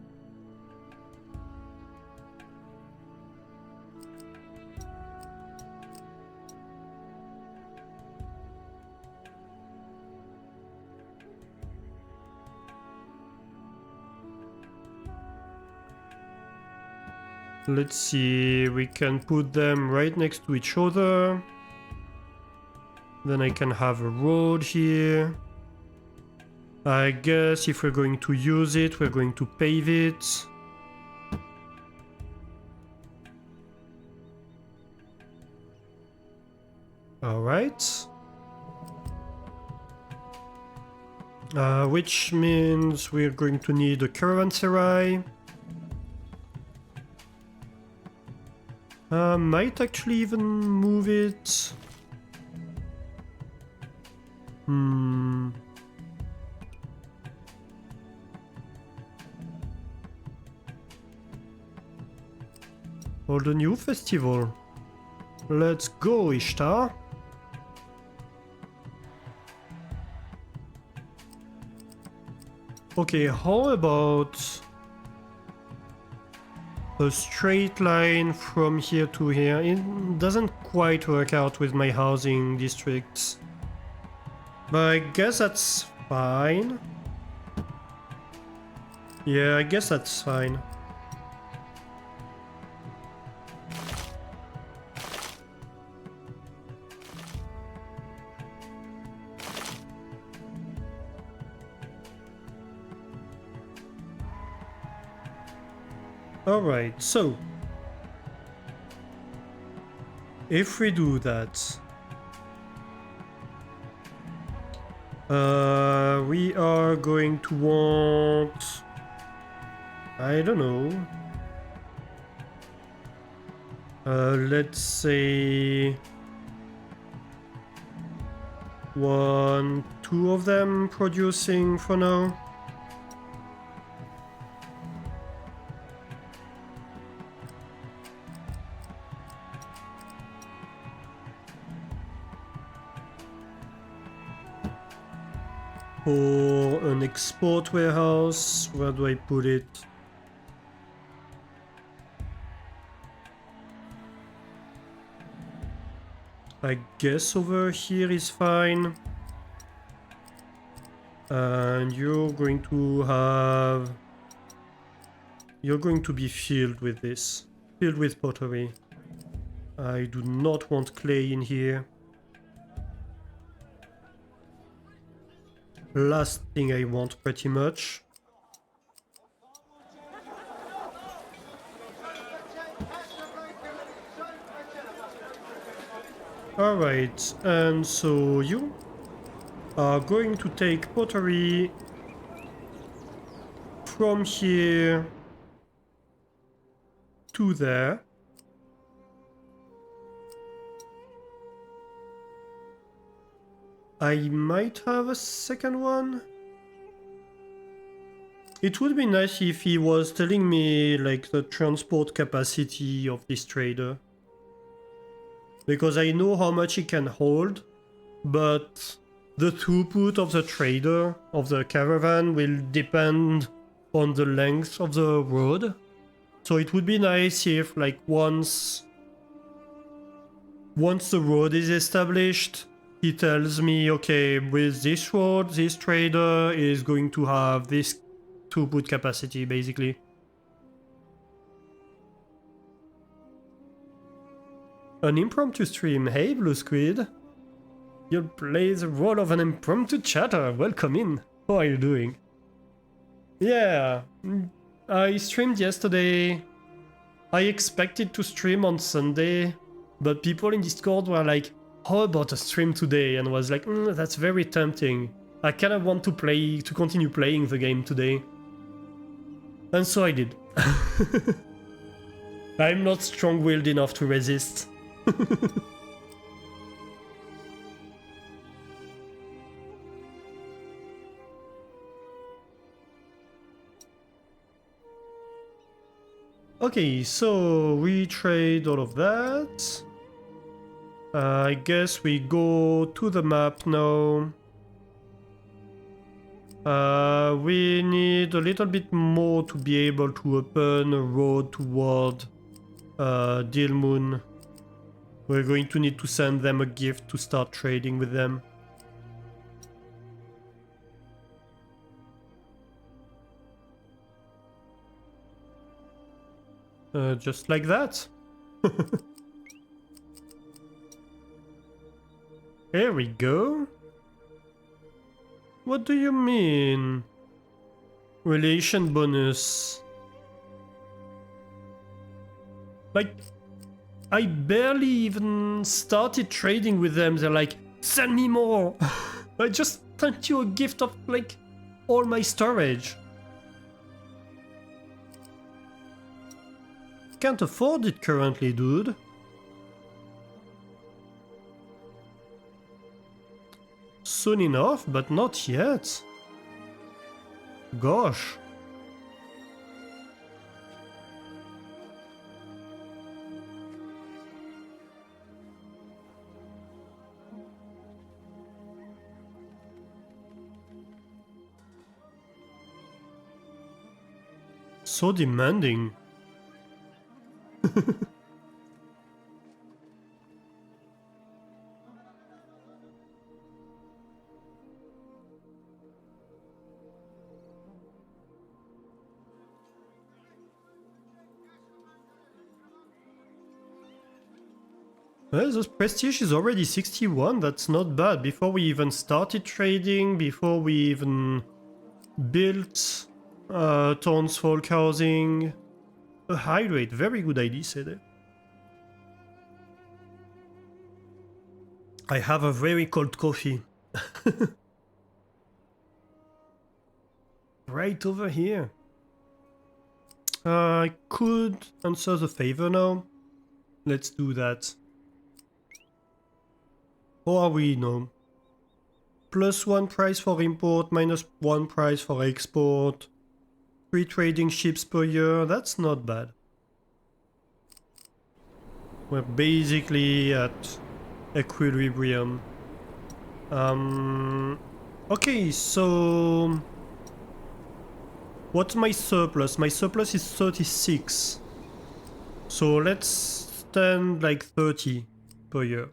Let's see, we can put them right next to each other. Then I can have a road here. I guess if we're going to use it, we're going to pave it. Alright. Which means we're going to need a caravanserai. Might actually even move it. Hold a new festival. Let's go, Ishtar. Okay, how about a straight line from here to here? It doesn't quite work out with my housing districts. But I guess that's fine. Yeah, I guess that's fine. Alright, so if we do that, we are going to want, I don't know, let's say 1, 2 of them producing for now. for an export warehouse. Where do I put it? I guess over here is fine. And you're going to have... You're going to be filled with this. Filled with pottery. I do not want clay in here. Last thing I want, pretty much. Alright, and so you are going to take pottery from here to there. I might have a second one. It would be nice if he was telling me like the transport capacity of this trader. Because I know how much he can hold, but the throughput of the trader, of the caravan, will depend on the length of the road. So it would be nice if like once the road is established, he tells me, okay, with this road, this trader is going to have this throughput capacity, basically. An impromptu stream. Hey, Blue Squid. You'll play the role of an impromptu chatter. Welcome in. How are you doing? Yeah, I streamed yesterday. I expected to stream on Sunday, but people in Discord were like, how about a stream today? And I was like, that's very tempting. I kind of want to continue playing the game today. And so I did. I'm not strong-willed enough to resist. Okay, so we trade all of that. I guess we go to the map now. We need a little bit more to be able to open a road toward Dilmun. We're going to need to send them a gift to start trading with them. Just like that. Here we go. What do you mean? Relation bonus. Like, I barely even started trading with them. They're like, send me more. I just sent you a gift of like all my storage. Can't afford it currently, dude. Soon enough, but not yet. Gosh. So demanding. Well, the prestige is already 61, that's not bad. Before we even started trading, before we even built townsfolk housing. A hydrate, very good idea, said. I have a very cold coffee. Right over here. I could answer the favor now. Let's do that. How are we now? +1 price for import, -1 price for export. 3 trading ships per year, that's not bad. We're basically at equilibrium. Okay, so what's my surplus? My surplus is 36. So let's stand like 30 per year.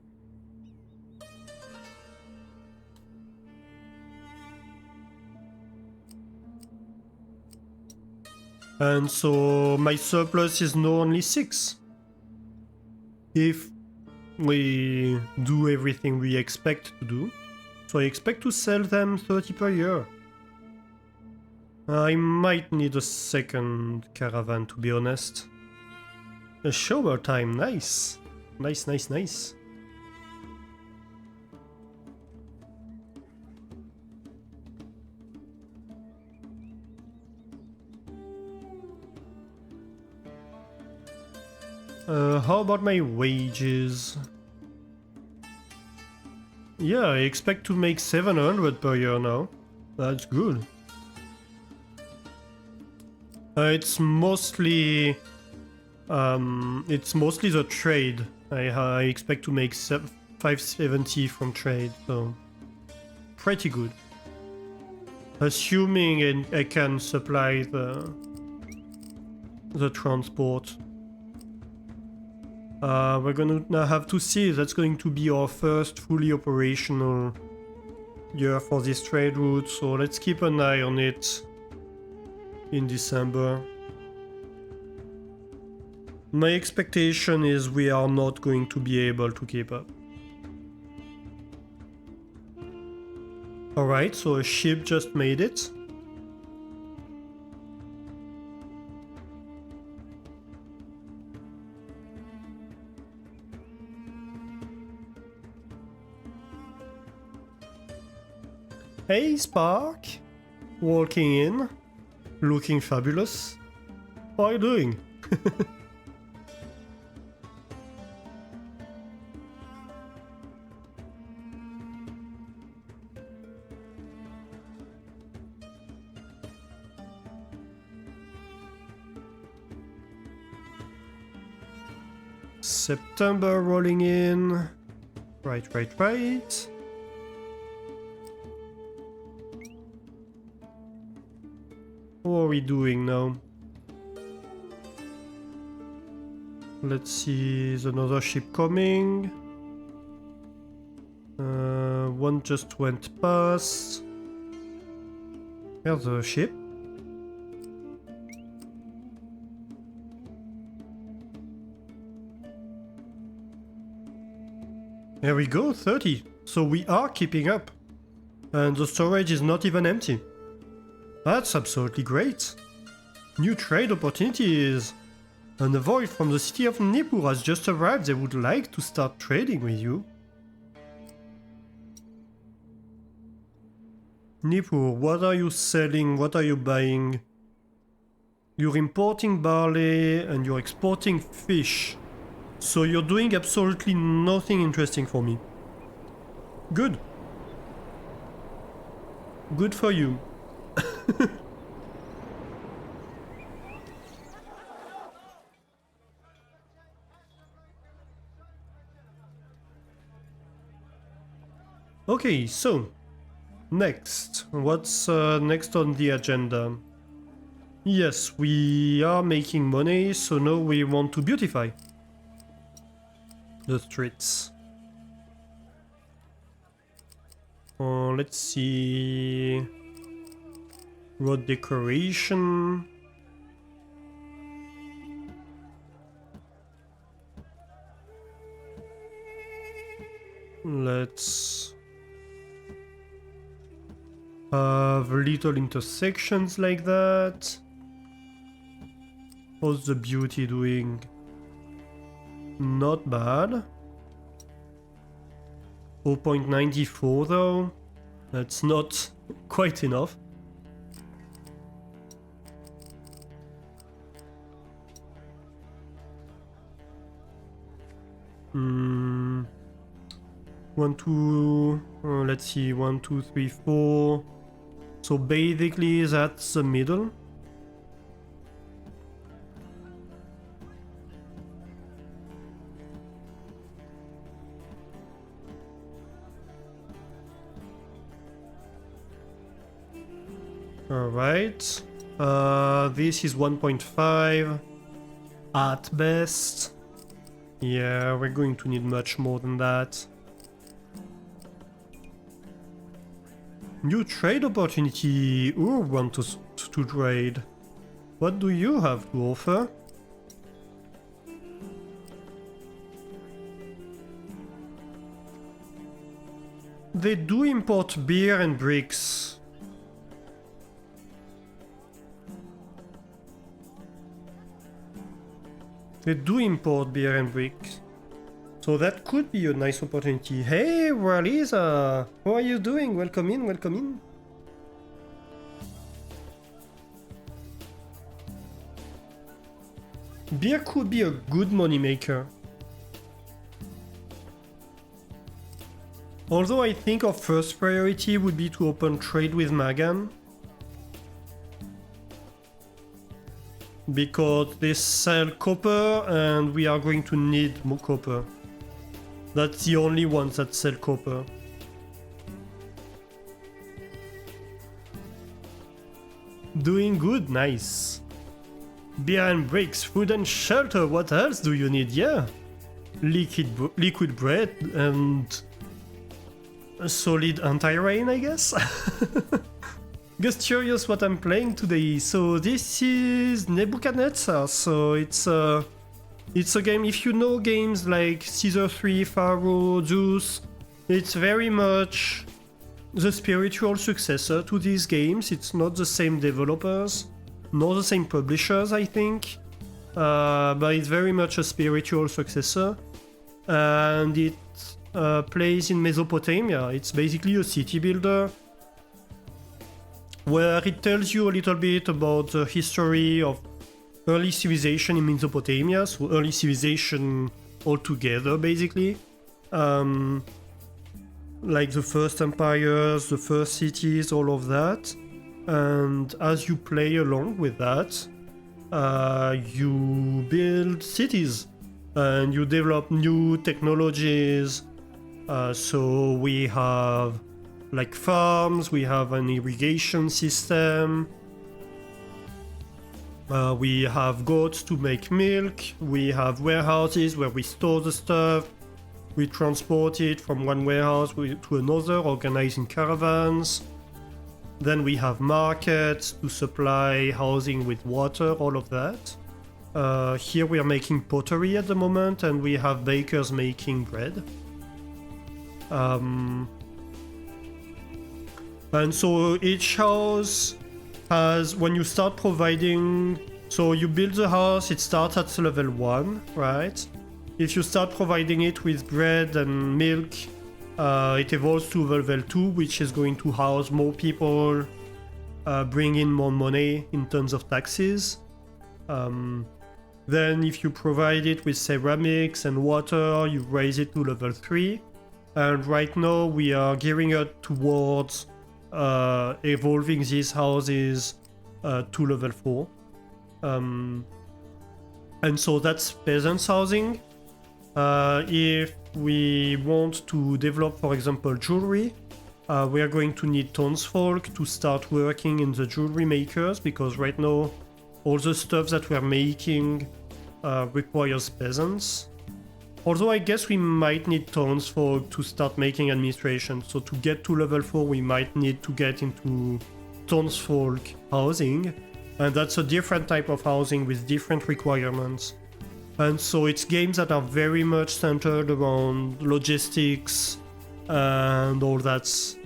And so my surplus is now only 6. If we do everything we expect to do. So I expect to sell them 30 per year. I might need a second caravan, to be honest. A shower time, nice. Nice, nice, nice. How about my wages? Yeah, I expect to make 700 per year now. That's good. It's mostly the trade. I expect to make 570 from trade, so pretty good. Assuming I can supply the transport. We're gonna now have to see. That's going to be our first fully operational year for this trade route, so let's keep an eye on it in December. My expectation is we are not going to be able to keep up. Alright, so a ship just made it. Hey Spark! Walking in, looking fabulous. How are you doing? September rolling in. Right. What are we doing now? Let's see, there's another ship coming. One just went past. There's the ship. There we go, 30. So we are keeping up. And the storage is not even empty. That's absolutely great. New trade opportunities. An envoy from the city of Nippur has just arrived. They would like to start trading with you. Nippur, what are you selling? What are you buying? You're importing barley and you're exporting fish. So you're doing absolutely nothing interesting for me. Good. Good for you. Okay, so next. What's next on the agenda? Yes, we are making money, so now we want to beautify the streets. Let's see. Road decoration. Let's have little intersections like that. How's the beauty doing? Not bad. 0.94 though. That's not quite enough. Let's see, 1, 2, 3, 4. So basically that's the middle. Alright. This is 1.5 at best. Yeah, we're going to need much more than that. New trade opportunity. Ooh, want to trade. What do you have to offer? They do import beer and bricks. They do import beer and bricks. So that could be a nice opportunity. Hey, Raliza! How are you doing? Welcome in, welcome in. Beer could be a good moneymaker. Although I think our first priority would be to open trade with Magan. Because they sell copper and we are going to need more copper. That's the only ones that sell copper. Doing good, nice. Beer and bricks, food and shelter, what else do you need? Yeah. Liquid bread and a solid anti-rain, I guess. Just curious what I'm playing today. So this is Nebuchadnezzar. So it's a game. If you know games like Caesar 3, Pharaoh, Zeus, it's very much the spiritual successor to these games. It's not the same developers, not the same publishers, I think, but it's very much a spiritual successor, and it plays in Mesopotamia. It's basically a city builder where it tells you a little bit about the history of early civilization in Mesopotamia, so early civilization altogether, basically. Like the first empires, the first cities, all of that. And as you play along with that, you build cities and you develop new technologies. So we have like farms, we have an irrigation system, we have goats to make milk, we have warehouses where we store the stuff, we transport it from one warehouse to another, organized in caravans. Then we have markets to supply housing with water, all of that. Here we are making pottery at the moment, and we have bakers making bread. And so each house has, when you start providing, so you build the house, it starts at level 1, right? If you start providing it with bread and milk, it evolves to level 2, which is going to house more people, bring in more money in terms of taxes. Then if you provide it with ceramics and water, you raise it to level 3. And right now we are gearing up towards evolving these houses to level 4. And so that's peasants housing. If we want to develop, for example, jewelry, we are going to need townsfolk to start working in the jewelry makers, because right now all the stuff that we're making requires peasants. Although I guess we might need townsfolk to start making administration. So to get to level 4, we might need to get into townsfolk housing. And that's a different type of housing with different requirements. And so it's games that are very much centered around logistics and all that stuff.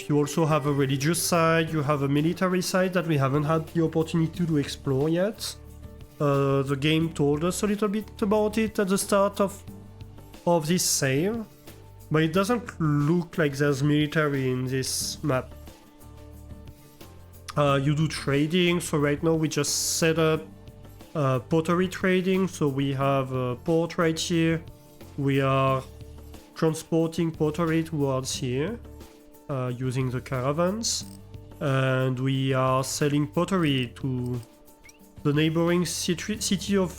You also have a religious side, you have a military side that we haven't had the opportunity to explore yet. The game told us a little bit about it at the start of this save, but it doesn't look like there's military in this map. You do trading, so right now we just set up pottery trading, so we have a port right here. We are transporting pottery towards here using the caravans, and we are selling pottery to the neighboring city of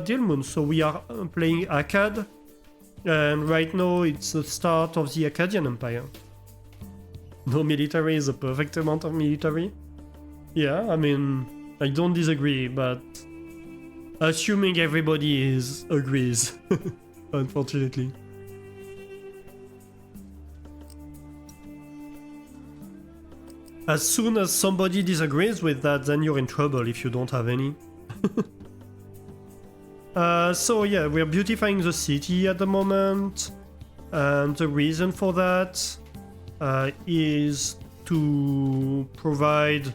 Dilmun. So we are playing Akkad, and right now it's the start of the Akkadian Empire. No military is the perfect amount of military. Yeah, I mean, I don't disagree, but assuming everybody agrees, unfortunately. As soon as somebody disagrees with that, then you're in trouble if you don't have any. So yeah, we're beautifying the city at the moment, and the reason for that is to provide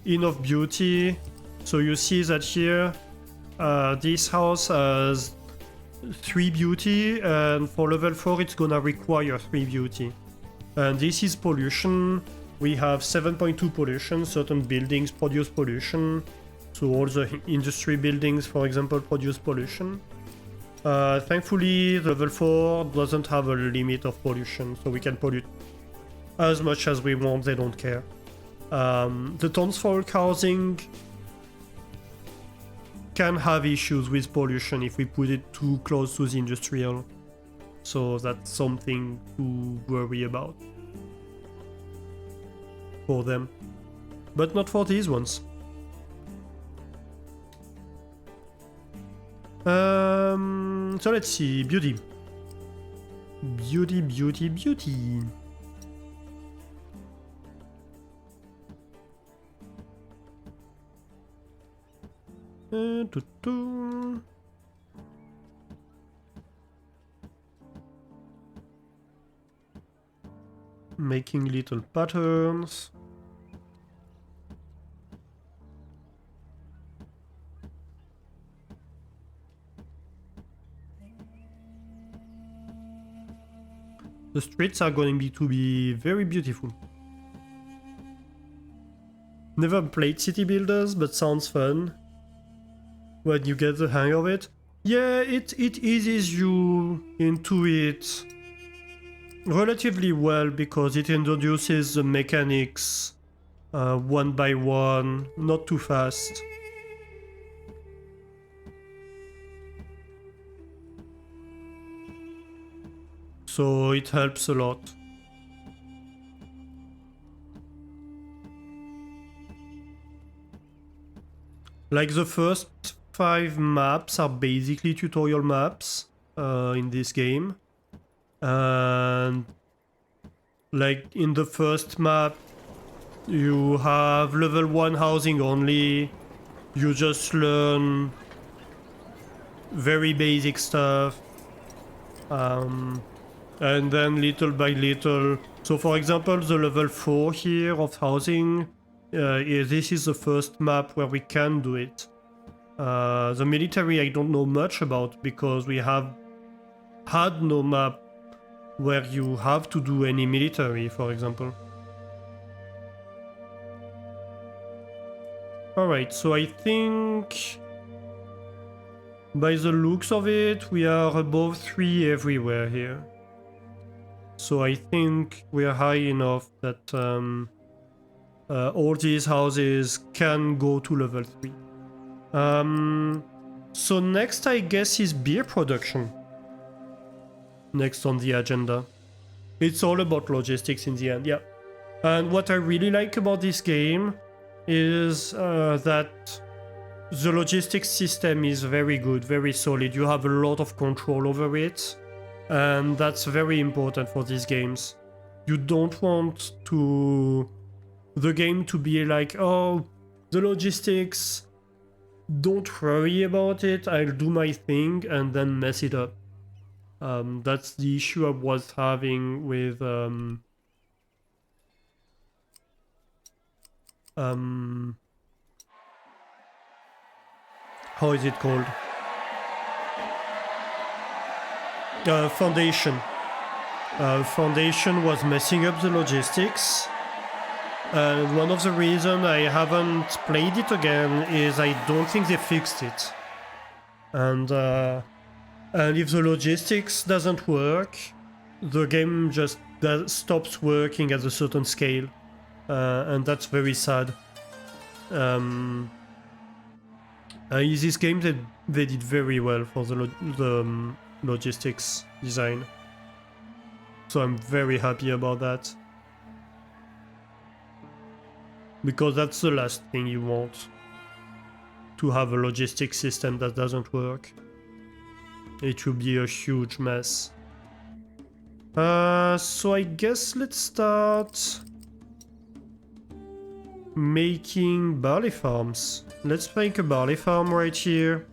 enough beauty. So you see that here, this house has 3 beauty, and for level 4 it's gonna require 3 beauty. And this is pollution. We have 7.2 pollution. Certain buildings produce pollution. So all the industry buildings, for example, produce pollution. Thankfully, level 4 doesn't have a limit of pollution, so we can pollute as much as we want, they don't care. The townsfolk housing can have issues with pollution if we put it too close to the industrial. So that's something to worry about for them. But not for these ones. So let's see, beauty. Beauty, beauty, beauty. Making little patterns. The streets are going to be very beautiful. Never played City Builders, but sounds fun. When you get the hang of it. Yeah, it eases you into it relatively well because it introduces the mechanics one by one, not too fast. So it helps a lot. Like the first 5 maps are basically tutorial maps in this game. And like in the first map, you have level 1 housing only. You just learn very basic stuff. And then little by little. So for example, the level 4 here of housing, this is the first map where we can do it. The military I don't know much about because we have had no map where you have to do any military, for example. Alright, so I think by the looks of it, we are above 3 everywhere here. So I think we are high enough that all these houses can go to level 3. So next I guess is beer production. Next on the agenda. It's all about logistics in the end, yeah. And what I really like about this game is that the logistics system is very good, very solid. You have a lot of control over it. And that's very important for these games. You don't want the game to be like, oh, the logistics, don't worry about it, I'll do my thing and then mess it up. That's the issue I was having with how is it called? Foundation. Foundation was messing up the logistics. And one of the reasons I haven't played it again is I don't think they fixed it. And if the logistics doesn't work, the game just stops working at a certain scale. And that's very sad. In this game they did very well for the logistics design. So I'm very happy about that. Because that's the last thing you want. To have a logistic system that doesn't work. It will be a huge mess. So I guess let's start making barley farms. Let's make a barley farm right here.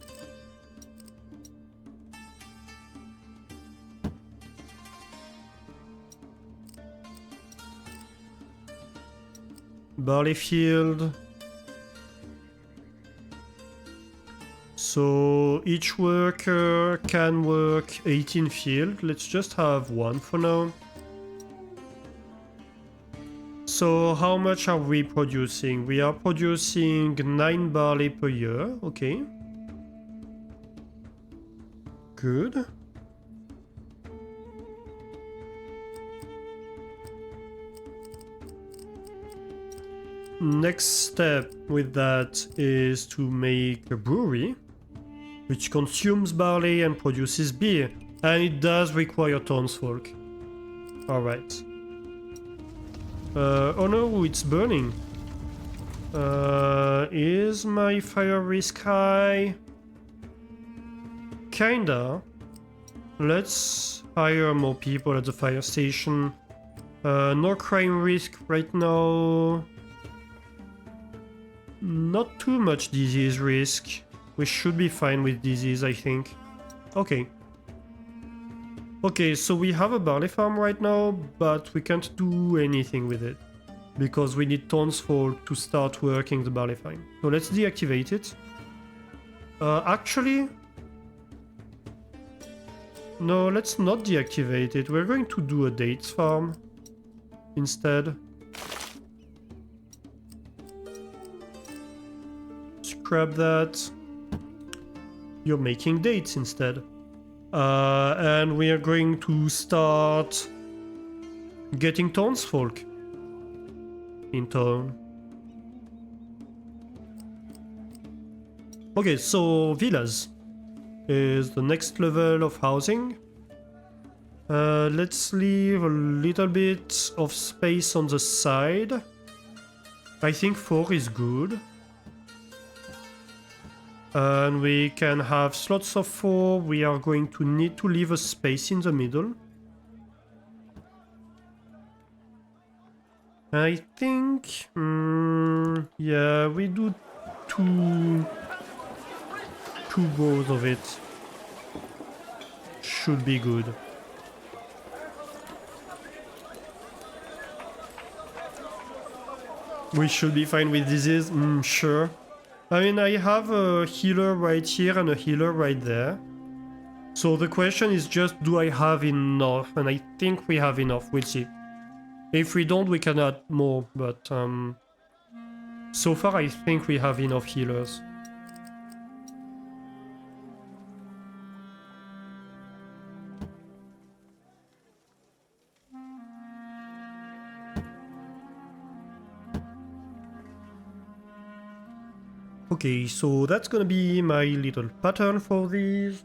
Barley field. So each worker can work 18 field. Let's just have one for now. So how much are we producing? We are producing 9 barley per year. Okay. Good. Next step with that is to make a brewery, which consumes barley and produces beer, and it does require townsfolk. Alright. Oh no, it's burning. Is my fire risk high? Kinda. Let's hire more people at the fire station. No crime risk right now. Not too much disease risk. We should be fine with disease, I think. Okay. Okay, so we have a barley farm right now, but we can't do anything with it. Because we need townsfolk to start working the barley farm. So let's deactivate it. Actually... No, let's not deactivate it. We're going to do a dates farm instead. Scrap that. You're making dates instead. And we are going to start getting townsfolk in town. Okay, so villas is the next level of housing. Let's leave a little bit of space on the side. I think 4 is good. And we can have slots of 4. We are going to need to leave a space in the middle. I think... yeah, we do 2 rows of it. Should be good. We should be fine with disease? Sure. I mean, I have a healer right here and a healer right there. So the question is just, do I have enough? And I think we have enough, we'll see. If we don't, we can add more, but so far I think we have enough healers. Okay, so that's gonna be my little pattern for these.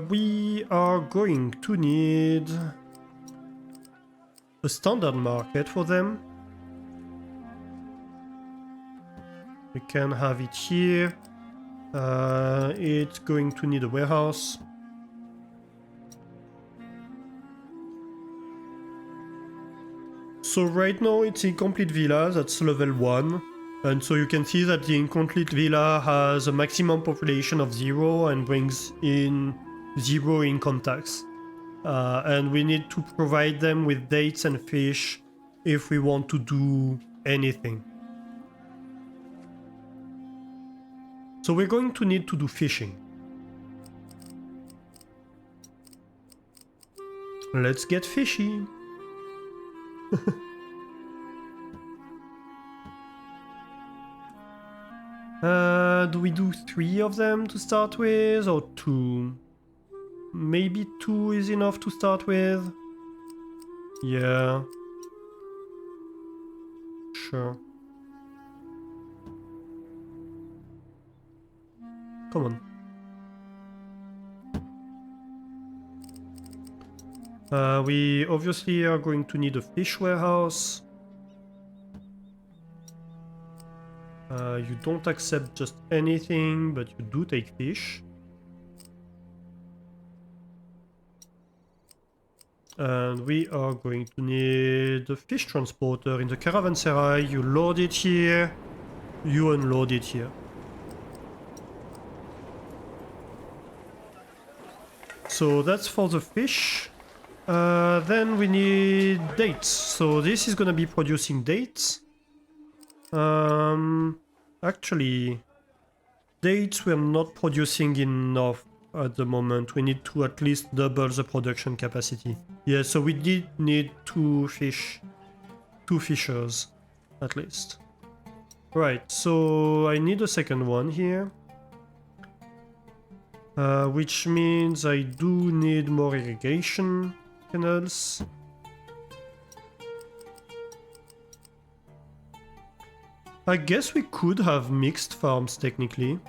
We are going to need a standard market for them. We can have it here. It's going to need a warehouse. So right now it's incomplete villa, that's level 1. And so you can see that the incomplete villa has a maximum population of 0 and brings in 0 income tax. And we need to provide them with dates and fish if we want to do anything. So we're going to need to do fishing. Let's get fishy. Do we do 3 of them to start with, or 2? Maybe 2 is enough to start with? Yeah. Sure. Come on. We obviously are going to need a fish warehouse. You don't accept just anything, but you do take fish. And we are going to need a fish transporter in the caravanserai. You load it here, you unload it here. So that's for the fish. Then we need dates. So this is gonna be producing dates. Actually, dates we're not producing enough at the moment. We need to at least double the production capacity. Yeah, so we did need two fishers at least. Right, so I need a second one here. Which means I do need more irrigation canals. I guess we could have mixed farms technically.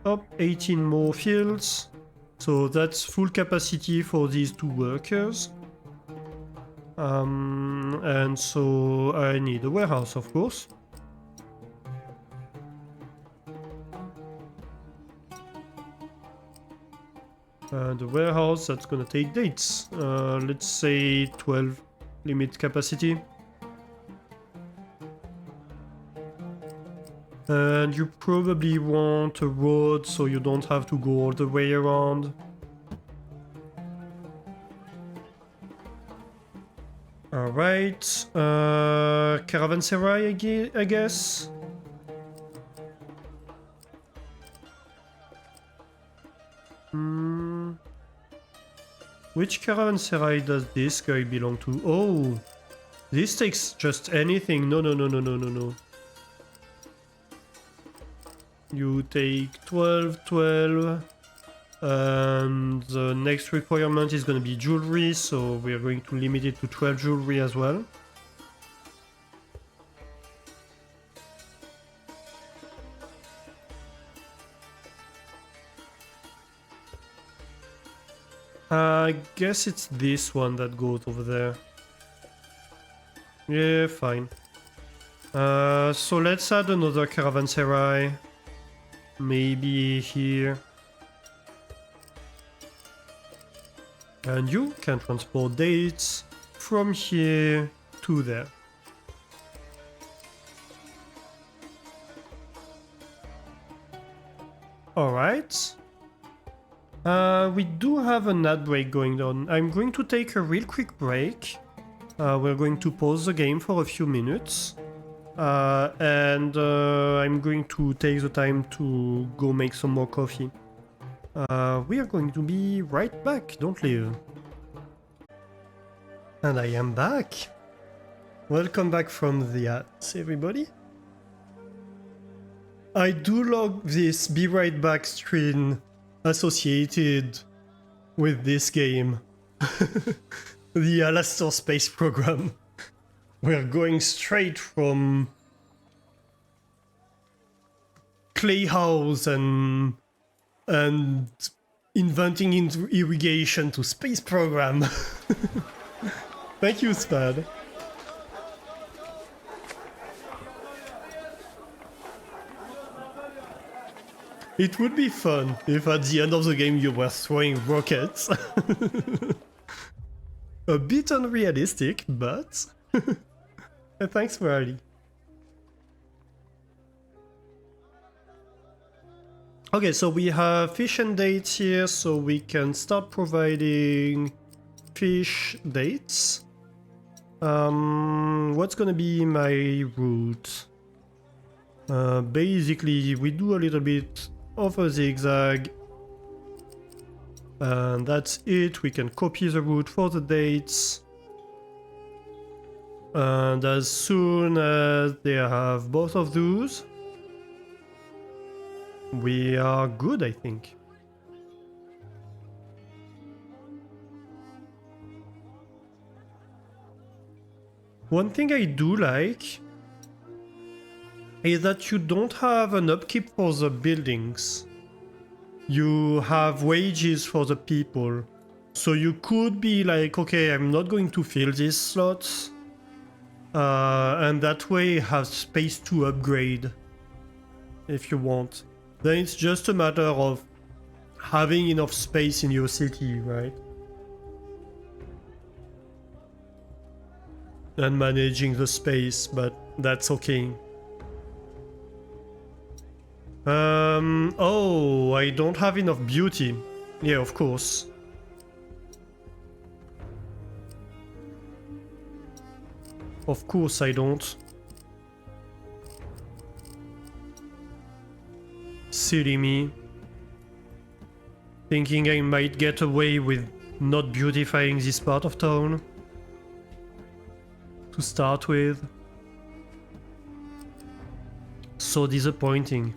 Up 18 more fields. So that's full capacity for these two workers. And so I need a warehouse, of course. The warehouse, that's gonna take dates. Let's say 12 limit capacity. And you probably want a road so you don't have to go all the way around. Alright, caravanserai I guess? Which caravanserai does this guy belong to? Oh, this takes just anything. No. You take 12, 12. And the next requirement is going to be jewelry, so we are going to limit it to 12 jewelry as well. I guess it's this one that goes over there. Yeah, fine. So let's add another caravanserai. Maybe here. And you can transport dates from here to there. Alright. We do have an ad break going on. I'm going to take a real quick break. We're going to pause the game for a few minutes. And I'm going to take the time to go make some more coffee. We are going to be right back, don't leave. And I am back. Welcome back from the ads, everybody. I do log this be right back screen associated with this game. The Alastor Space Program. We're going straight from clay house and inventing irrigation to space program. Thank you, Spad. It would be fun if at the end of the game you were throwing rockets. A bit unrealistic, but... Thanks, Marty. Okay, so we have fish and dates here, so we can start providing fish dates. What's gonna be my route? Basically, we do a little bit of a zigzag. And that's it. We can copy the route for the dates. And as soon as they have both of those, we are good, I think. One thing I do like is that you don't have an upkeep for the buildings. you have wages for the people. So you could be like, okay, I'm not going to fill these slots. And that way have space to upgrade if you want. Then it's just a matter of having enough space in your city, right? And managing the space, but that's okay. Oh, I don't have enough beauty. Yeah, of course. Of course I don't. Silly me. Thinking I might get away with not beautifying this part of town. To start with. So disappointing.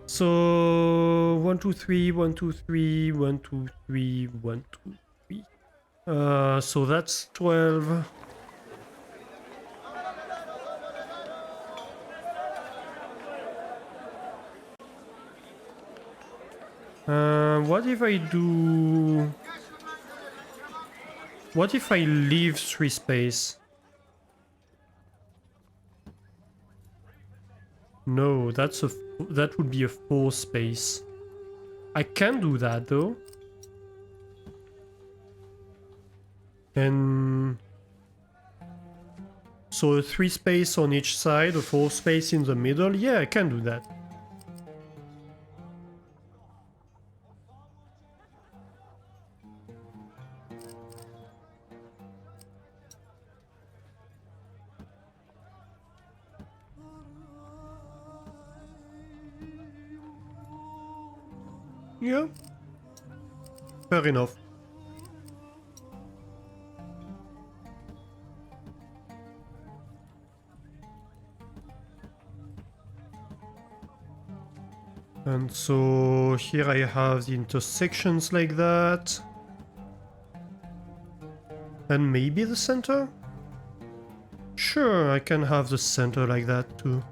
So 1 2 3 1 2 3 1 2 3 1 2 3. So that's 12. What if I do? What if I leave 3 space? No, that would be a 4 space. I can do that though. And so a 3 space on each side, a 4 space in the middle. Yeah, I can do that. Yeah. Fair enough. And so here I have the intersections like that. And maybe the center? Sure, I can have the center like that too.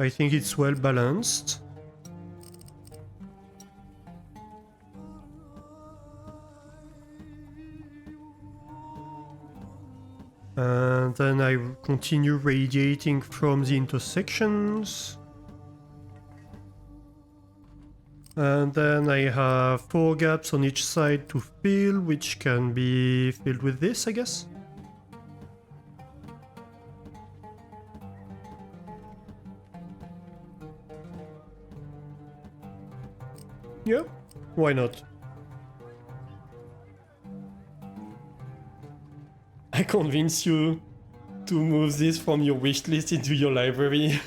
I think it's well balanced. And then I continue radiating from the intersections. And then I have 4 gaps on each side to fill, which can be filled with this, I guess. Yeah, why not? I convince you to move this from your wishlist into your library.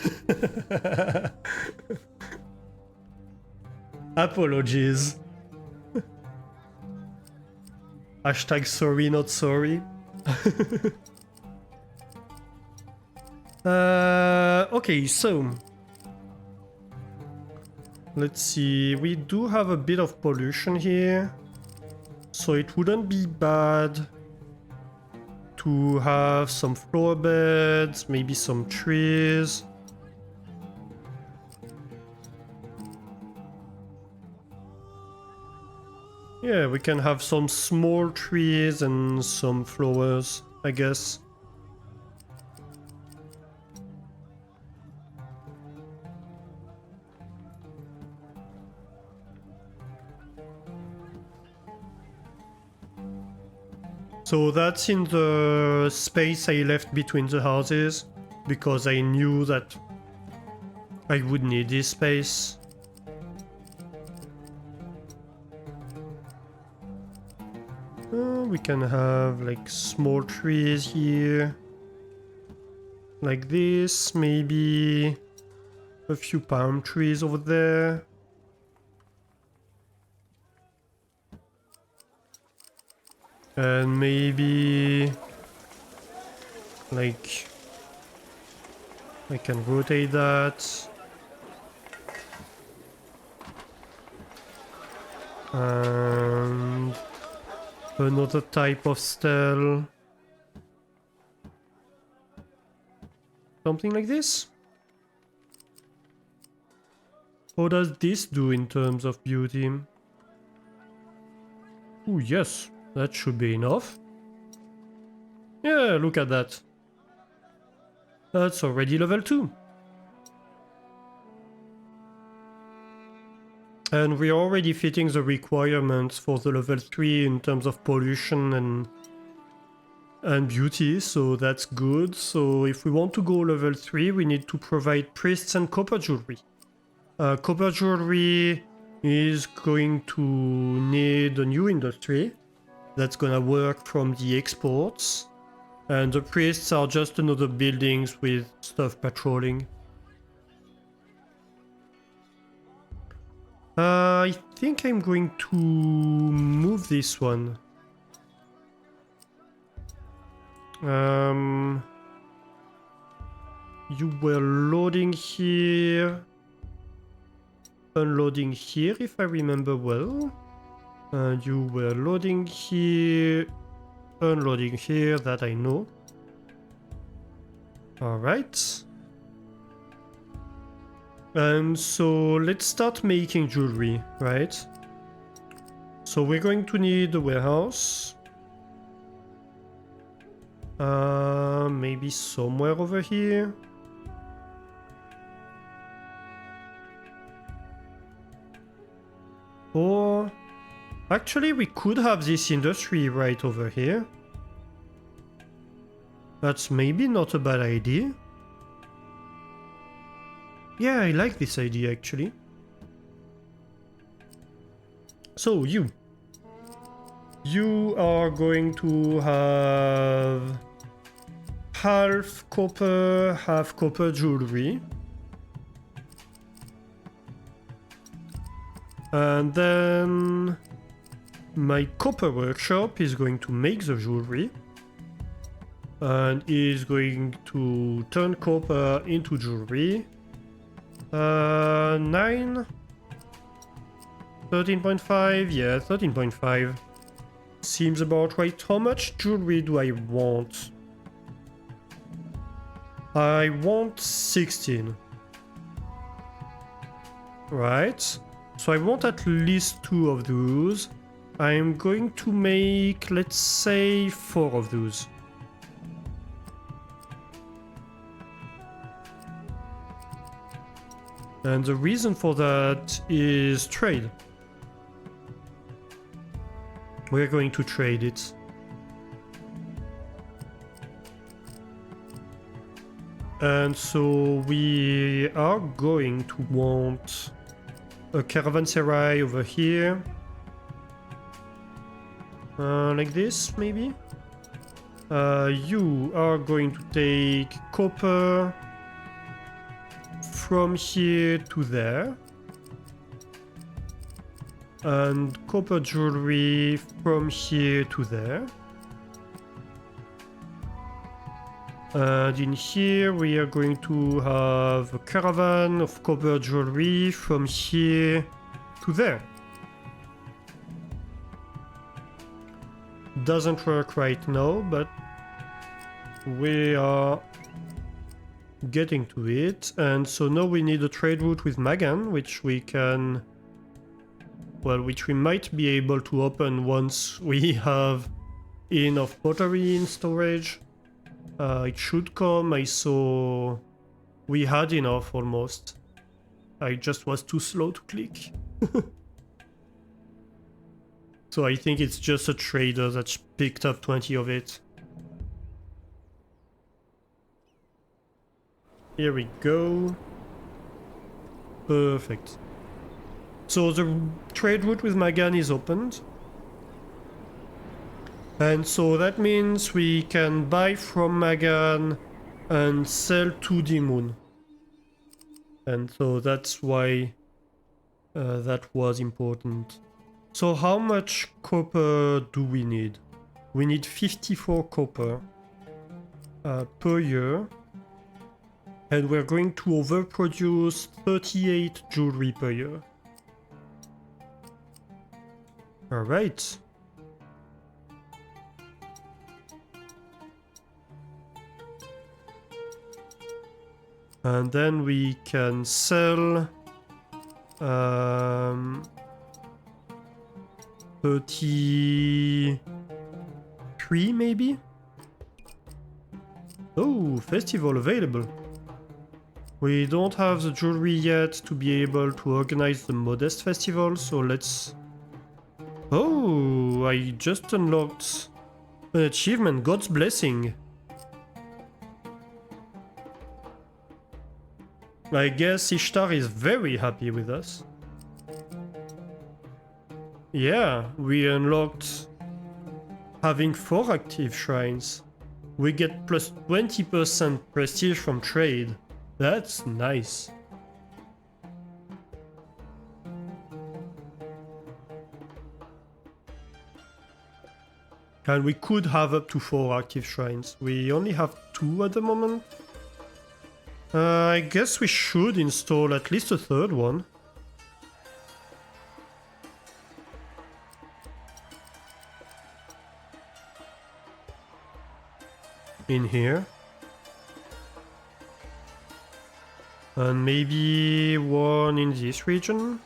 Apologies. Hashtag sorry not sorry. Okay, so let's see, we do have a bit of pollution here, so it wouldn't be bad to have some flower beds, maybe some trees. Yeah, we can have some small trees and some flowers, I guess. So that's in the space I left between the houses, because I knew that I would need this space. We can have like small trees here, like this, maybe a few palm trees over there. And maybe like I can rotate that. And another type of stele. Something like this? How does this do in terms of beauty? Oh yes, that should be enough. Yeah, look at that. That's already level 2. And we're already fitting the requirements for the level 3 in terms of pollution and beauty, so that's good. So if we want to go level 3, we need to provide priests and copper jewelry. Copper jewelry is going to need a new industry that's gonna work from the exports. And the priests are just another buildings with stuff patrolling. I think I'm going to move this one. You were loading here, unloading here if I remember well. And you were loading here, unloading here, that I know. Alright. And so let's start making jewelry, right? So we're going to need a warehouse. Maybe somewhere over here. Or actually we could have this industry right over here. That's maybe not a bad idea. Yeah, I like this idea actually. So you are going to have half copper jewelry. And then my copper workshop is going to make the jewelry. And is going to turn copper into jewelry. 9? 13.5? Yeah, 13.5. Seems about right. How much jewelry do I want? I want 16. Right. So I want at least 2 of those. I'm going to make, let's say, 4 of those. And the reason for that is trade. We're going to trade it. And so we are going to want a caravanserai over here. Like this, maybe? You are going to take copper from here to there. And copper jewelry from here to there. And in here we are going to have a caravan of copper jewelry from here to there. Doesn't work right now, but we are getting to it. And so now we need a trade route with Magan, which we can... well, which we might be able to open once we have enough pottery in storage. It should come. I saw we had enough almost. I just was too slow to click. So I think it's just a trader that picked up 20 of it. Here we go. Perfect. So the trade route with Magan is opened. And so that means we can buy from Magan and sell to the moon. And so that's why that was important. So how much copper do we need? We need 54 copper per year. And we're going to overproduce 38 jewelry per year. Alright. And then we can sell 33 maybe? Oh, festival available. We don't have the jewelry yet to be able to organize the modest festival, so let's... Oh, I just unlocked an achievement, God's Blessing. I guess Ishtar is very happy with us. Yeah, we unlocked having 4 active shrines. We get plus 20% prestige from trade. That's nice. And we could have up to 4 active shrines. We only have 2 at the moment. I guess we should install at least a 3rd one. In here. And maybe one in this region.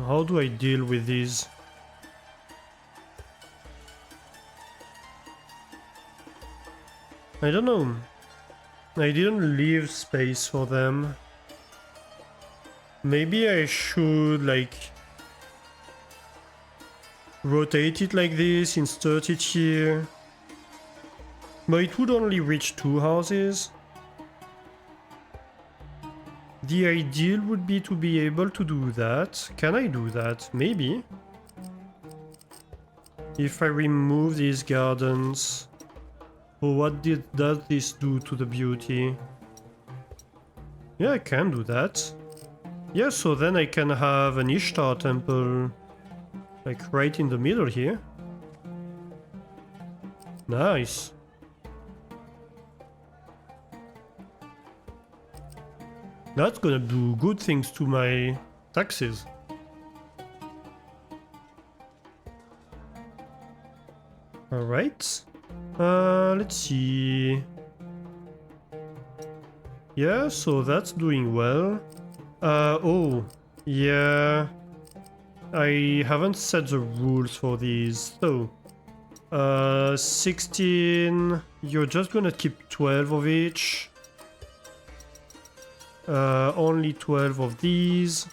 How do I deal with these? I don't know. I didn't leave space for them. Maybe I should like rotate it like this, insert it here. But it would only reach 2 houses. The ideal would be to be able to do that. Can I do that? Maybe. If I remove these gardens. Oh, what does this do to the beauty? Yeah, I can do that. Yeah, so then I can have an Ishtar temple like right in the middle here. Nice. That's gonna do good things to my taxes. Alright. Let's see. Yeah, so that's doing well. Oh, yeah. I haven't set the rules for these. So, 16. You're just gonna keep 12 of each. Only 12 of these.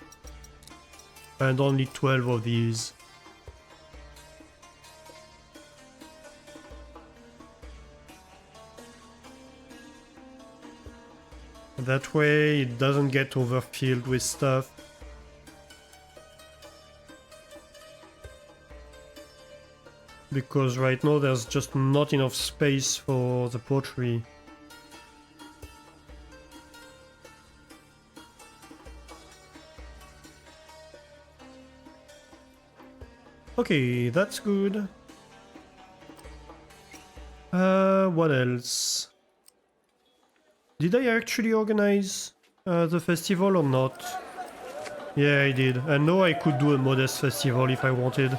And only 12 of these. That way it doesn't get overfilled with stuff. Because right now there's just not enough space for the pottery. Okay, that's good. What else? Did I actually organize the festival or not? Yeah, I did. I know I could do a modest festival if I wanted.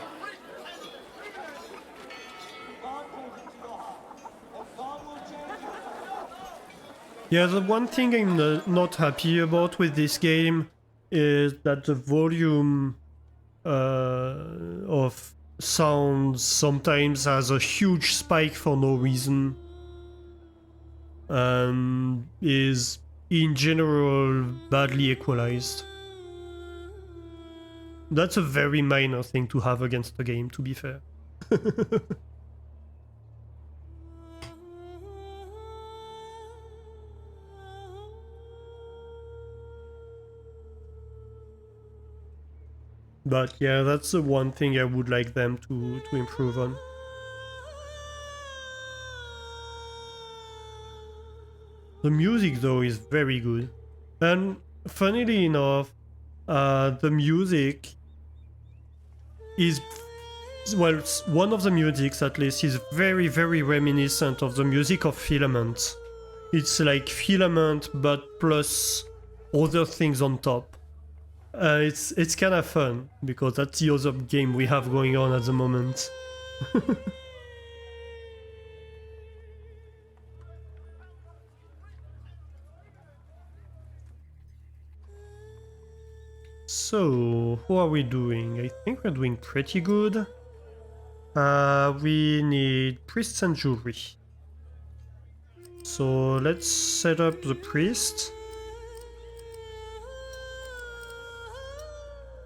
Yeah, the one thing I'm not happy about with this game is that the volume of sounds sometimes has a huge spike for no reason. Is in general badly equalized. That's a very minor thing to have against the game, to be fair. But yeah, that's the one thing I would like them to improve on. The music though is very good. And funnily enough, the music is, well, one of the musics at least is very, very reminiscent of the music of Filament. It's like Filament but plus other things on top. It's kind of fun because that's the other game we have going on at the moment. So, how are we doing? I think we're doing pretty good. We need priests and jewelry. So let's set up the priest.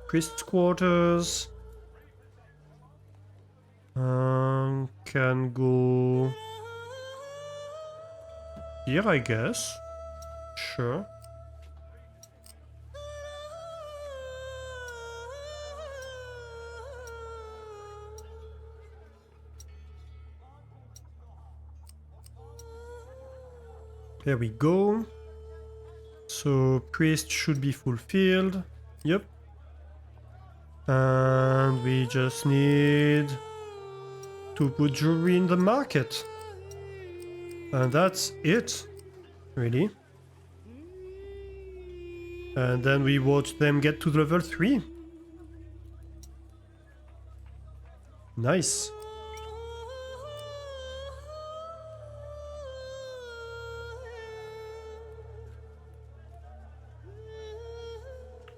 Priest quarters. Can go here, I guess. Sure. There we go. So priest should be fulfilled. Yep. And we just need to put jewelry in the market. And that's it, really. And then we watch them get to level 3. Nice.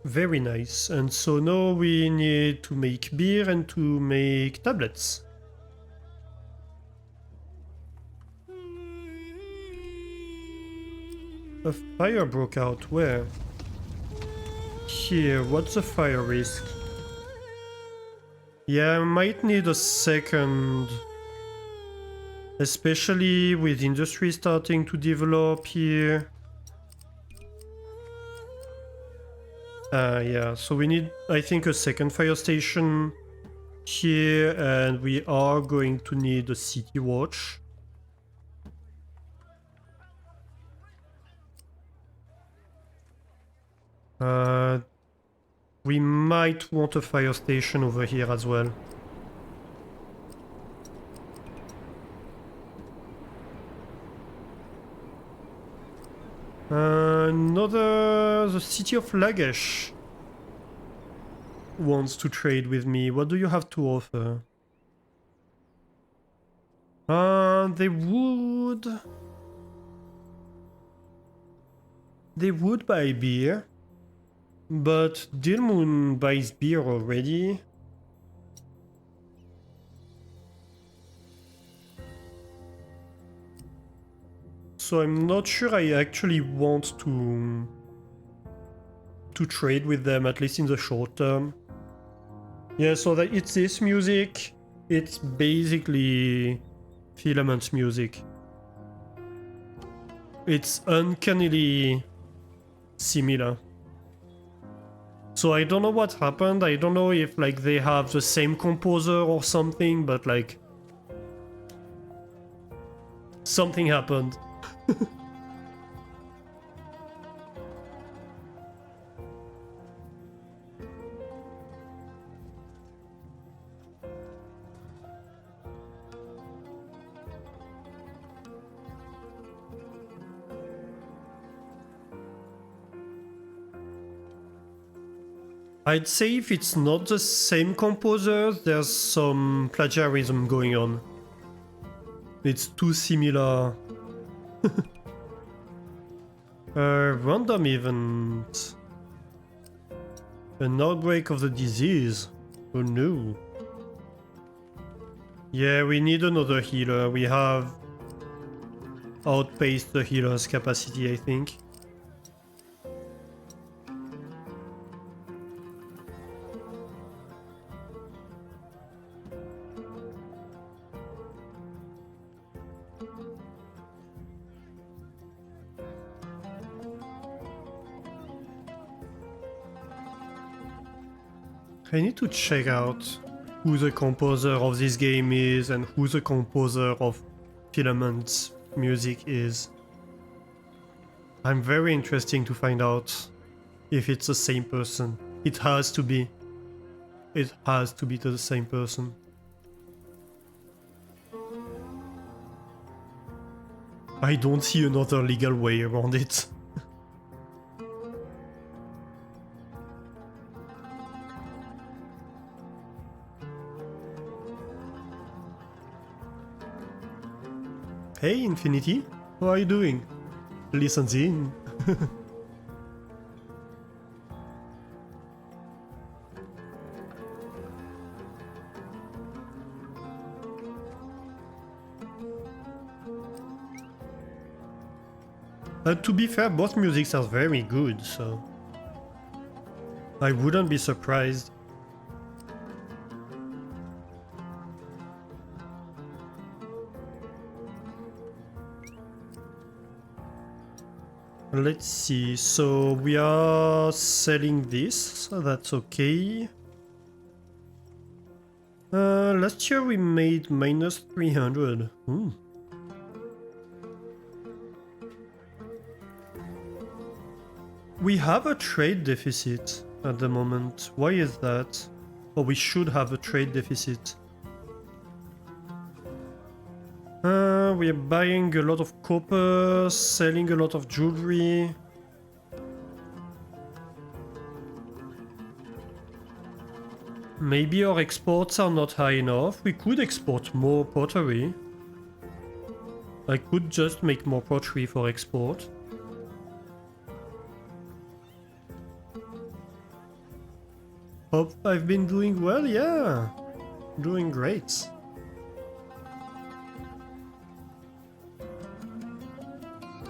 Very nice. And so now we need to make beer and to make tablets. A fire broke out. Where? Here. What's the fire risk? Yeah, I might need a second. Especially with industry starting to develop here. Yeah, so we need, I think, a second fire station here, and we are going to need a city watch. We might want a fire station over here as well. The city of Lagash wants to trade with me. What do you have to offer? They would buy beer, but Dilmun buys beer already. So I'm not sure I actually want to trade with them, at least in the short term. Yeah, so that it's this music. It's basically Filament's music. It's uncannily similar. So I don't know what happened. I don't know if like they have the same composer or something, but like something happened. I'd say if it's not the same composer, there's some plagiarism going on. It's too similar. Random event. An outbreak of the disease. Oh no. Yeah, we need another healer. We have outpaced the healer's capacity, I think. I need to check out who the composer of this game is and who the composer of Filament's music is. I'm very interested to find out if it's the same person. It has to be. It has to be the same person. I don't see another legal way around it. Hey Infinity, how are you doing? Listen in. To be fair, both musics are very good, so I wouldn't be surprised. Let's see, so we are selling this, so that's okay. Last year we made minus 300. We have a trade deficit at the moment. Why is that? Or we should have a trade deficit. We are buying a lot of copper, selling a lot of jewelry. Maybe our exports are not high enough. We could export more pottery. I could just make more pottery for export. Hope I've been doing well, yeah. Doing great.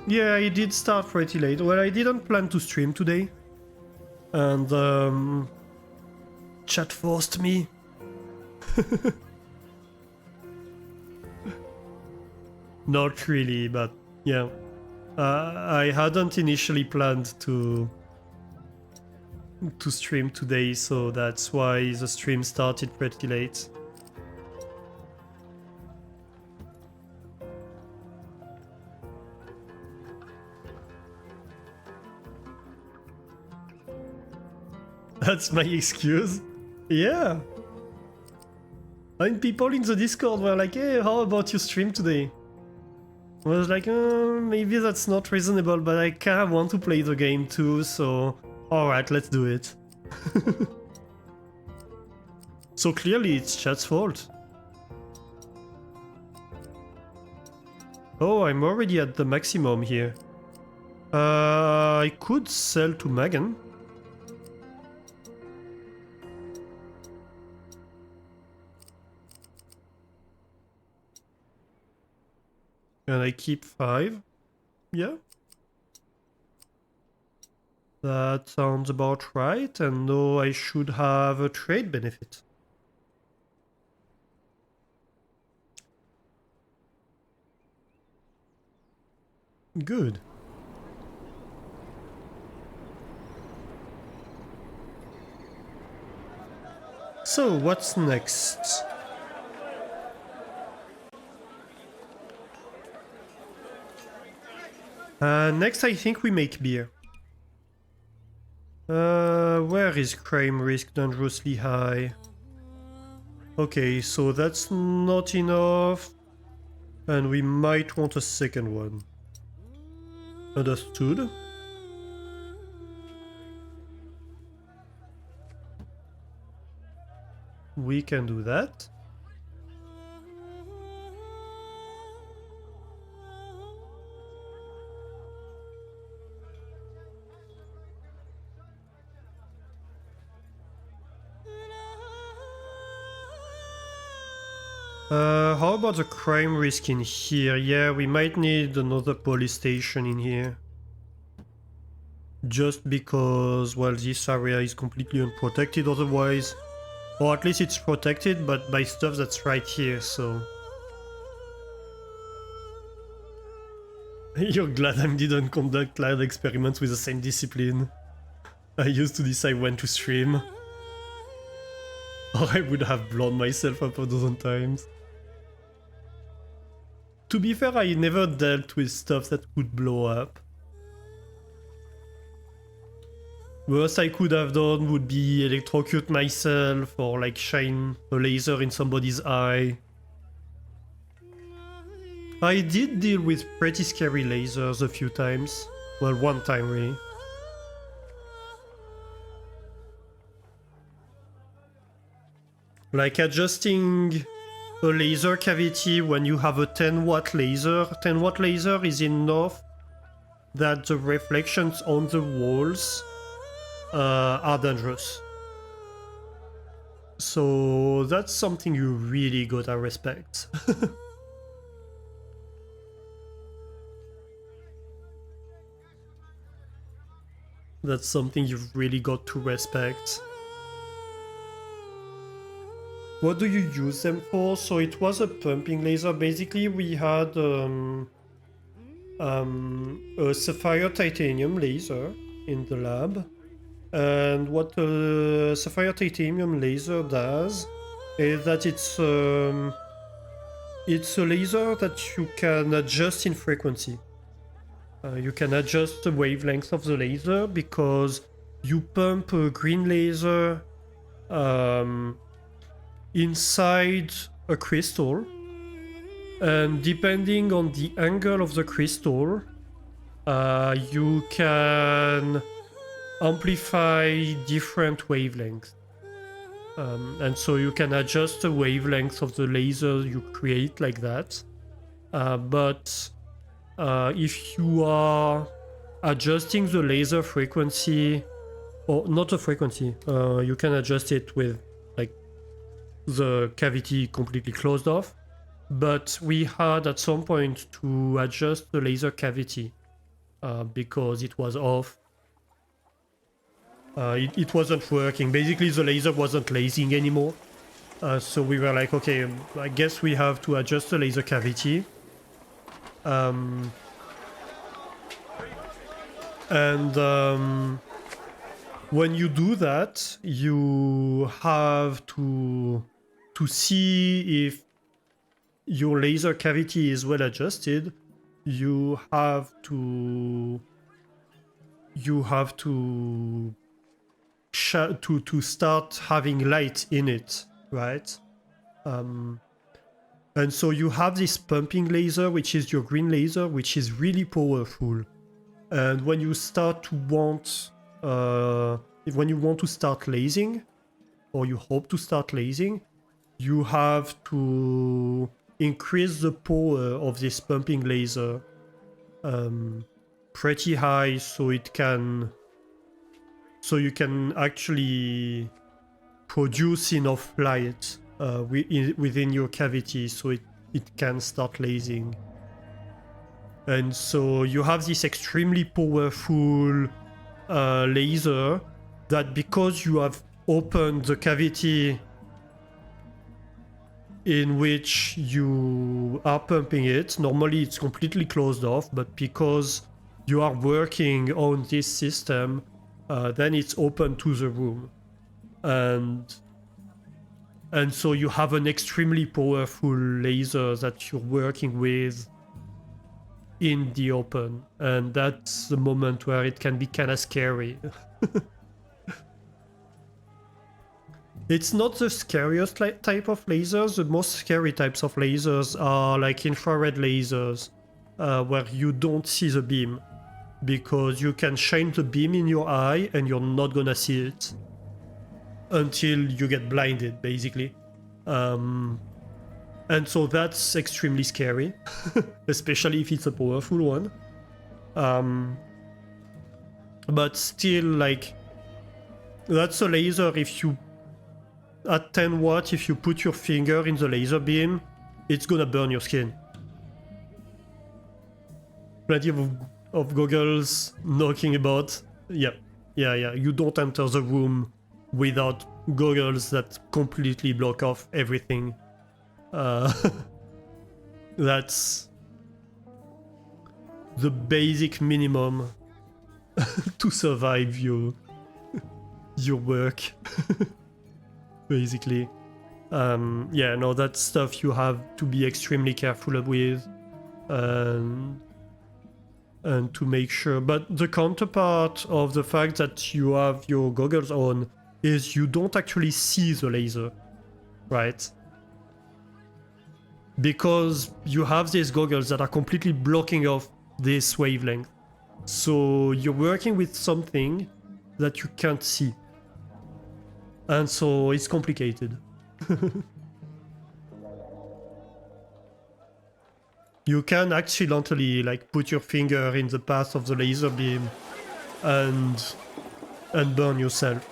Yeah, I did start pretty late. Well, I didn't plan to stream today. And, chat forced me. Not really, but yeah. I hadn't initially planned to stream today, so that's why the stream started pretty late. That's my excuse. Yeah. And people in the Discord were like, hey, how about you stream today? I was like, maybe that's not reasonable, but I kind of want to play the game too, so alright, let's do it. So clearly it's chat's fault. Oh, I'm already at the maximum here. I could sell to Megan. And I keep 5. Yeah. That sounds about right, and no, I should have a trade benefit. Good. So, what's next? Next I think we make beer. Where is crime risk dangerously high? Okay, so that's not enough. And we might want a second one. Understood. We can do that. How about the crime risk in here? Yeah, we might need another police station in here. Just because, well, this area is completely unprotected otherwise. Or at least it's protected, but by stuff that's right here, so... You're glad I didn't conduct lab experiments with the same discipline. I used to decide when to stream. Or I would have blown myself up a dozen times. To be fair, I never dealt with stuff that could blow up. Worst I could have done would be electrocute myself or like shine a laser in somebody's eye. I did deal with pretty scary lasers a few times. Well, one time really. Like adjusting a laser cavity when you have a 10-watt laser. 10-watt laser is enough that the reflections on the walls are dangerous. So that's something you really gotta respect. That's something you've really got to respect. What do you use them for? So it was a pumping laser. Basically, we had a sapphire titanium laser in the lab. And what a sapphire titanium laser does is that it's a laser that you can adjust in frequency. You can adjust the wavelength of the laser because you pump a green laser inside a crystal, and depending on the angle of the crystal, you can amplify different wavelengths. And so you can adjust the wavelength of the laser you create like that. But if you are adjusting the laser frequency, or not the frequency, you can adjust it with like the cavity completely closed off. But we had at some point to adjust the laser cavity because it was off. It wasn't working. Basically, the laser wasn't lasing anymore. So we were like, okay, I guess we have to adjust the laser cavity. And when you do that, you have to see if your laser cavity is well adjusted. You have to start having light in it, right? And so you have this pumping laser, which is your green laser, which is really powerful. And when you start to want, when you want to start lasing, or you hope to start lasing, you have to increase the power of this pumping laser pretty high, so you can actually produce enough light within your cavity so it can start lasing. And so you have this extremely powerful laser that, because you have opened the cavity in which you are pumping it, normally it's completely closed off, but because you are working on this system, then it's open to the room. And so you have an extremely powerful laser that you're working with in the open. And that's the moment where it can be kind of scary. It's not the scariest type of lasers. The most scary types of lasers are like infrared lasers, where you don't see the beam, because you can shine the beam in your eye and you're not gonna see it until you get blinded, basically. And so that's extremely scary, especially if it's a powerful one. But still, like, that's a laser. If you, at 10 watts, if you put your finger in the laser beam, it's gonna burn your skin. Plenty of goggles knocking about. Yeah. You don't enter the room without goggles that completely block off everything. That's the basic minimum to survive your work. Basically. Yeah, no, that's stuff you have to be extremely careful with, and to make sure. But the counterpart of the fact that you have your goggles on is you don't actually see the laser, right? Because you have these goggles that are completely blocking off this wavelength. So you're working with something that you can't see. And so it's complicated. You can accidentally like put your finger in the path of the laser beam and burn yourself.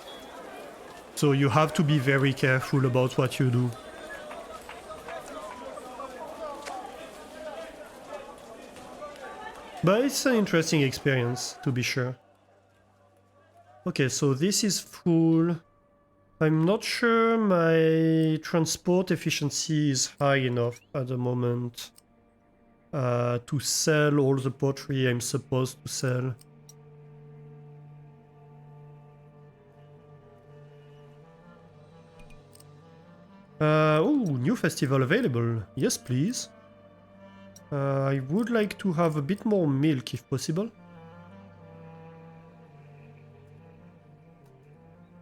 So you have to be very careful about what you do. But it's an interesting experience, to be sure. Okay, so this is full. I'm not sure my transport efficiency is high enough at the moment to sell all the pottery I'm supposed to sell. Oh, new festival available. Yes, please. I would like to have a bit more milk if possible.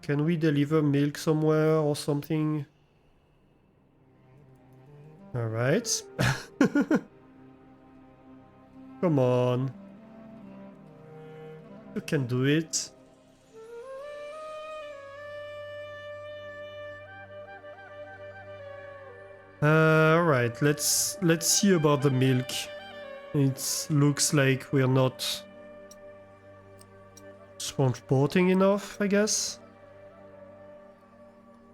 Can we deliver milk somewhere or something? Alright. Come on. You can do it. Alright, let's see about the milk. It looks like we're not transporting enough, I guess.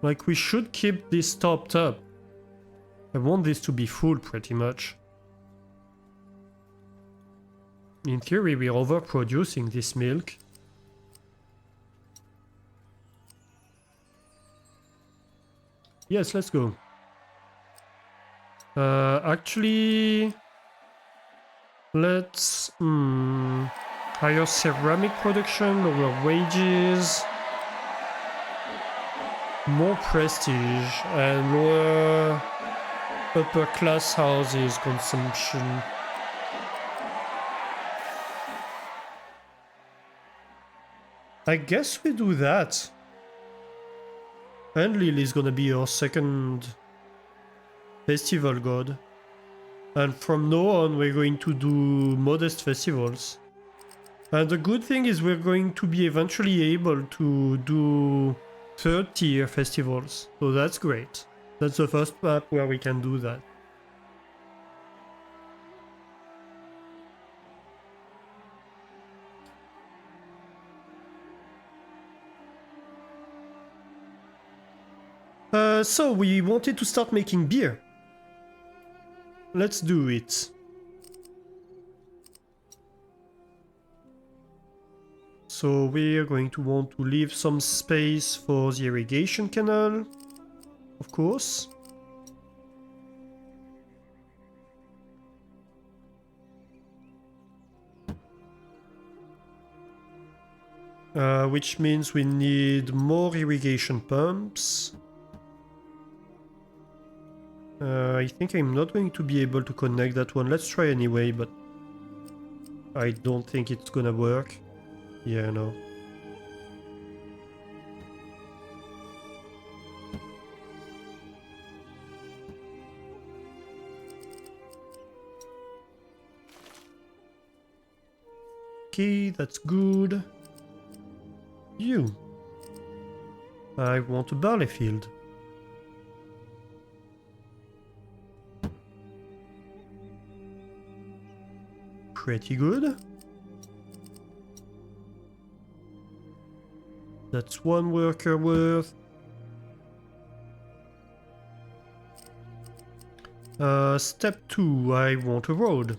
Like, we should keep this topped up. I want this to be full, pretty much. In theory, we're overproducing this milk. Yes, let's go. Actually... Let's... higher ceramic production, lower wages... More prestige and lower upper class houses consumption. I guess we do that. Enlil is gonna be our second festival god. And from now on we're going to do modest festivals. And the good thing is we're going to be eventually able to do third tier festivals, so that's great. That's the first map where we can do that. So we wanted to start making beer. Let's do it. So we're going to want to leave some space for the irrigation canal, of course. Which means we need more irrigation pumps. I think I'm not going to be able to connect that one. Let's try anyway, but I don't think it's gonna work. Yeah, no. Okay, that's good. You. I want a barley field. Pretty good. That's one worker worth. Step 2, I want a road.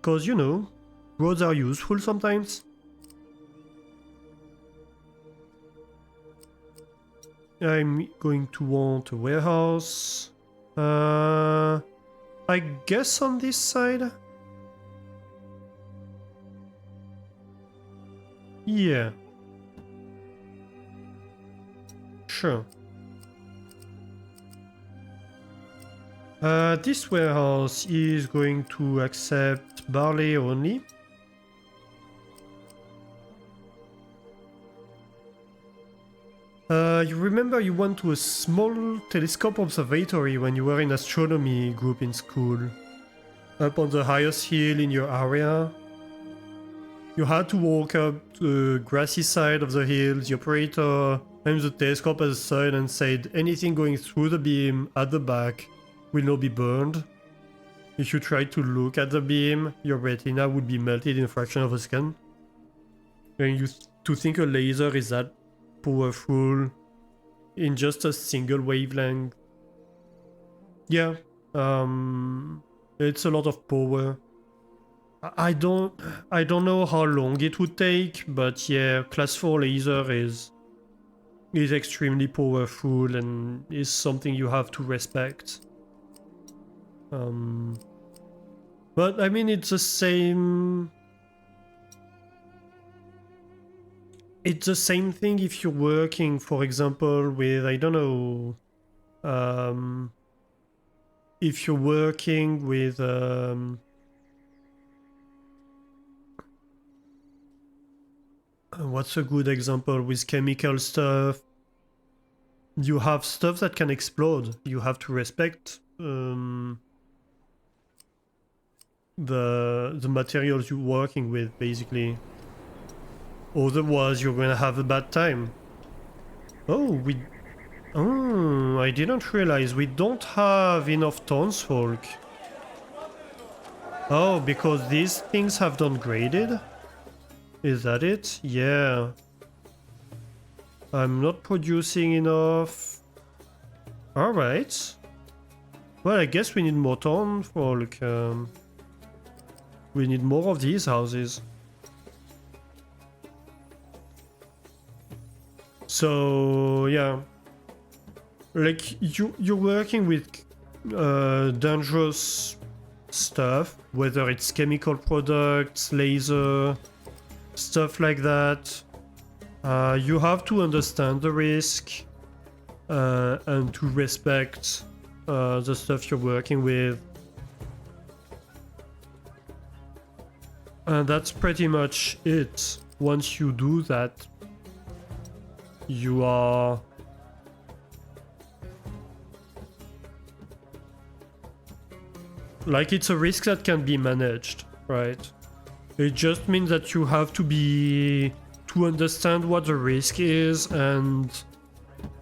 Cause you know, roads are useful sometimes. I'm going to want a warehouse. I guess on this side? Yeah. Sure. This warehouse is going to accept barley only. You remember you went to a small telescope observatory when you were in astronomy group in school? Up on the highest hill in your area? You had to walk up the grassy side of the hill. The operator aimed the telescope at the side and said anything going through the beam at the back will not be burned. If you tried to look at the beam, your retina would be melted in a fraction of a second. And to think a laser is that powerful in just a single wavelength. Yeah, it's a lot of power. I don't know how long it would take, but yeah, class 4 laser is extremely powerful and is something you have to respect. But I mean, it's the same. It's the same thing if you're working, for example, with, I don't know, if you're working with what's a good example with chemical stuff? You have stuff that can explode. You have to respect the materials you're working with, basically. Otherwise, you're gonna have a bad time. Oh, I didn't realize we don't have enough townsfolk. Oh, because these things have downgraded? Is that it? Yeah. I'm not producing enough. Alright. Well, I guess we need more townsfolk. We need more of these houses. So, yeah. Like, you're working with dangerous stuff, whether it's chemical products, laser, stuff like that. You have to understand the risk and to respect the stuff you're working with. And that's pretty much it. Once you do that, you are... Like, it's a risk that can be managed, right? It just means that you have to understand what the risk is and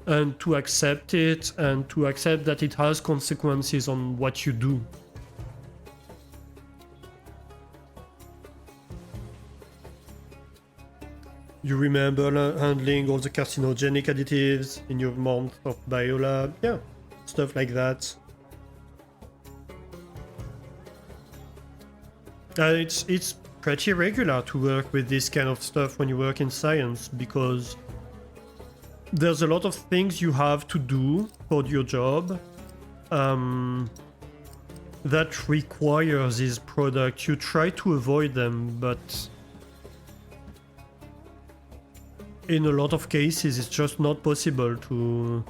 to accept it and to accept that it has consequences on what you do. You remember handling all the carcinogenic additives in your month of biolab? Yeah, stuff like that. It's pretty regular to work with this kind of stuff when you work in science, because there's a lot of things you have to do for your job that requires this product. You try to avoid them, but in a lot of cases it's just not possible to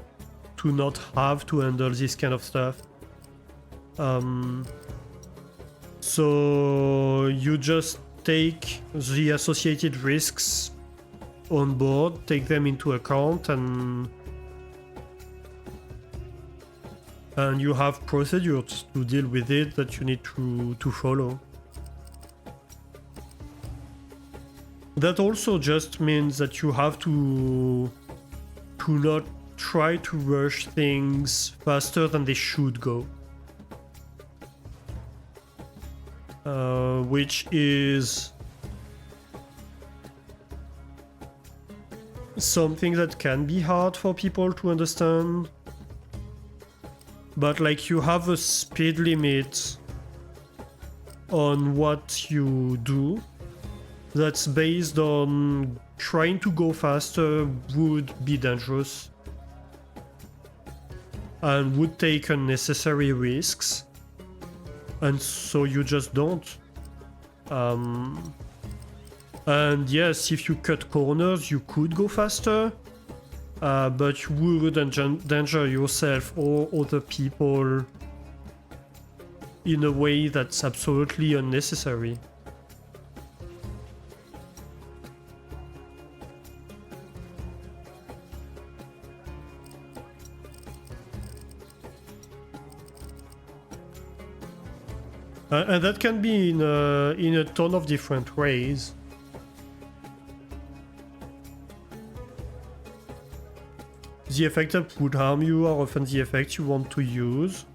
not have to handle this kind of stuff. So you just take the associated risks on board, take them into account, and you have procedures to deal with it that you need to follow. That also just means that you have to not try to rush things faster than they should go. Which is something that can be hard for people to understand. But like, you have a speed limit on what you do that's based on trying to go faster would be dangerous and would take unnecessary risks, and so you just don't. And yes, if you cut corners, you could go faster, but you would endanger yourself or other people in a way that's absolutely unnecessary. And that can be in a ton of different ways. The effects that would harm you are often the effects you want to use.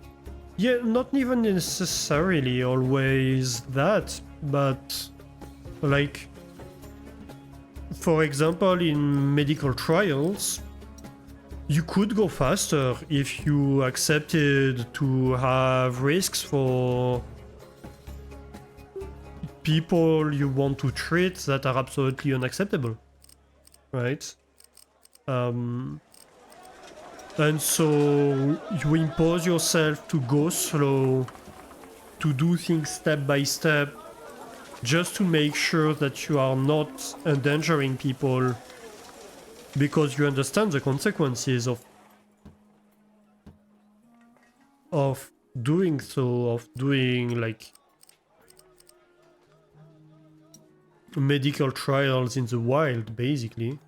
Yeah, not even necessarily always that, but like, for example, in medical trials, you could go faster if you accepted to have risks for people you want to treat that are absolutely unacceptable, right? And so you impose yourself to go slow, to do things step by step, just to make sure that you are not endangering people, because you understand the consequences of doing so, of doing like medical trials in the wild, basically.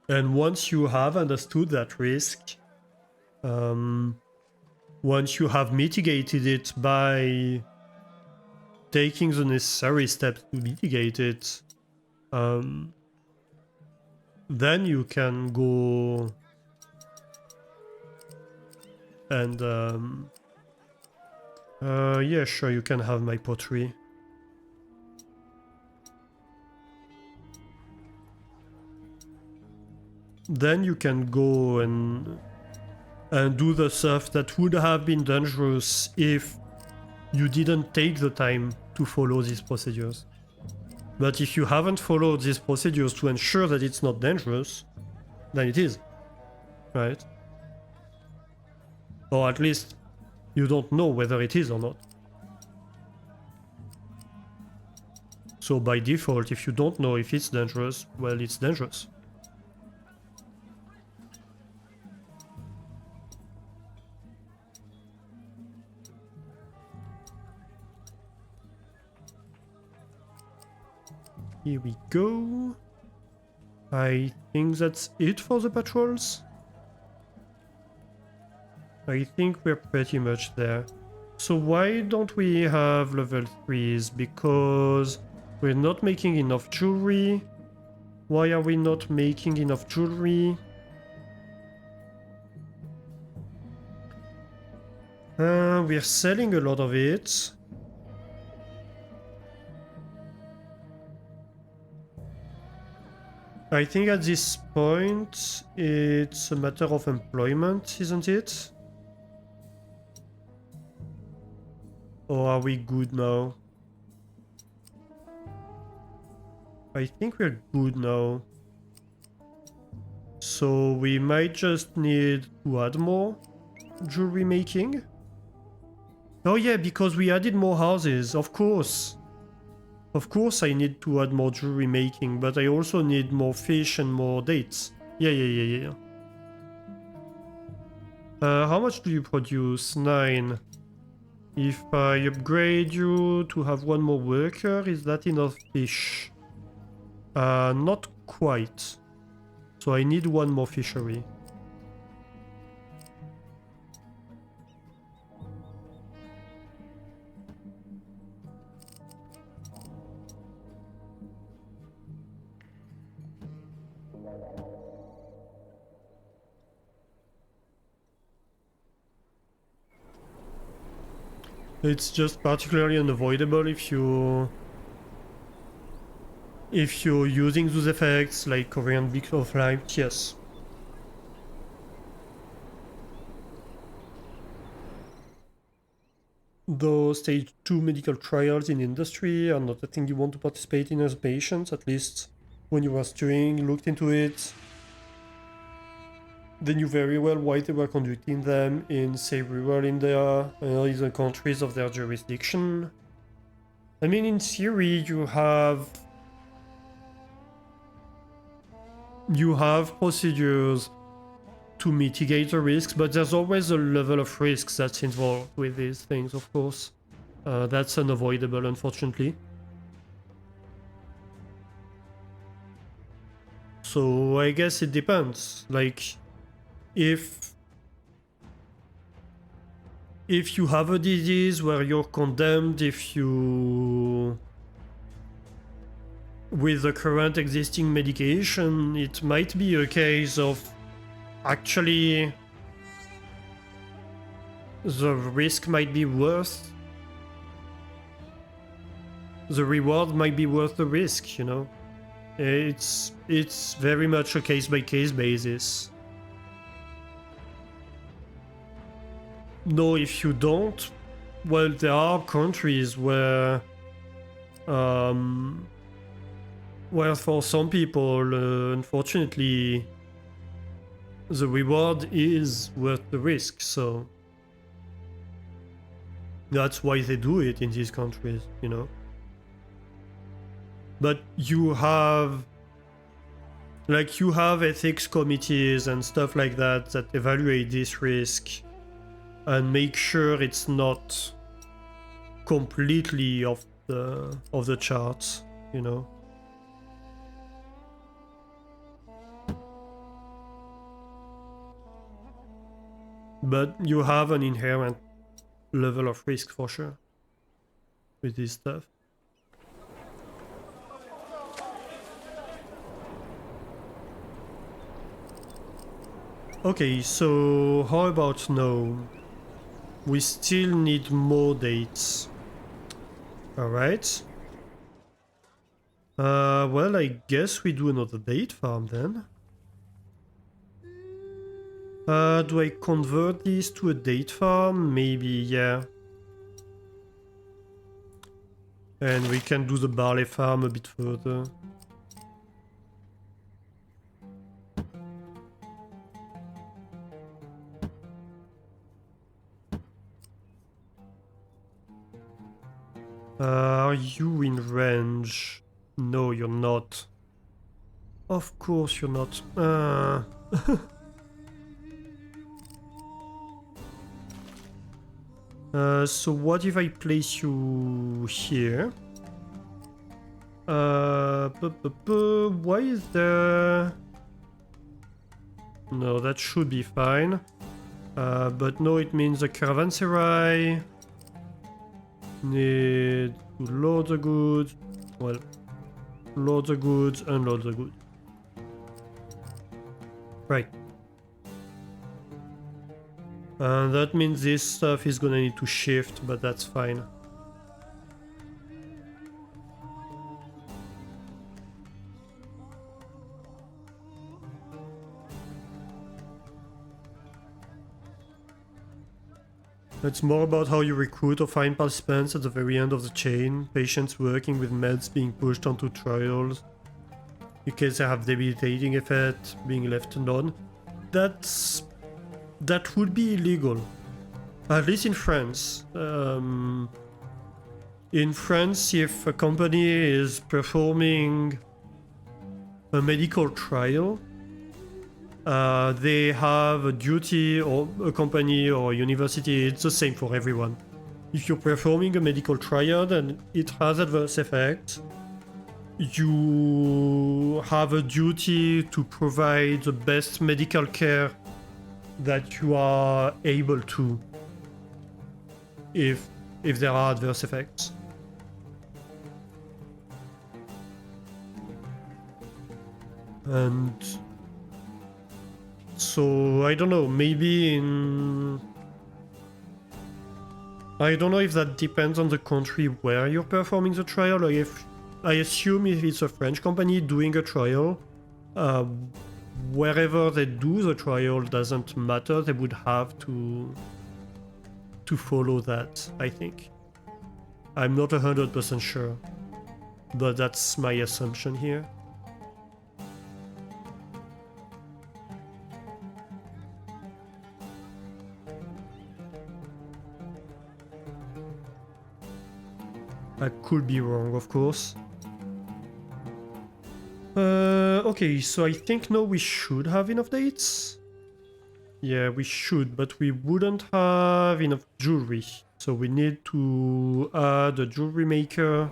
And once you have understood that risk, once you have mitigated it by taking the necessary steps to mitigate it, then you can go and yeah, sure, you can have my pottery. Then you can go and do the stuff that would have been dangerous if you didn't take the time to follow these procedures. But if you haven't followed these procedures to ensure that it's not dangerous, then it is, right? Or at least you don't know whether it is or not. So by default, if you don't know if it's dangerous, well, it's dangerous. Here we go. I think that's it for the patrols. I think we're pretty much there. So why don't we have level 3s? Because we're not making enough jewelry. Why are we not making enough jewelry? We're selling a lot of it. I think at this point, it's a matter of employment, isn't it? Or are we good now? I think we're good now. So we might just need to add more jewelry making. Oh yeah, because we added more houses, of course. Of course I need to add more jewelry making, but I also need more fish and more dates. Yeah. How much do you produce? 9. If I upgrade you to have one more worker, is that enough fish? Not quite. So I need one more fishery. It's just particularly unavoidable if you're using those effects like covering big of light, yes. Though stage 2 medical trials in industry are not a thing you want to participate in as a patient, at least when you were studying, looked into it. They knew very well why they were conducting them in, say, rural India and in the countries of their jurisdiction. I mean, in theory, you have procedures to mitigate the risks, but there's always a level of risks that's involved with these things, of course. That's unavoidable, unfortunately. So I guess it depends. Like, if you have a disease where you're condemned, if you... with the current existing medication, it might be a case of actually the risk might be worth... the reward might be worth the risk, you know? It's very much a case-by-case basis. no, if you don't, well, there are countries where for some people, unfortunately, the reward is worth the risk, so that's why they do it in these countries, you know. But you have ethics committees and stuff like that that evaluate this risk and make sure it's not completely off the charts, you know. But you have an inherent level of risk for sure with this stuff. Okay, so how about now? We still need more dates. Alright. Well, I guess we do another date farm then. Do I convert these to a date farm? Maybe, yeah. And we can do the barley farm a bit further. Are you in range? No, you're not. Of course you're not. So what if I place you here? Why is there... No, that should be fine. But no, it means a caravanserai. Need loads of goods. Well, loads of goods and loads of goods. Right. And that means this stuff is gonna need to shift, but that's fine. It's more about how you recruit or find participants at the very end of the chain, patients working with meds being pushed onto trials, in case they have debilitating effect, being left alone. That would be illegal, at least in France. In France, if a company is performing a medical trial, they have a duty, or a company or a university, it's the same for everyone. If you're performing a medical trial and it has adverse effects, you have a duty to provide the best medical care that you are able to if there are adverse effects. And so I don't know, maybe I don't know if that depends on the country where you're performing the trial, or if I assume if it's a French company doing a trial, wherever they do the trial doesn't matter, they would have to follow that, I think. I'm not 100% sure, but that's my assumption here. I could be wrong, of course. Okay, so I think now we should have enough dates. Yeah, we should, but we wouldn't have enough jewelry. So we need to add a jewelry maker.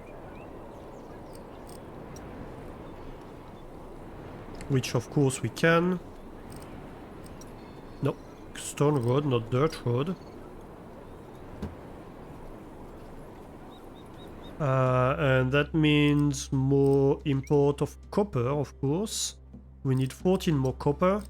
Which of course we can. No, stone road, not dirt road. And that means more import of copper, of course. We need 14 more copper.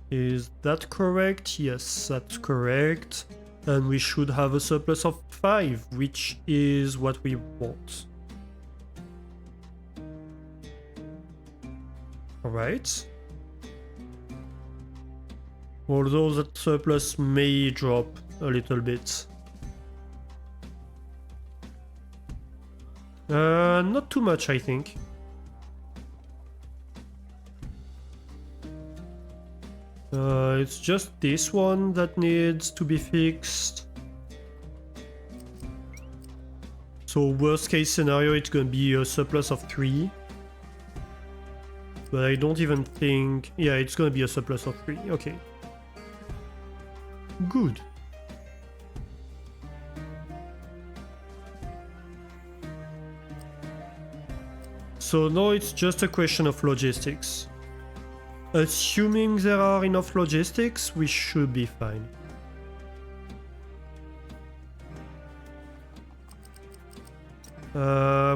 Is that correct? Yes, that's correct. And we should have a surplus of 5, which is what we want. Alright. Although that surplus may drop a little bit. Not too much, I think. It's just this one that needs to be fixed. So worst case scenario, it's gonna be a surplus of 3. But I don't even think... Yeah, it's gonna be a surplus of 3. Okay. Good. So now it's just a question of logistics. Assuming there are enough logistics, we should be fine.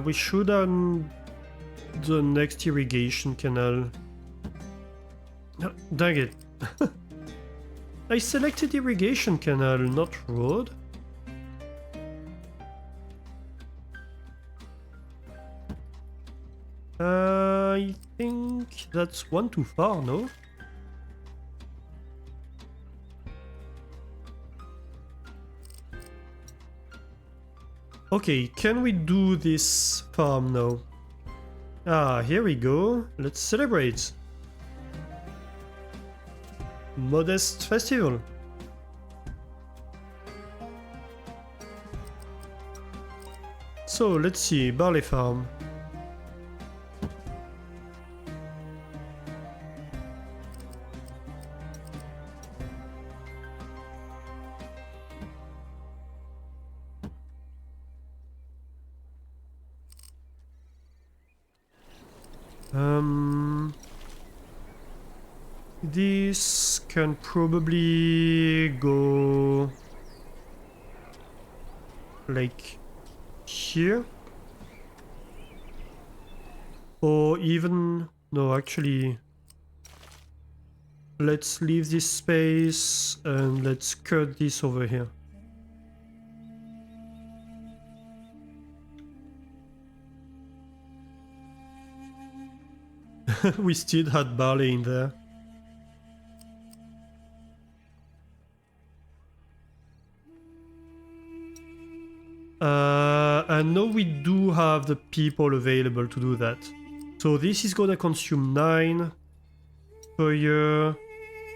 We should on the next irrigation canal. No, dang it. I selected irrigation canal, not road. I think that's one too far, no? Okay, can we do this farm now? Ah, here we go. Let's celebrate. Modest festival. So let's see, barley farm. This can probably go like here, or even no, actually let's leave this space and let's cut this over here. We still had barley in there. And now we do have the people available to do that. So this is gonna consume 9 per year.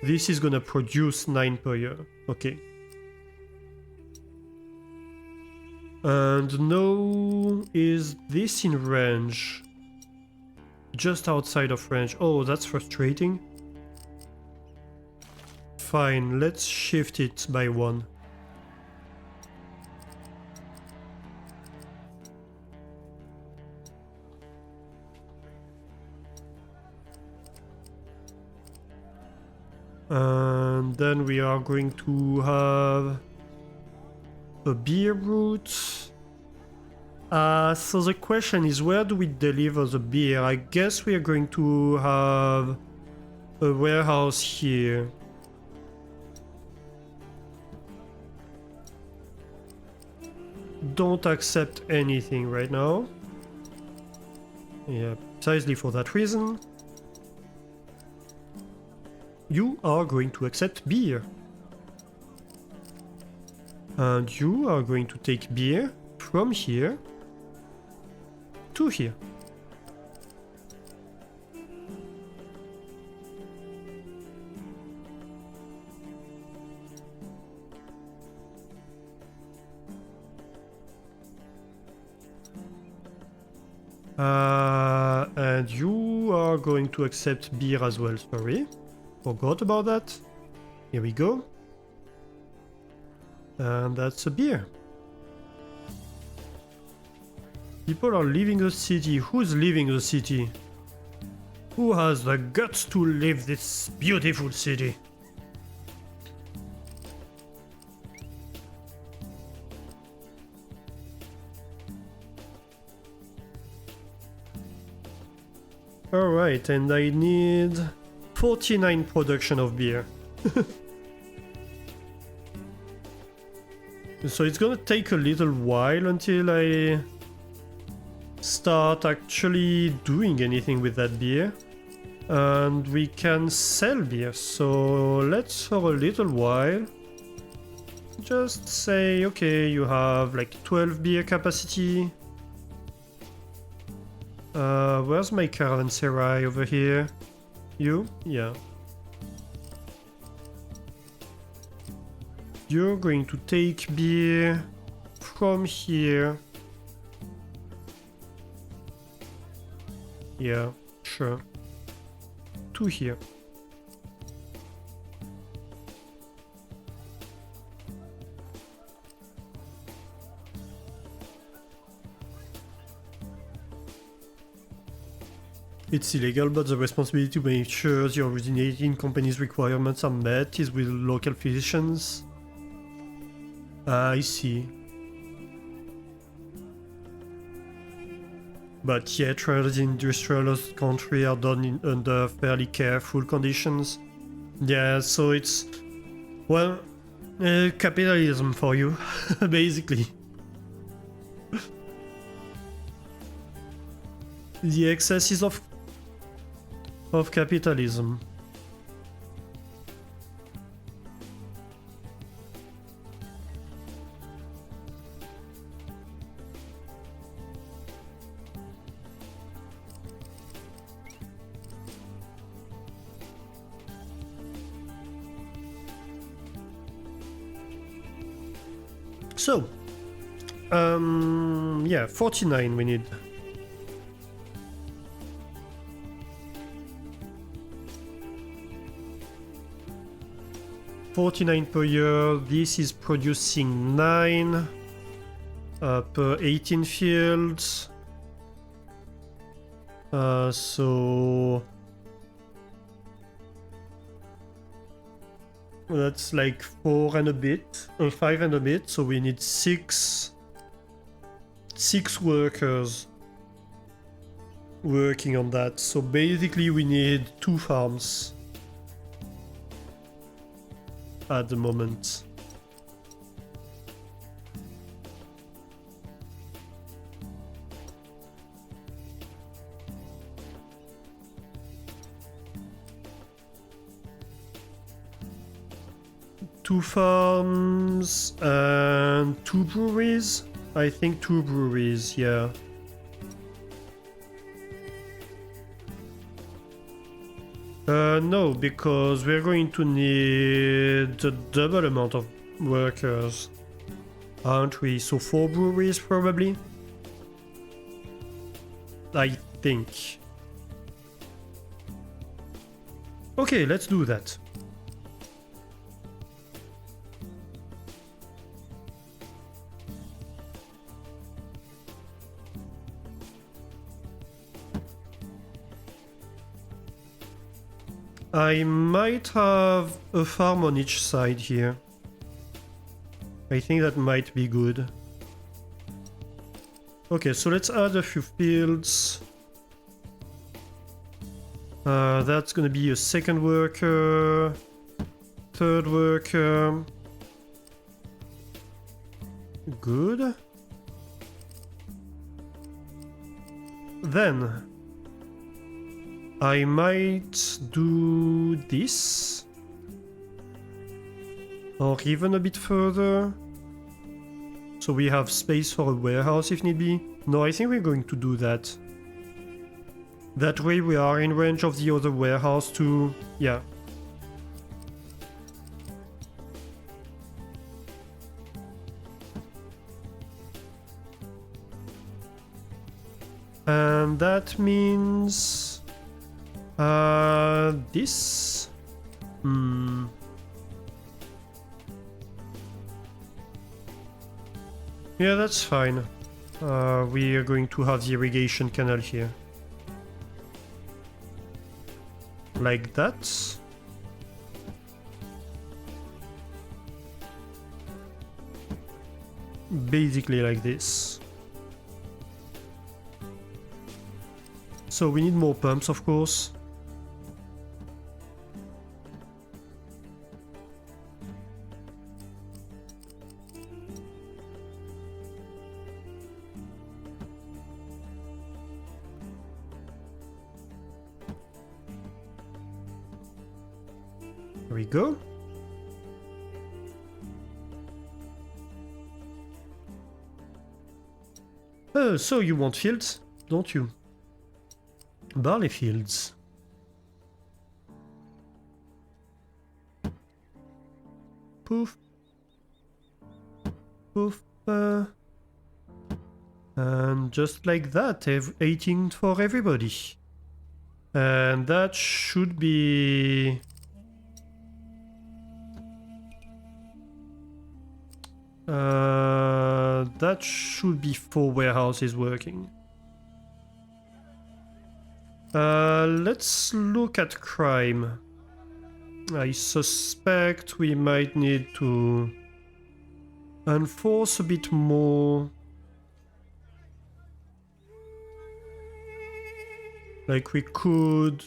This is gonna produce 9 per year. Okay. And now is this in range? Just outside of range. Oh, that's frustrating. Fine, let's shift it by 1. And then we are going to have a beer route. So the question is, where do we deliver the beer? I guess we are going to have a warehouse here. Don't accept anything right now. Yeah, precisely for that reason. You are going to accept beer. And you are going to take beer from here to here. And you are going to accept beer as well, sorry. Forgot about that. Here we go. And that's a beer. People are leaving the city. Who's leaving the city? Who has the guts to leave this beautiful city? Alright, and I need 49 production of beer. So it's gonna take a little while until I start actually doing anything with that beer. And we can sell beer, so let's for a little while just say, okay, you have like 12 beer capacity. Where's my caravanserai over here? You? Yeah. You're going to take beer from here. Yeah, sure. To here. It's illegal, but the responsibility to make sure the originating company's requirements are met is with local physicians. I see. But yet, trades in industrialized country are done under fairly careful conditions. Yeah, so it's... well, capitalism for you, basically. The excesses of capitalism. So, yeah, 49 we need. $49 per year. This is producing 9 per 18 fields. So that's like 4 and a bit, 5 and a bit. So we need 6 workers working on that. So basically we need 2 farms at the moment. Two farms and 2 breweries? I think 2 breweries, yeah. No, because we're going to need a double amount of workers, aren't we? So 4 breweries probably? I think. Okay, let's do that. I might have a farm on each side here. I think that might be good. Okay, so let's add a few fields. That's gonna be a 2nd worker, 3rd worker. Good. Then I might do this, or even a bit further, so we have space for a warehouse if need be. No, I think we're going to do that. That way we are in range of the other warehouse too. Yeah. And that means... this? Yeah, that's fine. We are going to have the irrigation canal here. Like that. Basically like this. So we need more pumps, of course. Here we go. Oh, so you want fields, don't you? Barley fields. Poof. Poof. And just like that, 18 for everybody. And that should be... that should be 4 warehouses working. Let's look at crime. I suspect we might need to enforce a bit more. Like we could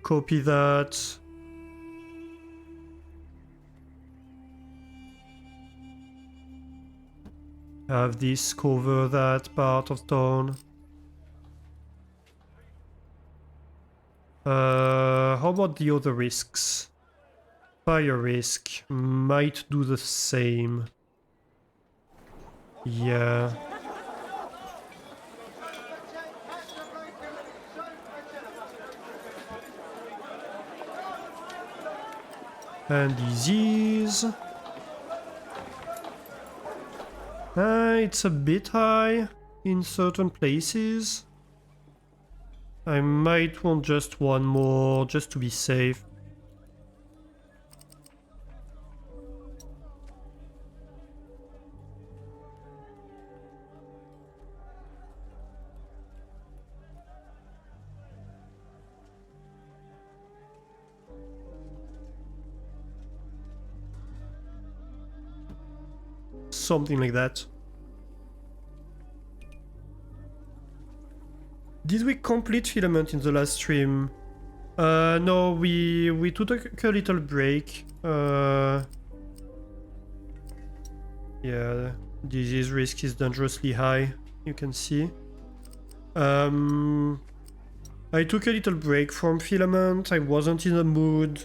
copy that. Have this cover that part of town. How about the other risks? Fire risk might do the same. Yeah. And disease. It's a bit high in certain places. I might want just one more, just to be safe. Something like that. Did we complete filament in the last stream? No, we took a little break. Yeah, disease risk is dangerously high, you can see. I took a little break from filament. I wasn't in the mood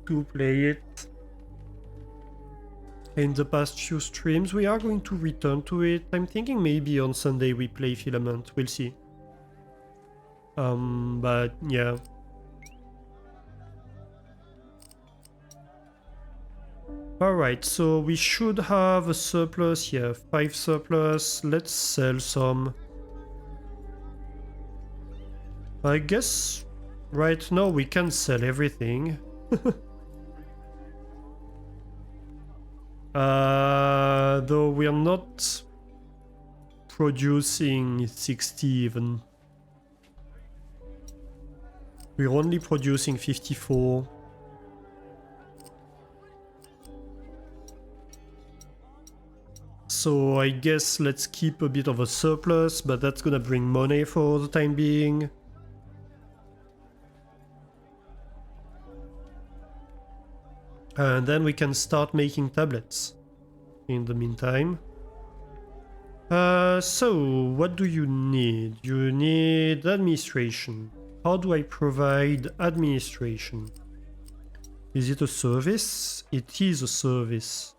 to play it. In the past few streams, we are going to return to it. I'm thinking maybe on Sunday we play filament. We'll see. But yeah. Alright, so we should have a surplus. Yeah, 5 surplus. Let's sell some. I guess right now we can sell everything. Though we are not producing 60 even. We're only producing 54. So I guess let's keep a bit of a surplus, but that's gonna bring money for the time being. And then we can start making tablets in the meantime. So what do you need? You need administration. How do I provide administration? Is it a service? It is a service.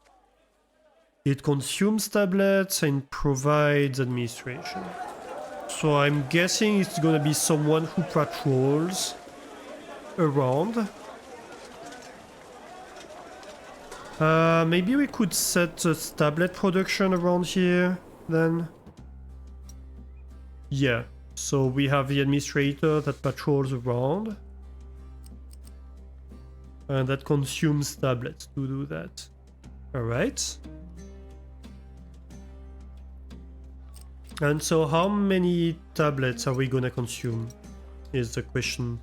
It consumes tablets and provides administration. So I'm guessing it's gonna be someone who patrols around. Maybe we could set a tablet production around here then. Yeah, so we have the administrator that patrols around and that consumes tablets to do that. Alright. And so how many tablets are we gonna consume is the question.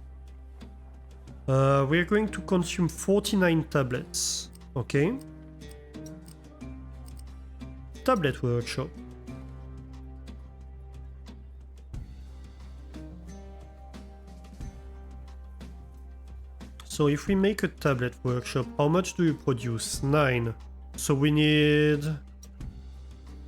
We're going to consume 49 tablets. Okay. Tablet workshop. So if we make a tablet workshop, how much do you produce? 9. So we need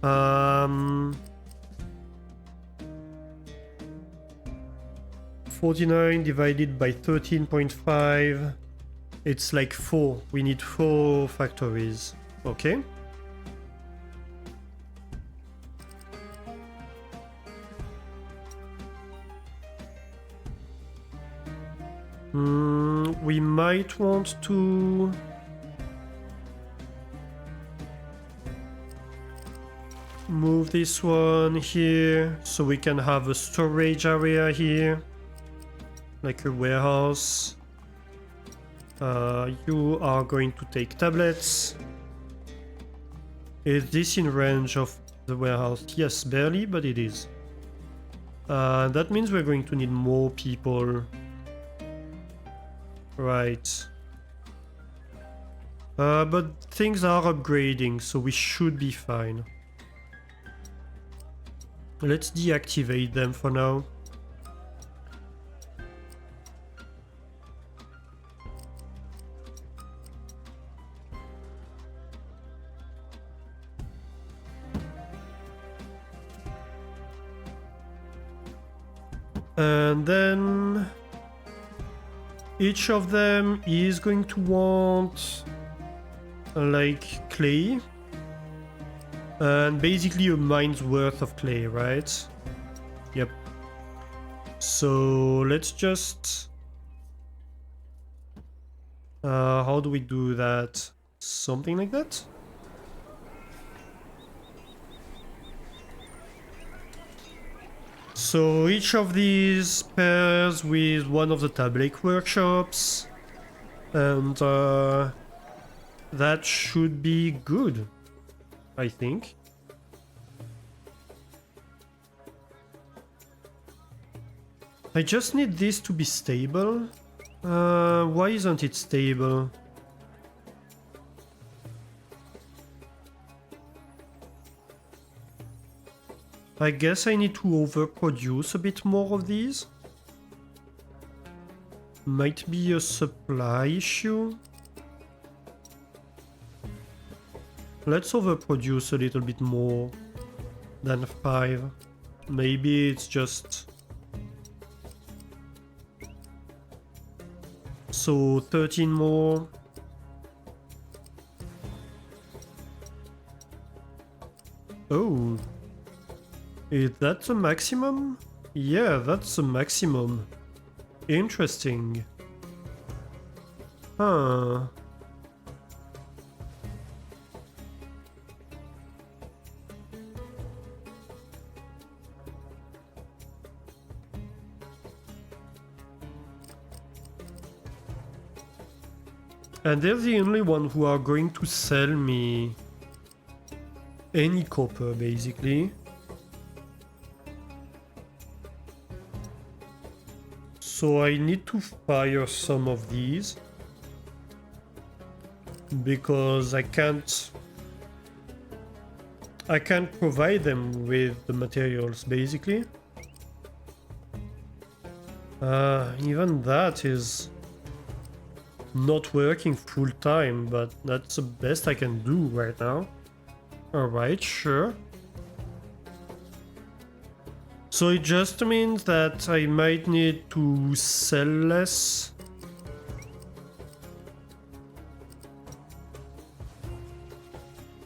49 divided by 13.5. It's like 4. We need 4 factories. Okay. We might want to... move this one here so we can have a storage area here. Like a warehouse. You are going to take tablets. Is this in range of the warehouse? Yes, barely, but it is. That means we're going to need more people. Right. But things are upgrading, so we should be fine. Let's deactivate them for now. And then each of them is going to want like clay and basically a mine's worth of clay, right? Yep. So let's just how do we do that? Something like that? So each of these pairs with one of the tablet workshops, and that should be good, I think. I just need this to be stable. Why isn't it stable? I guess I need to overproduce a bit more of these. Might be a supply issue. Let's overproduce a little bit more than 5. Maybe it's just... So 13 more. Oh. Is that the maximum? Yeah, that's the maximum. Interesting. Huh. And they're the only one who are going to sell me any copper, basically. So I need to fire some of these because I can't provide them with the materials, basically. Even that is not working full time, but that's the best I can do right now. Alright, sure. So it just means that I might need to sell less.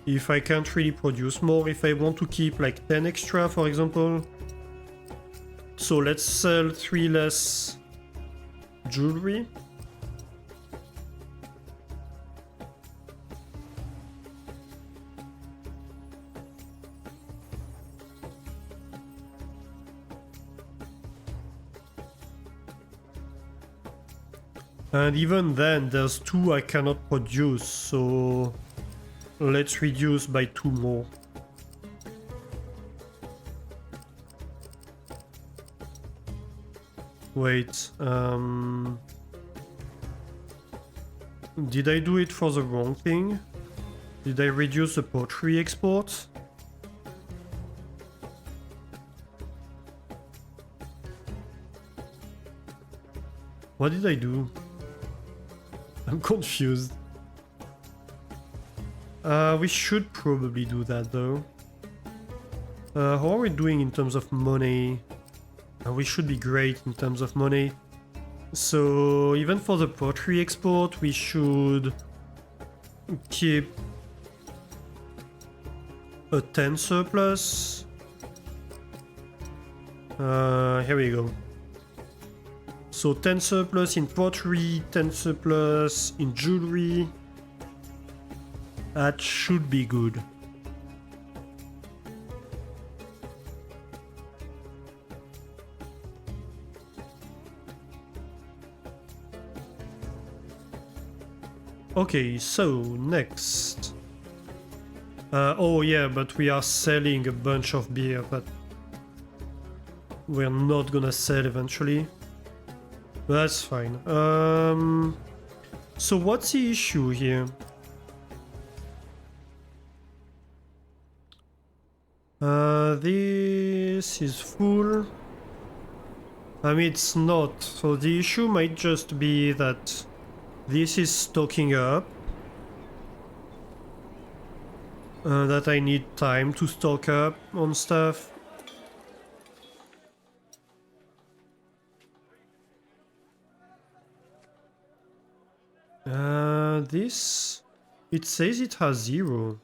If I can't really produce more, if I want to keep like 10 extra, for example. So let's sell 3 less jewelry. And even then, there's 2 I cannot produce, so let's reduce by 2 more. Wait, did I do it for the wrong thing? Did I reduce the pottery export? What did I do? I'm confused. We should probably do that though. How are we doing in terms of money? We should be great in terms of money. So even for the pottery export, we should keep a 10 surplus. Here we go. So 10 surplus in pottery, 10 surplus in jewelry. That should be good. Okay, so next. Oh yeah, but we are selling a bunch of beer that we're not gonna sell eventually. That's fine. So what's the issue here? This is full. I mean, it's not. So the issue might just be that this is stocking up. That I need time to stock up on stuff. This... It says it has 0.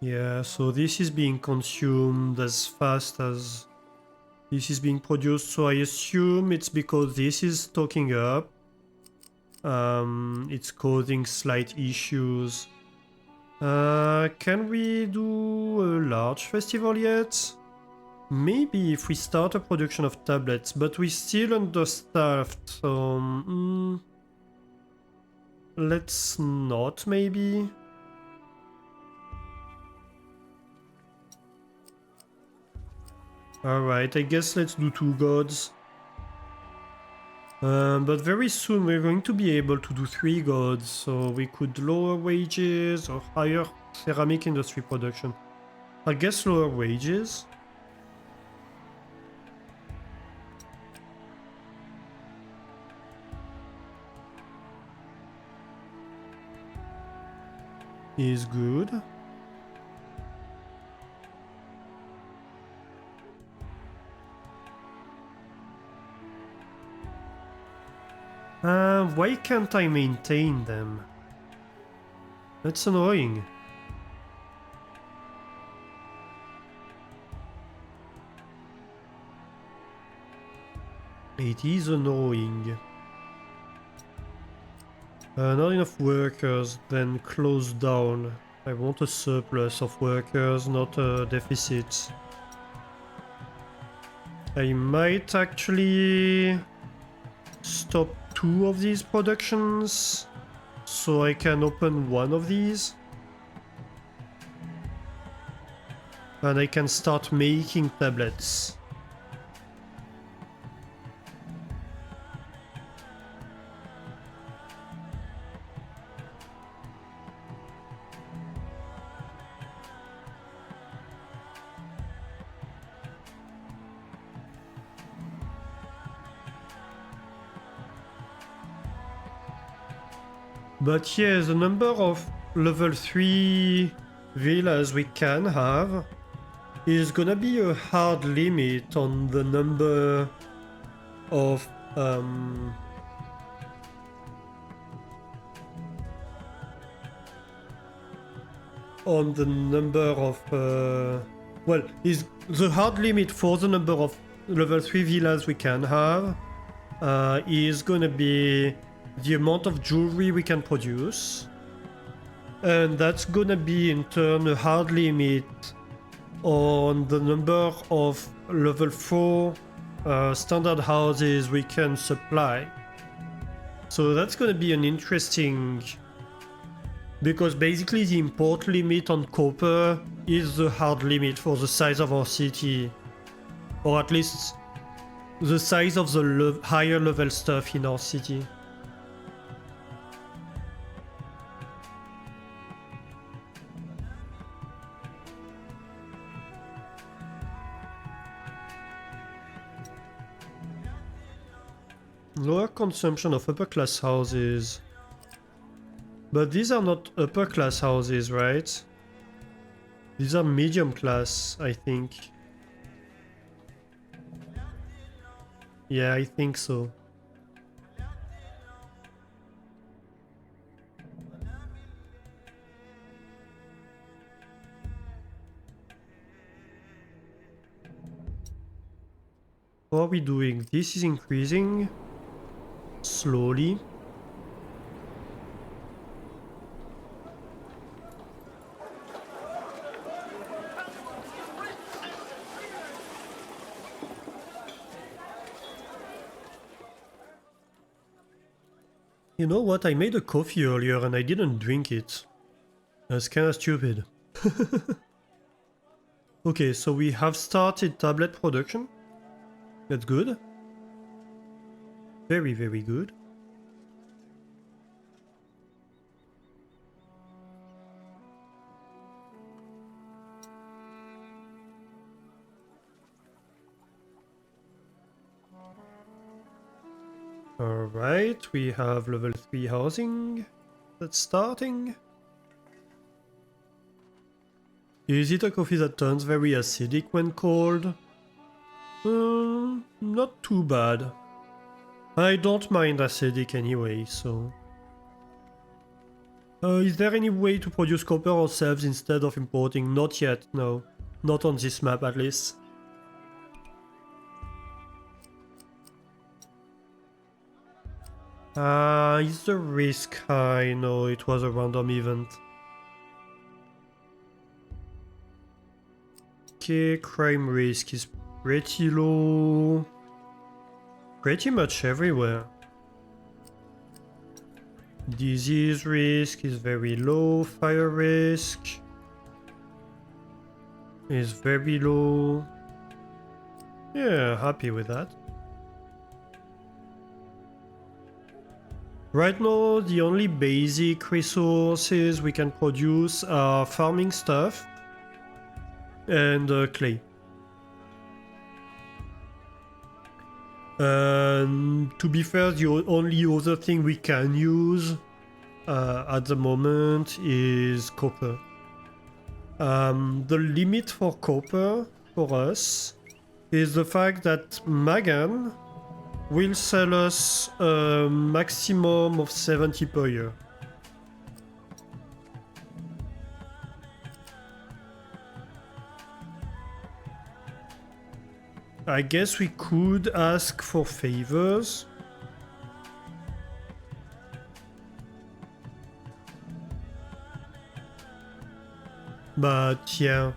Yeah, so this is being consumed as fast as this is being produced, so I assume it's because this is stocking up. It's causing slight issues. Can we do a large festival yet? Maybe if we start a production of tablets, but we're still understaffed, so... let's not, maybe? Alright, I guess let's do 2 gods. But very soon we're going to be able to do 3 gods, so we could lower wages or higher ceramic industry production. I guess lower wages. Is good. Why can't I maintain them? That's annoying. It is annoying. Not enough workers, then close down. I want a surplus of workers, not a deficit. I might actually stop 2 of these productions, so I can open 1 of these. And I can start making tablets. But yeah, the number of level 3 villas we can have is gonna be a hard limit on the number of well, is the hard limit for the number of level 3 villas we can have is gonna be the amount of jewelry we can produce, and that's gonna be in turn a hard limit on the number of level 4 standard houses we can supply. So that's gonna be an interesting... because basically the import limit on copper is the hard limit for the size of our city, or at least the size of the higher level stuff in our city. Lower consumption of upper class houses. But these are not upper class houses, right? These are medium class, I think. Yeah, I think so. What are we doing? This is increasing slowly. You know what? I made a coffee earlier and I didn't drink it. That's kinda stupid. Okay, so we have started tablet production. That's good. Very, very good. Alright, we have level 3 housing. That's starting. Is it a coffee that turns very acidic when cold? Not too bad. I don't mind acidic anyway, so... is there any way to produce copper ourselves instead of importing? Not yet, no. Not on this map at least. Is the risk high? No, it was a random event. Okay, crime risk is pretty low. Pretty much everywhere. Disease risk is very low. Fire risk is very low. Yeah, happy with that. Right now, the only basic resources we can produce are farming stuff and clay. To be fair, the only other thing we can use at the moment is copper. The limit for copper for us is the fact that Magan will sell us a maximum of 70 per year. I guess we could ask for favors. But yeah.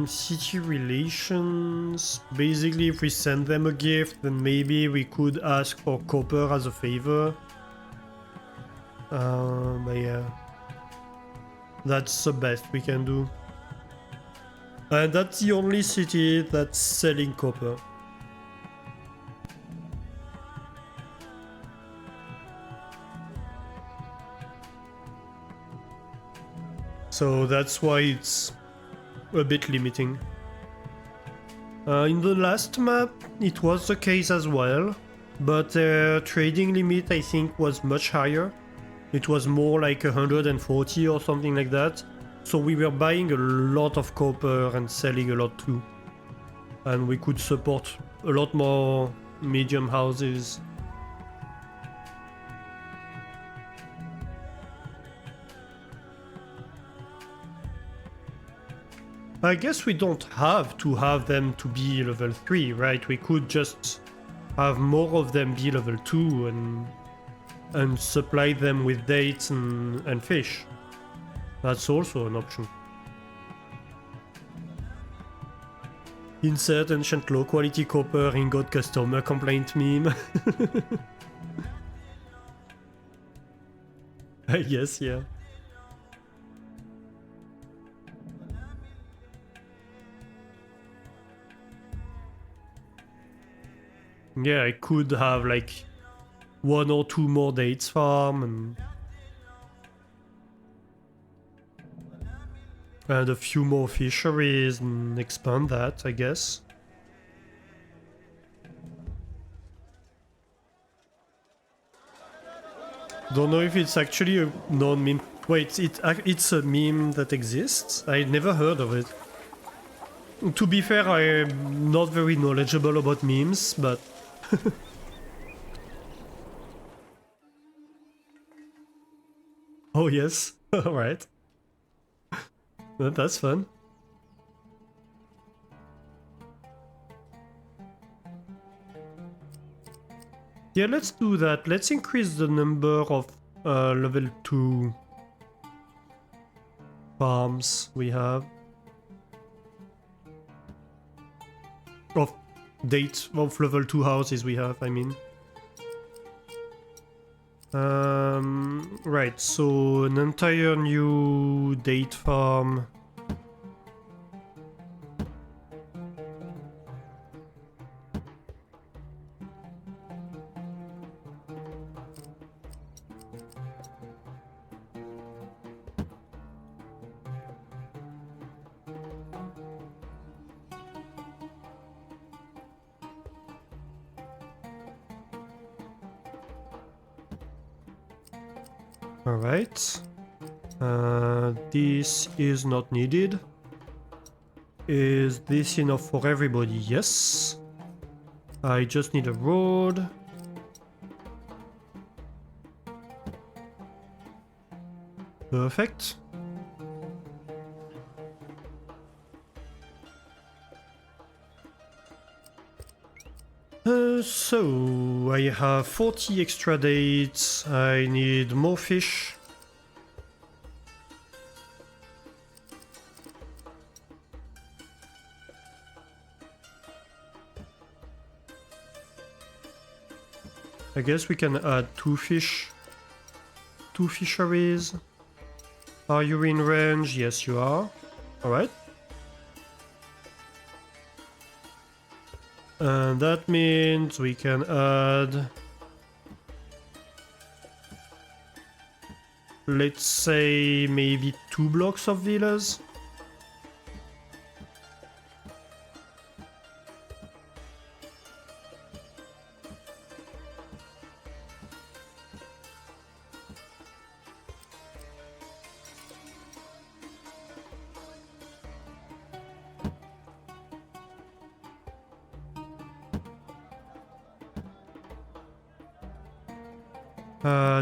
City relations. Basically, if we send them a gift, then maybe we could ask for copper as a favor. But yeah. That's the best we can do. And that's the only city that's selling copper. So that's why it's a bit limiting. In the last map, it was the case as well, but their trading limit I think was much higher. It was more like 140 or something like that. So we were buying a lot of copper and selling a lot too. And we could support a lot more medium houses. I guess we don't have to have them to be level 3, right? We could just have more of them be level 2 and supply them with dates and fish. That's also an option. Insert ancient low quality copper ingot customer complaint meme. I guess, yeah. Yeah, I could have like 1 or 2 more dates farm and a few more fisheries and expand that, I guess. Don't know if it's actually a known meme. Wait, it's a meme that exists? I never heard of it. To be fair, I'm not very knowledgeable about memes, but... Oh yes, alright. That's fun. Yeah, let's do that. Let's increase the number of level 2 farms we have. Of level 2 houses we have, I mean. Right, so an entire new date farm. Alright. This is not needed. Is this enough for everybody? Yes. I just need a road. Perfect. So, I have 40 extra dates, I need more fish. I guess we can add 2 fish. 2 fisheries. Are you in range? Yes, you are. Alright. And that means we can add, let's say, maybe 2 blocks of villas.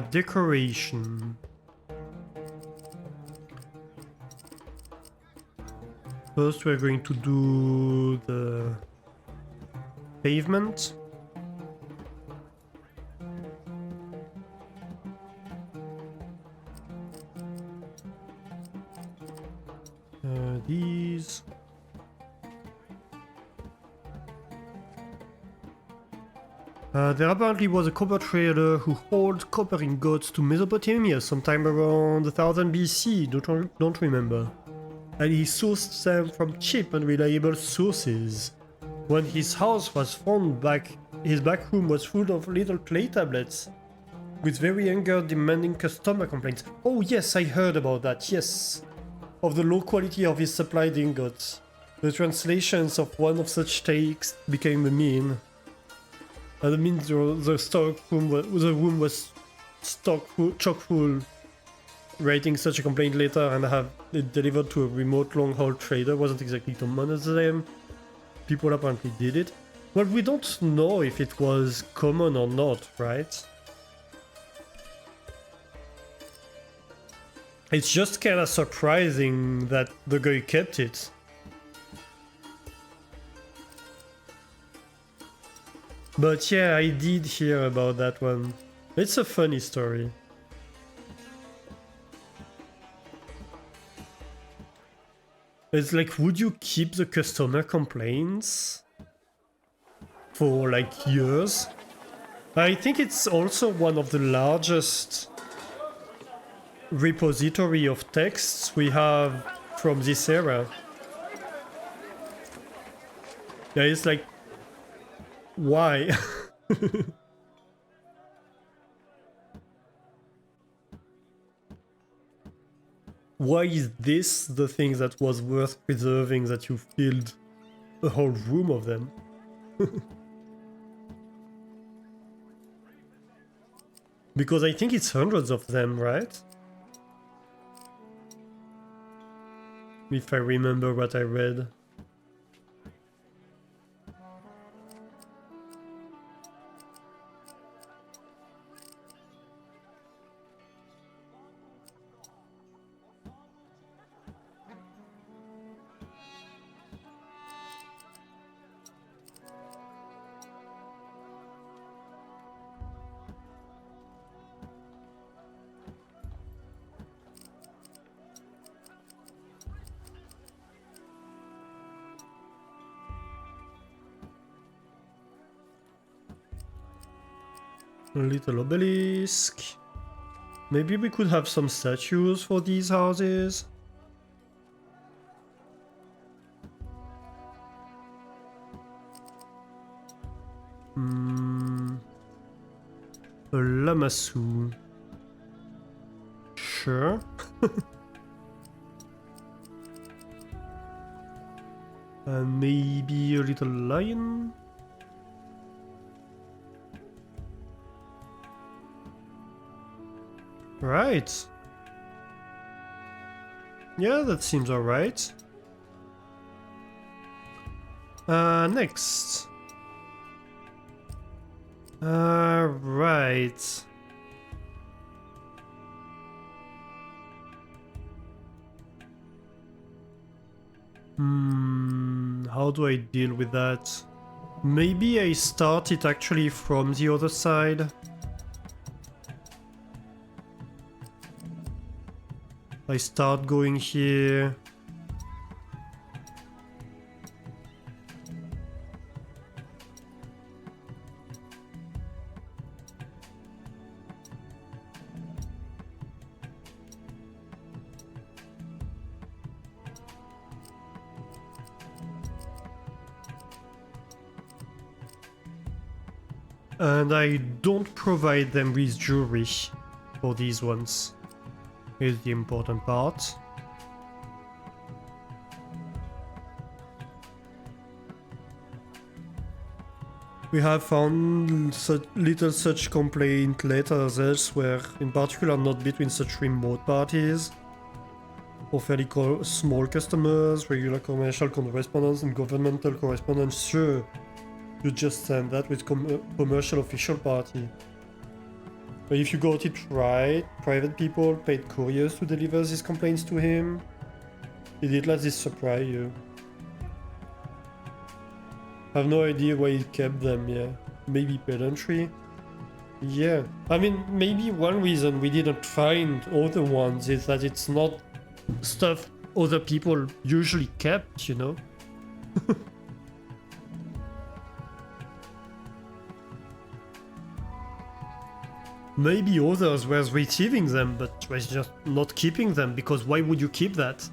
Decoration. First we're going to do the pavement. These. There apparently was a copper trader who hauled copper ingots to Mesopotamia sometime around 1000 BC, don't remember. And he sourced them from cheap and reliable sources. When his house was found his back room was full of little clay tablets, with very anger-demanding customer complaints. Oh yes, I heard about that, yes. Of the low quality of his supplied ingots. The translations of one of such takes became the meme. That means the room was chock full. Writing such a complaint later and have it delivered to a remote long-haul trader wasn't exactly common at the time. People apparently did it. Well, we don't know if it was common or not, right? It's just kinda surprising that the guy kept it. But yeah, I did hear about that one. It's a funny story. It's like, would you keep the customer complaints for like years? I think it's also one of the largest repository of texts we have from this era. Yeah, it's like, why? Why is this the thing that was worth preserving, that you filled a whole room of them? Because I think it's hundreds of them, right? If I remember what I read. A little obelisk. Maybe we could have some statues for these houses. A Lamassu. Sure. Maybe a little lion. Right. Yeah, that seems alright. Next. Right. How do I deal with that? Maybe I start it actually from the other side. I start going here. And I don't provide them with jewelry for these ones. Here's the important part. We have found such complaint letters elsewhere, in particular not between such remote parties, or fairly small customers, regular commercial correspondence and governmental correspondence. Sure, you just send that with commercial official party. But if you got it right, private people paid couriers to deliver these complaints to him. Did it let this surprise you? Have no idea why he kept them, yeah. Maybe pedantry? Yeah. I mean, maybe one reason we didn't find other ones is that it's not stuff other people usually kept, you know? Maybe others were receiving them, but was just not keeping them, because why would you keep that?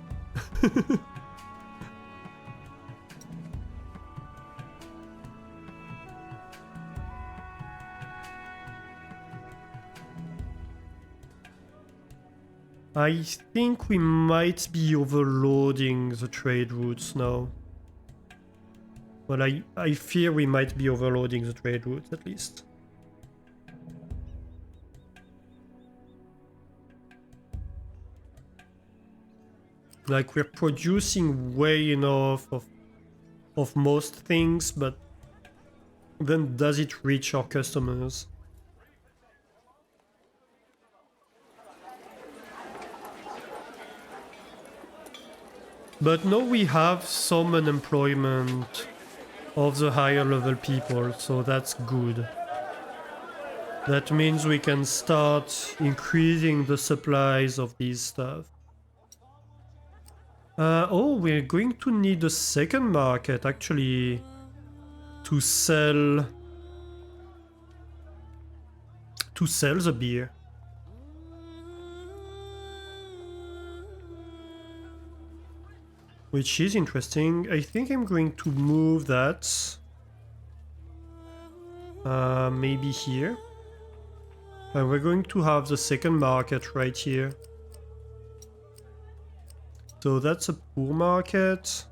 I think we might be overloading the trade routes now. Well, I fear we might be overloading the trade routes at least. Like, we're producing way enough of most things, but then does it reach our customers? But now we have some unemployment of the higher level people, so that's good. That means we can start increasing the supplies of these stuff. Oh, we're going to need a second market actually to sell the beer. Which is interesting. I think I'm going to move that maybe here. And we're going to have the second market right here. So that's a poor market.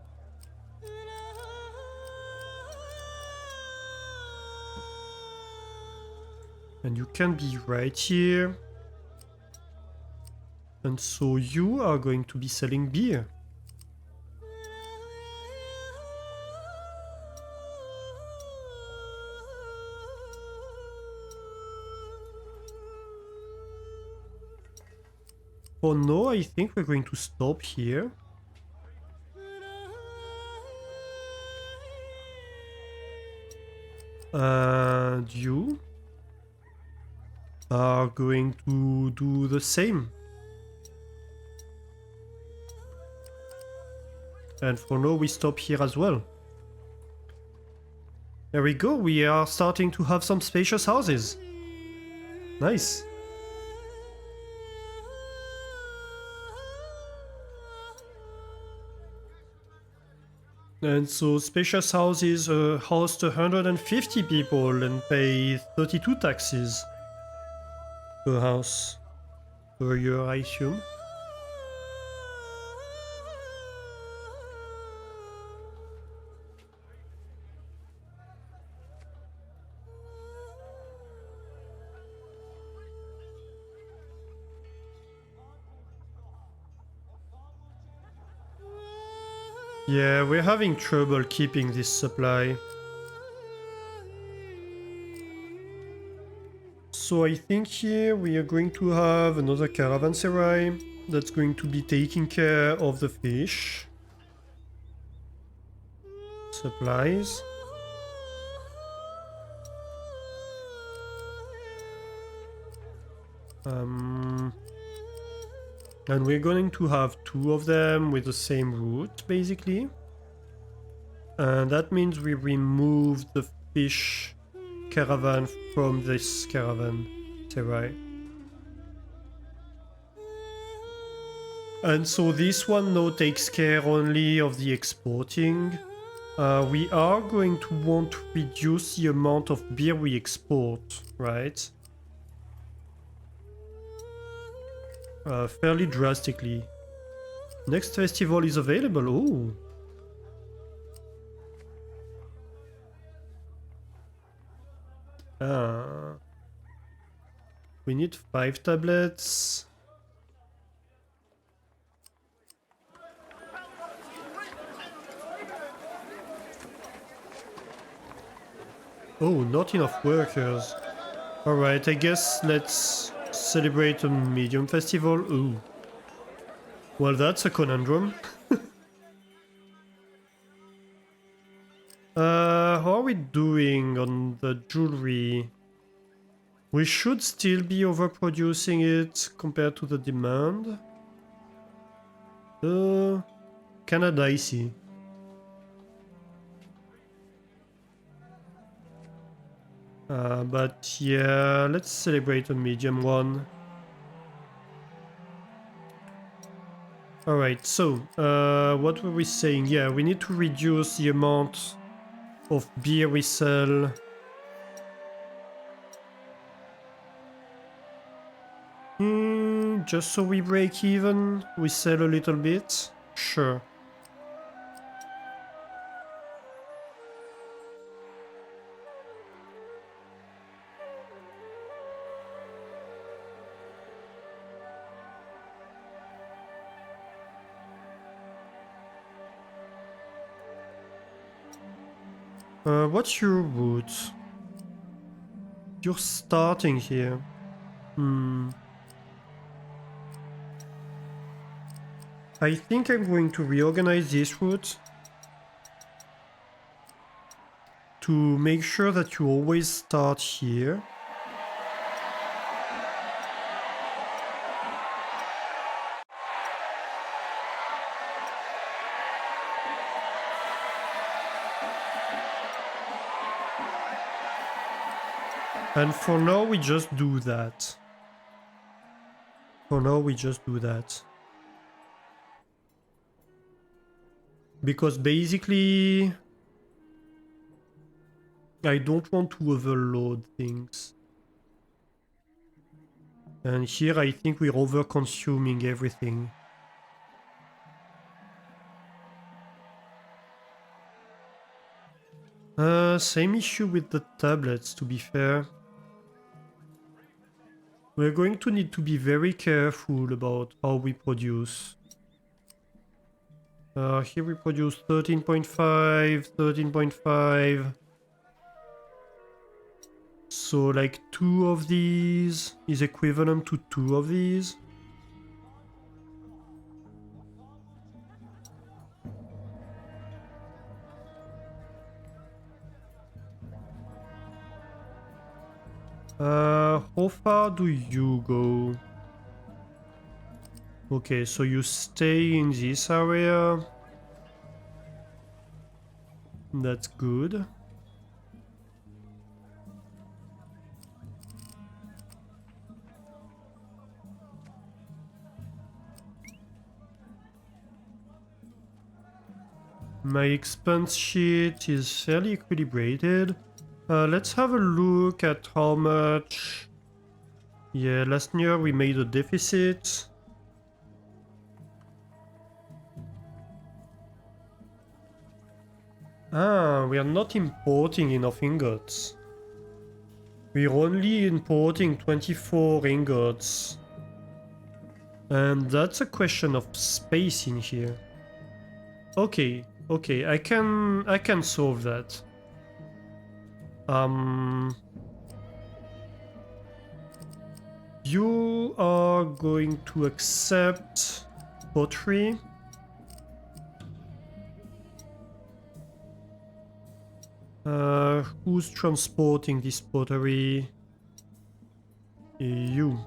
And you can be right here. And so you are going to be selling beer. For now, I think we're going to stop here. And you are going to do the same. And for now, we stop here as well. There we go, we are starting to have some spacious houses. Nice. And so spacious houses host 150 people and pay 32 taxes per house per year, I assume. Yeah, we're having trouble keeping this supply. So I think here we are going to have another caravanserai that's going to be taking care of the fish. Supplies. And we're going to have two of them with the same route, basically. And that means we remove the fish caravan from this caravan. Right. And so this one now takes care only of the exporting. We are going to want to reduce the amount of beer we export, right? Fairly drastically. Next festival is available. Oh. We need 5 tablets. Oh, not enough workers. Alright, I guess let's celebrate a medium festival. Ooh. Well, that's a conundrum. How are we doing on the jewelry? We should still be overproducing it compared to the demand. Kinda dicey. But yeah, let's celebrate a medium one. Alright, so, what were we saying? Yeah, we need to reduce the amount of beer we sell. Just so we break even, we sell a little bit? Sure. What's your route? You're starting here. I think I'm going to reorganize this route to make sure that you always start here. And for now, we just do that. For now, we just do that. Because basically, I don't want to overload things. And here I think we're over-consuming everything. Same issue with the tablets, to be fair. We're going to need to be very careful about how we produce. Here we produce 13.5, 13.5. So like 2 of these is equivalent to 2 of these. How far do you go? Okay, so you stay in this area. That's good. My expense sheet is fairly equilibrated. Let's have a look at how much... Yeah, last year we made a deficit. Ah, we are not importing enough ingots. We're only importing 24 ingots. And that's a question of space in here. Okay, okay, I can solve that. You are going to accept pottery. Who's transporting this pottery? You.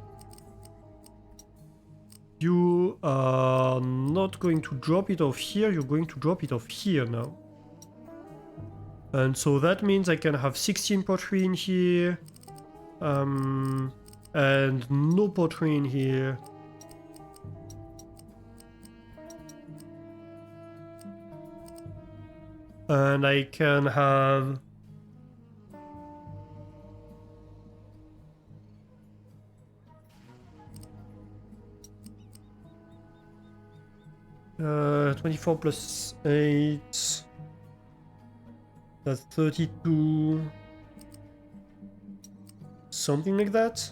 You are not going to drop it off here, you're going to drop it off here now. And so that means I can have 16 pottery in here. And no pottery in here. And I can have... Uh, 24 plus 8... That's 32... Something like that?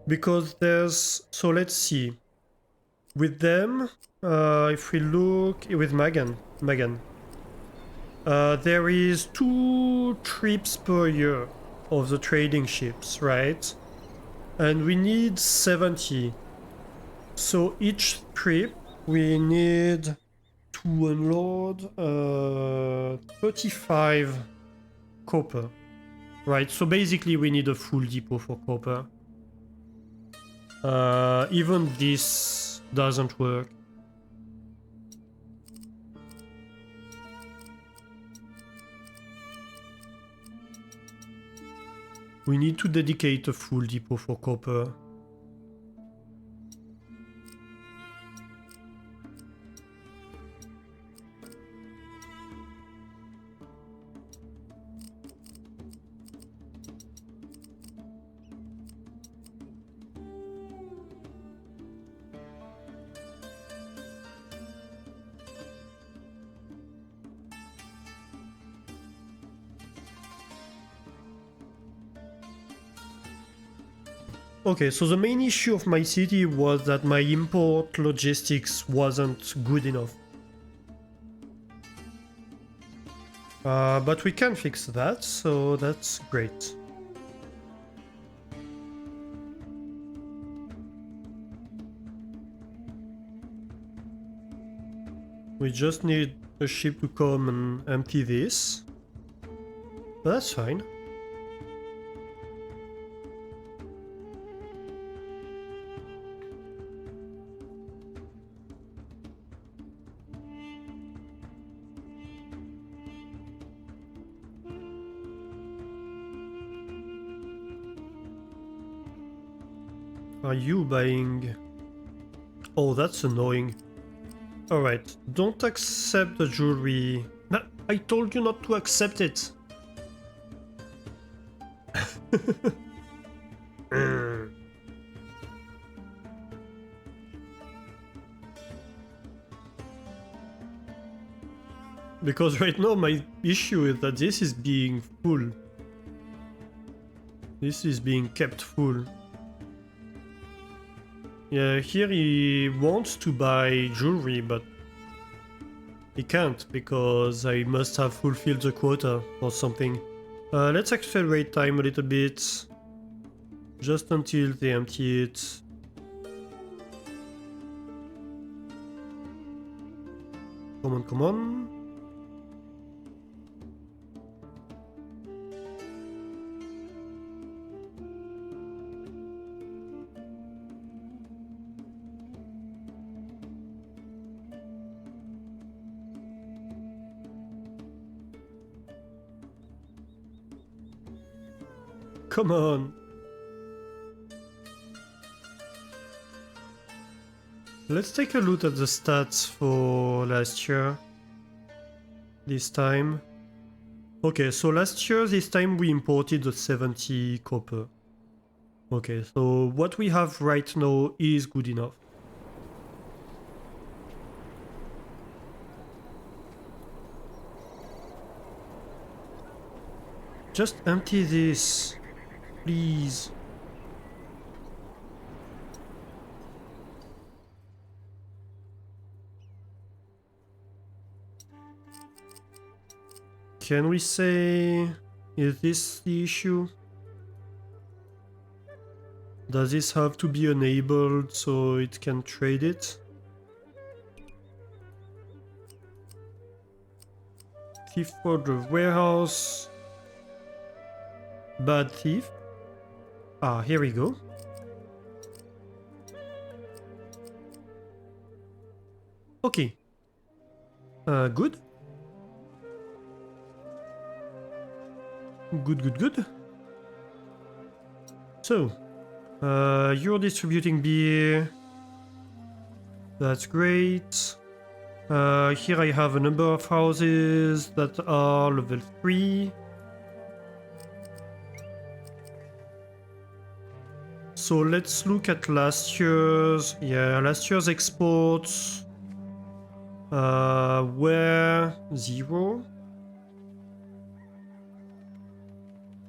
Because there's... So let's see. With them, if we look... With Megan. There is 2 trips per year of the trading ships, right? And we need 70. So each trip we need to unload 35 copper. Right, so basically we need a full depot for copper. Even this doesn't work. We need to dedicate a full depot for copper. Okay, so the main issue of my city was that my import logistics wasn't good enough. But we can fix that, so that's great. We just need a ship to come and empty this. But that's fine. Are you buying? Oh, that's annoying. Alright, don't accept the jewelry. No, I told you not to accept it. Because right now my issue is that this is being full. This is being kept full. Yeah, here he wants to buy jewelry, but he can't because I must have fulfilled the quota or something. Let's accelerate time a little bit. Just until they empty it. Come on, come on. Come on. Let's take a look at the stats for last year. This time. Okay, so last year, this time we imported the 70 copper. Okay, so what we have right now is good enough. Just empty this, please. Can we say, is this the issue? Does this have to be enabled so it can trade it? Thief for the warehouse. Bad thief. Ah, here we go. Okay. Good. Good. So, you're distributing beer. That's great. Here I have a number of houses that are level 3. So let's look at last year's. Yeah, last year's exports were 0.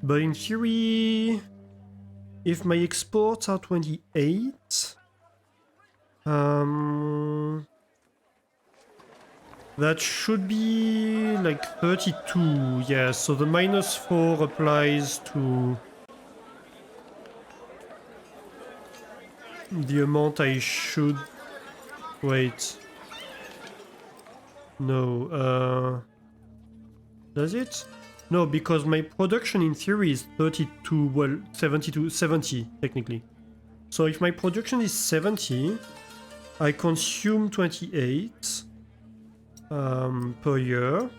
But in theory, if my exports are 28, that should be like 32. Yeah, so the -4 applies to the amount I should... Wait. No, does it? No, because my production in theory is 32, well, 70 technically. So if my production is 70, I consume 28 per year.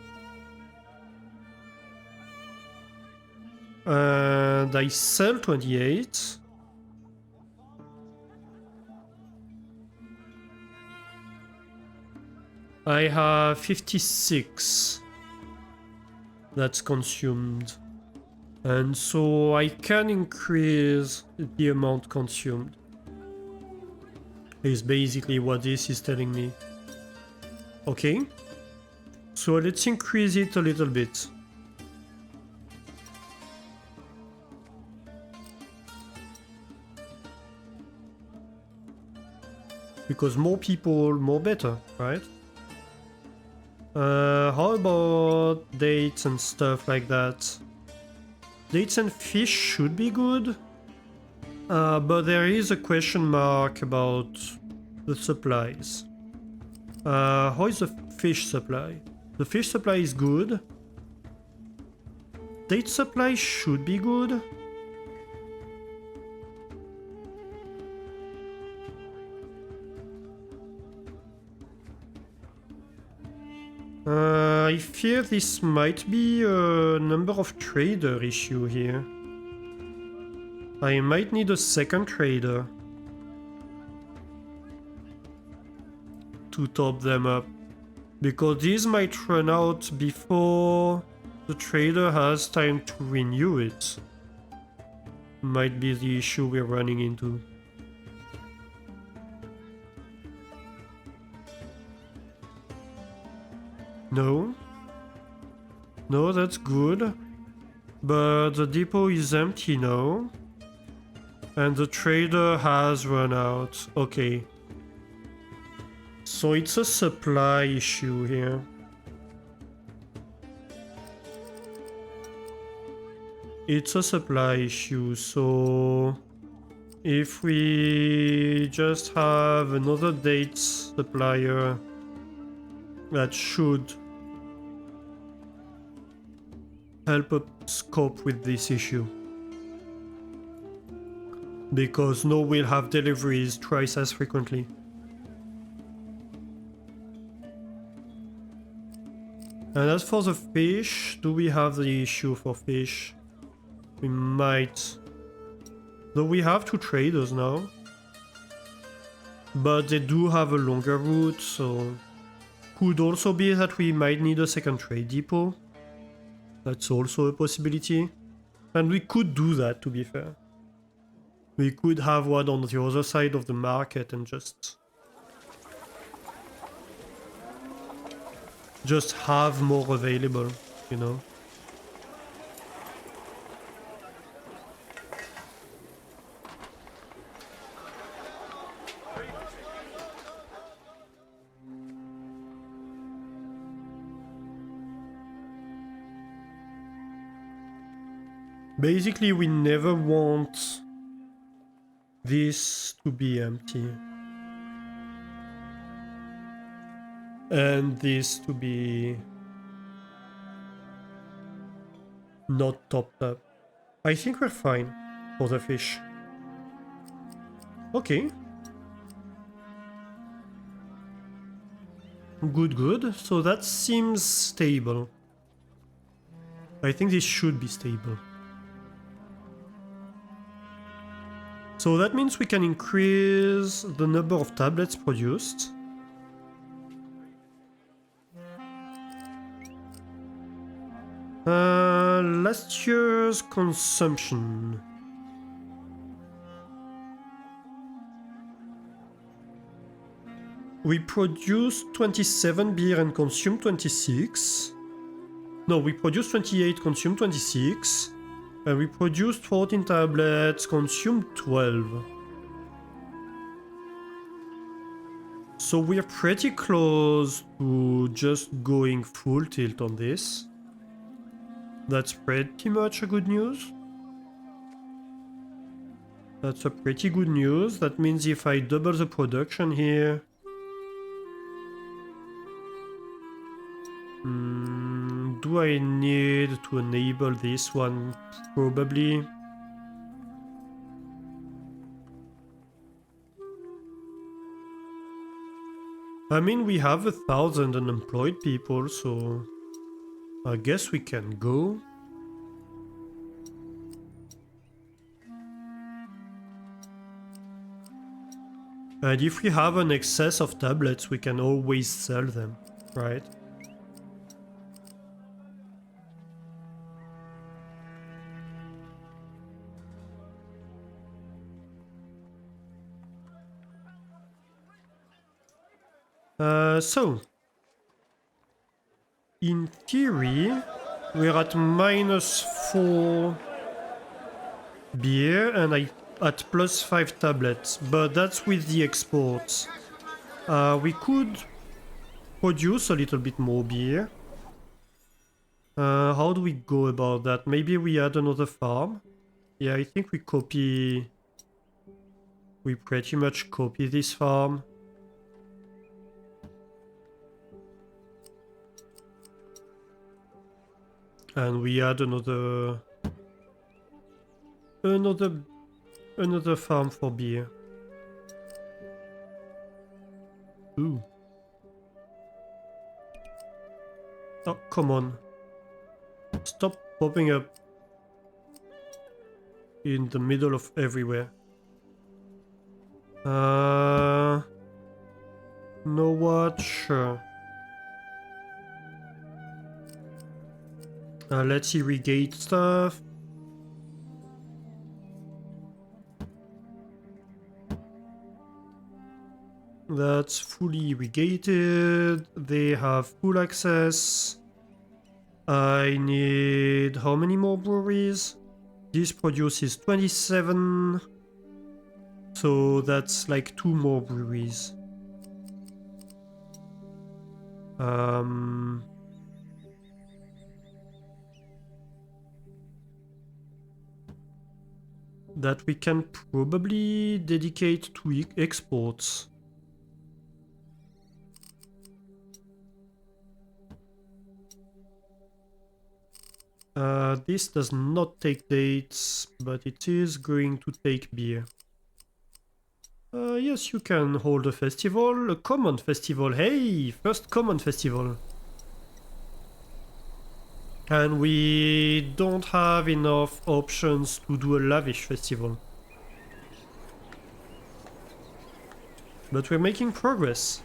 And I sell 28. I have 56 that's consumed. And so I can increase the amount consumed. Is basically what this is telling me. Okay. So let's increase it a little bit. Because more people, more better, right? How about dates and stuff like that? Dates and fish should be good. But there is a question mark about the supplies. How is the fish supply? The fish supply is good. Date supply should be good. I fear this might be a number of trader issue here. I might need a second trader to top them up, because these might run out before the trader has time to renew it. Might be the issue we're running into. No? No, that's good. But the depot is empty now. And the trader has run out. Okay. So it's a supply issue here. It's a supply issue, so if we just have another date supplier, that should help us cope with this issue. Because now we'll have deliveries twice as frequently. And as for the fish, do we have the issue for fish? We might. Though we have 2 traders now. But they do have a longer route, so... Could also be that we might need a second trade depot. That's also a possibility. And we could do that, to be fair. We could have one on the other side of the market and just have more available, you know? Basically, we never want this to be empty. And this to be not topped up. I think we're fine for the fish. Okay. Good, good. So that seems stable. I think this should be stable. So that means we can increase the number of tablets produced. Last year's consumption. We produced 27 beer and consumed 26. No, we produced 28, consumed 26. And we produced 14 tablets, consumed 12. So we're pretty close to just going full tilt on this. That's pretty much a good news. That's a pretty good news. That means if I double the production here... do I need to enable this one? Probably. I mean, we have 1,000 unemployed people, so I guess we can go. And if we have an excess of tablets, we can always sell them, right? So, in theory, we're at -4 beer and at +5 tablets, but that's with the exports. We could produce a little bit more beer. How do we go about that? Maybe we add another farm? Yeah, I think we pretty much copy this farm. And we add another farm for beer. Ooh. Oh, come on. Stop popping up in the middle of everywhere. Know what? Sure. Let's irrigate stuff. That's fully irrigated. They have full access. I need how many more breweries? This produces 27. So that's like 2 more breweries. That we can probably dedicate to exports. This does not take dates, but it is going to take beer. Yes, you can hold a festival, a common festival. Hey, first common festival. And we don't have enough options to do a lavish festival. But we're making progress.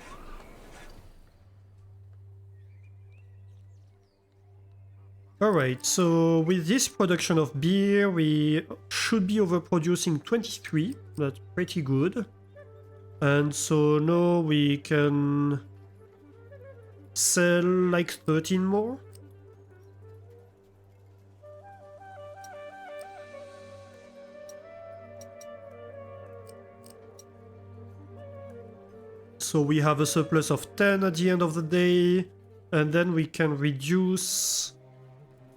Alright, so with this production of beer, we should be overproducing 23. That's pretty good. And so now we can sell like 13 more. So we have a surplus of 10 at the end of the day, and then we can reduce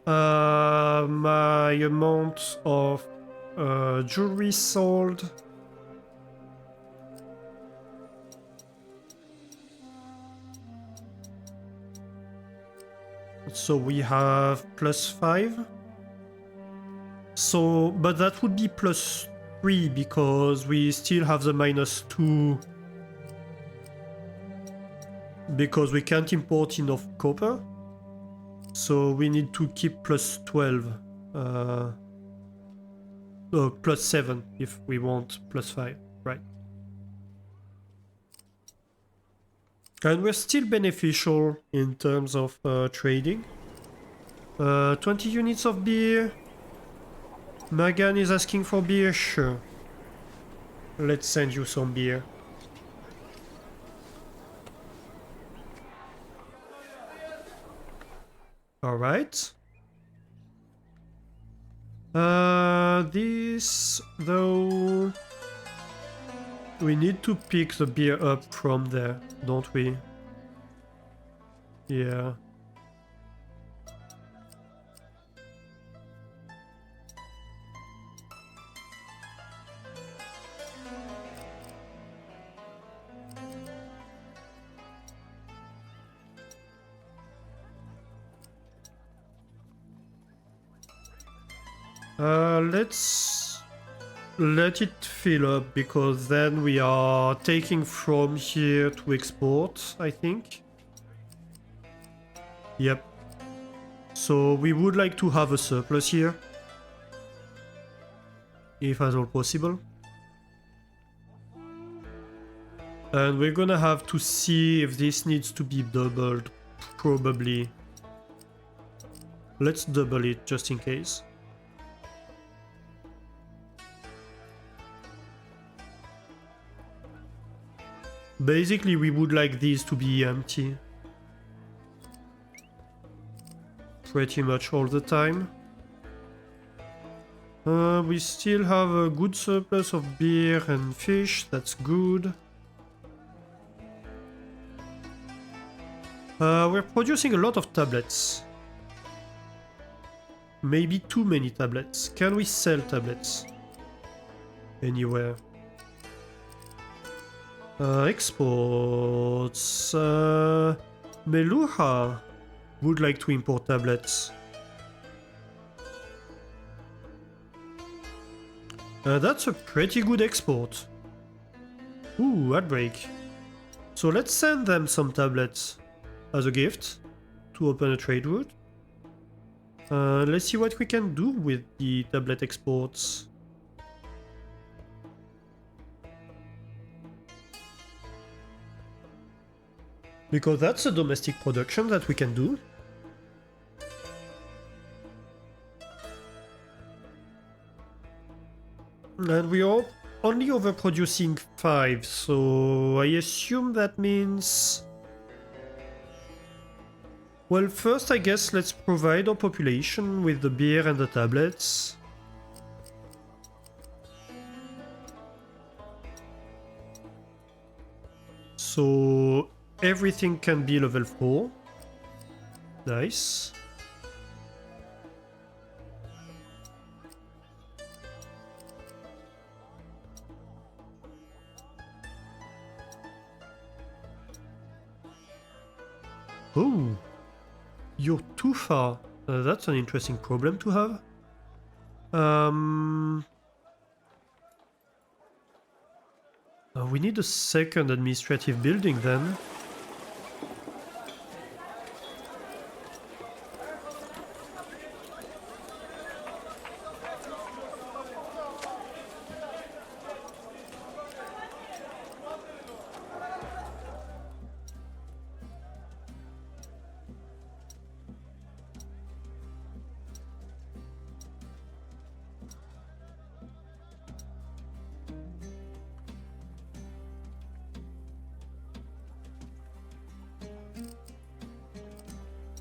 my amount of jewelry sold. So we have +5. So, but that would be +3 because we still have the -2 because we can't import enough copper. So we need to keep +12. No, +7 if we want +5, right? And we're still beneficial in terms of trading. 20 units of beer. Magan is asking for beer, sure. Let's send you some beer. Alright. This, though... We need to pick the beer up from there, don't we? Yeah. Let's let it fill up because then we are taking from here to export, I think. Yep. So we would like to have a surplus here, if at all possible. And we're gonna have to see if this needs to be doubled, probably. Let's double it just in case. Basically, we would like these to be empty. Pretty much all the time. We still have a good surplus of beer and fish, that's good. We're producing a lot of tablets. Maybe too many tablets. Can we sell tablets? Anywhere. Exports. Meluha would like to import tablets. That's a pretty good export. Ooh, outbreak. So let's send them some tablets as a gift to open a trade route. Let's see what we can do with the tablet exports. Because that's a domestic production that we can do. And we are only overproducing 5, so I assume that means Well, first I guess let's provide our population with the beer and the tablets. So everything can be level 4. Nice. Oh, you're too far. That's an interesting problem to have. We need a second administrative building then.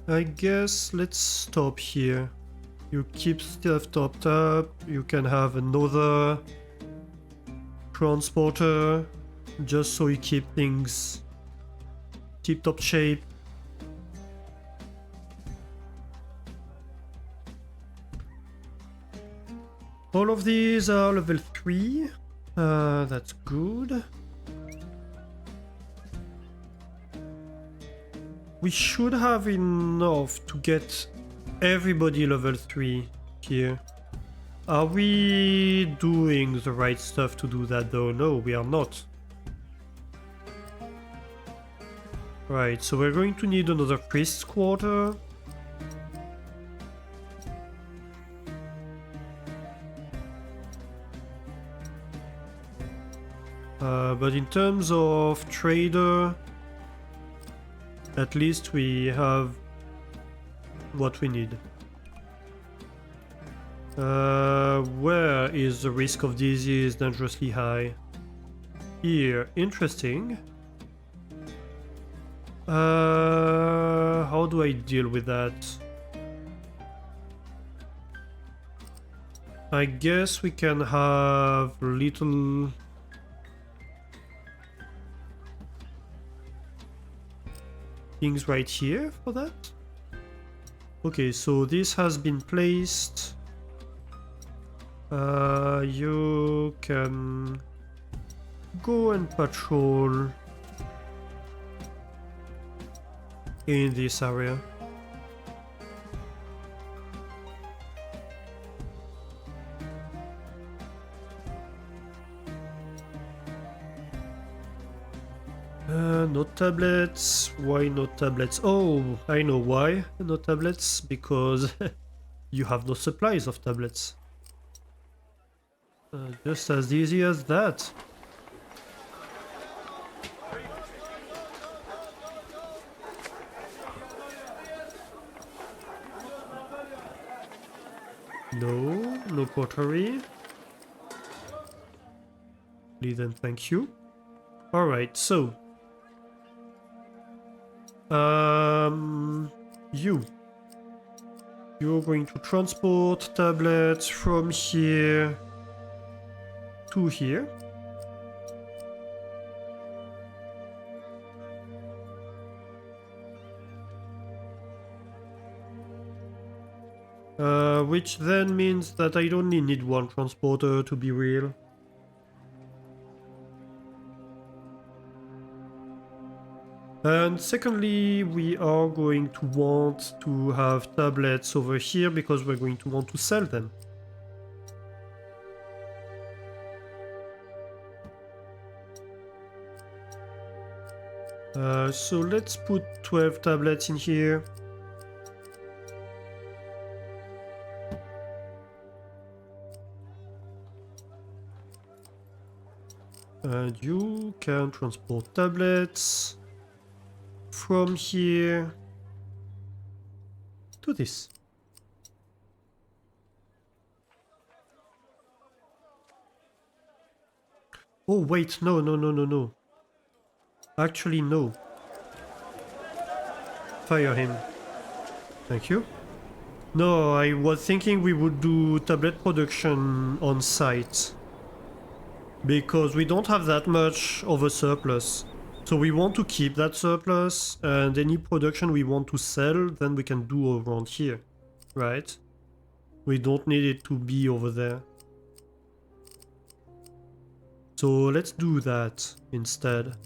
I guess let's stop here. You keep stuff topped up, you can have another transporter, just so you keep things tip-top shape. All of these are level 3, that's good. We should have enough to get everybody level 3 here. Are we doing the right stuff to do that though? No, we are not. Right, so we're going to need another priest's quarter. But in terms of trader, at least we have what we need. Where is the risk of disease dangerously high? Here, interesting. How do I deal with that? I guess we can have little things right here for that. Okay, so this has been placed. You can go and patrol in this area. No tablets. Why no tablets? Oh, I know why no tablets. Because you have no supplies of tablets. Just as easy as that. No pottery. Please and thank you. Alright, so you're going to transport tablets from here to here. Which then means that I only need one transporter to be real. And secondly, we are going to want to have tablets over here because we're going to want to sell them. So let's put 12 tablets in here. And you can transport tablets from here to this. Oh wait, no. Actually no. Fire him. Thank you. No, I was thinking we would do tablet production on site. Because we don't have that much of a surplus. So we want to keep that surplus, and any production we want to sell, then we can do around here. Right? We don't need it to be over there. So let's do that instead.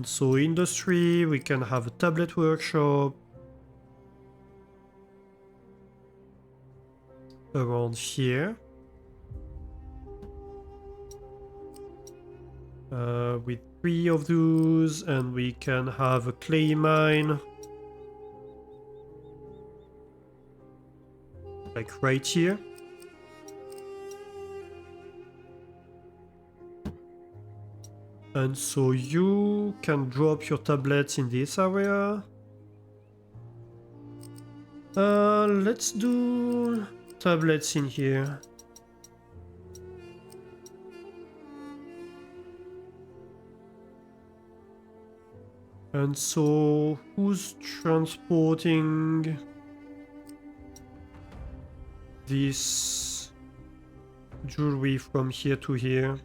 So industry, we can have a tablet workshop around here. With 3 of those, and we can have a clay mine. Like right here. And so you can drop your tablets in this area. Let's do tablets in here. And so who's transporting this jewelry from here to here?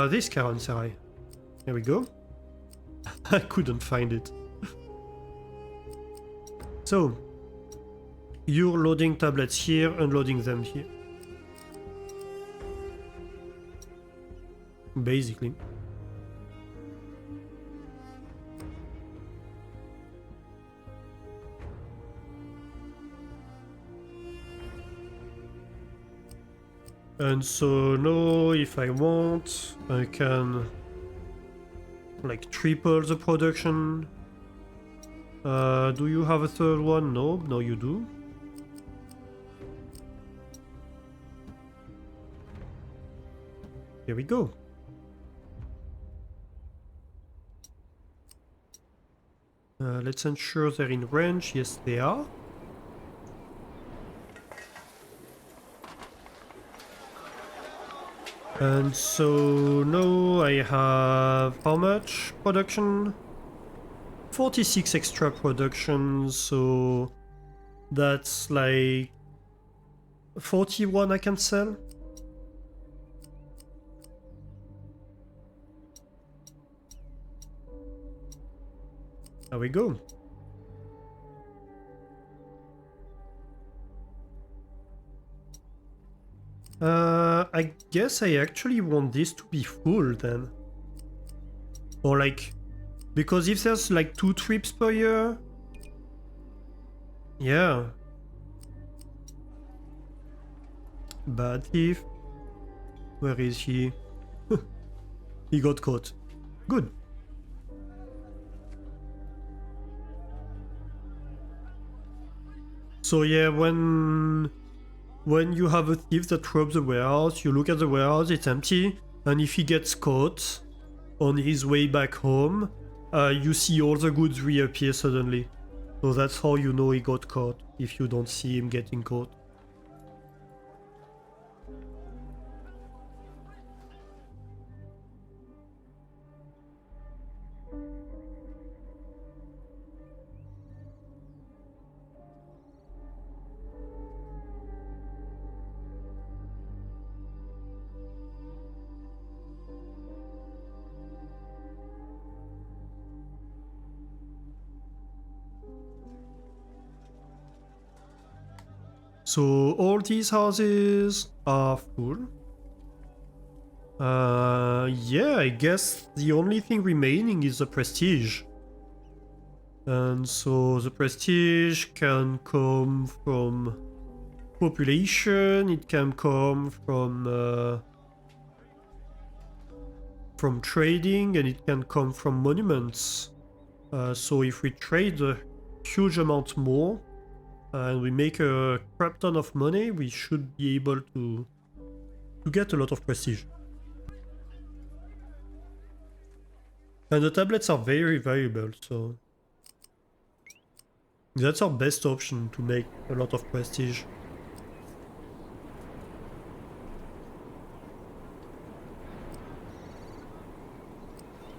This caravanserai. There we go. I couldn't find it. So, you're loading tablets here, unloading them here. Basically. And so now, if I want, I can like triple the production. Do you have a third one? No, no you do. Here we go. Let's ensure they're in range. Yes, they are. And so now I have how much production? 46 extra production, so that's like 41 I can sell. There we go. I guess I actually want this to be full then. Or like, because if there's like 2 trips per year, yeah. Bad thief. Where is he? He got caught. Good. So yeah, when you have a thief that robs a warehouse, you look at the warehouse, it's empty, and if he gets caught on his way back home, you see all the goods reappear suddenly. So that's how you know he got caught, if you don't see him getting caught. So all these houses are full. Yeah, I guess the only thing remaining is the prestige. And so the prestige can come from population, it can come from trading, and it can come from monuments. So if we trade a huge amount more, and we make a crap ton of money, we should be able to get a lot of prestige. And the tablets are very valuable, so that's our best option to make a lot of prestige.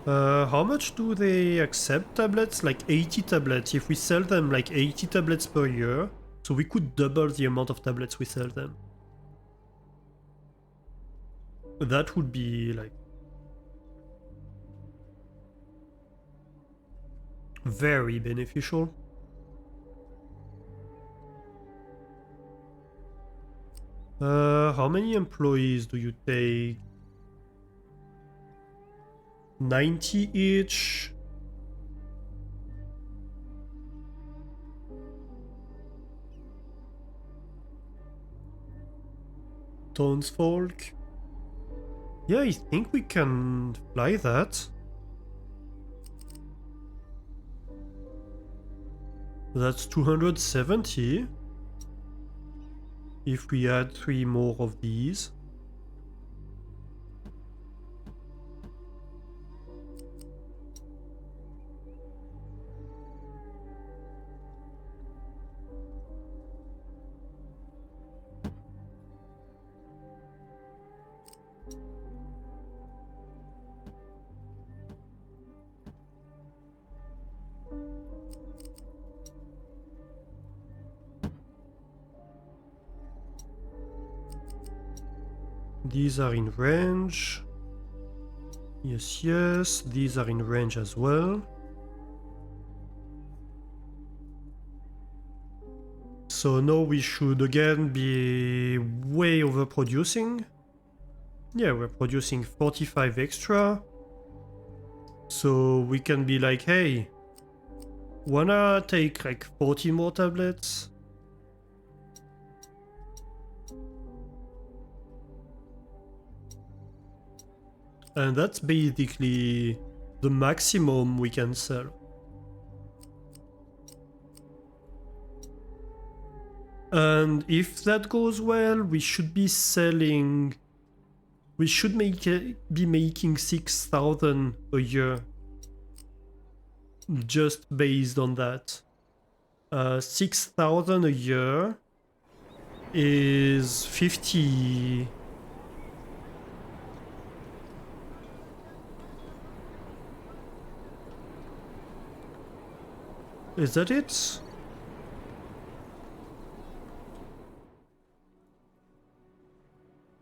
How much do they accept tablets? Like 80 tablets. If we sell them like 80 tablets per year, so we could double the amount of tablets we sell them. That would be like very beneficial. How many employees do you take? 90 each. Townsfolk. Yeah, I think we can fly that. That's 270. If we add 3 more of these. These are in range. Yes, yes. These are in range as well. So now we should again be way overproducing. Yeah, we're producing 45 extra. So we can be like, hey, wanna take like 40 more tablets? And that's basically the maximum we can sell. And if that goes well, we should be selling... We should be making 6,000 a year. Just based on that. 6,000 a year is 50... Is that it?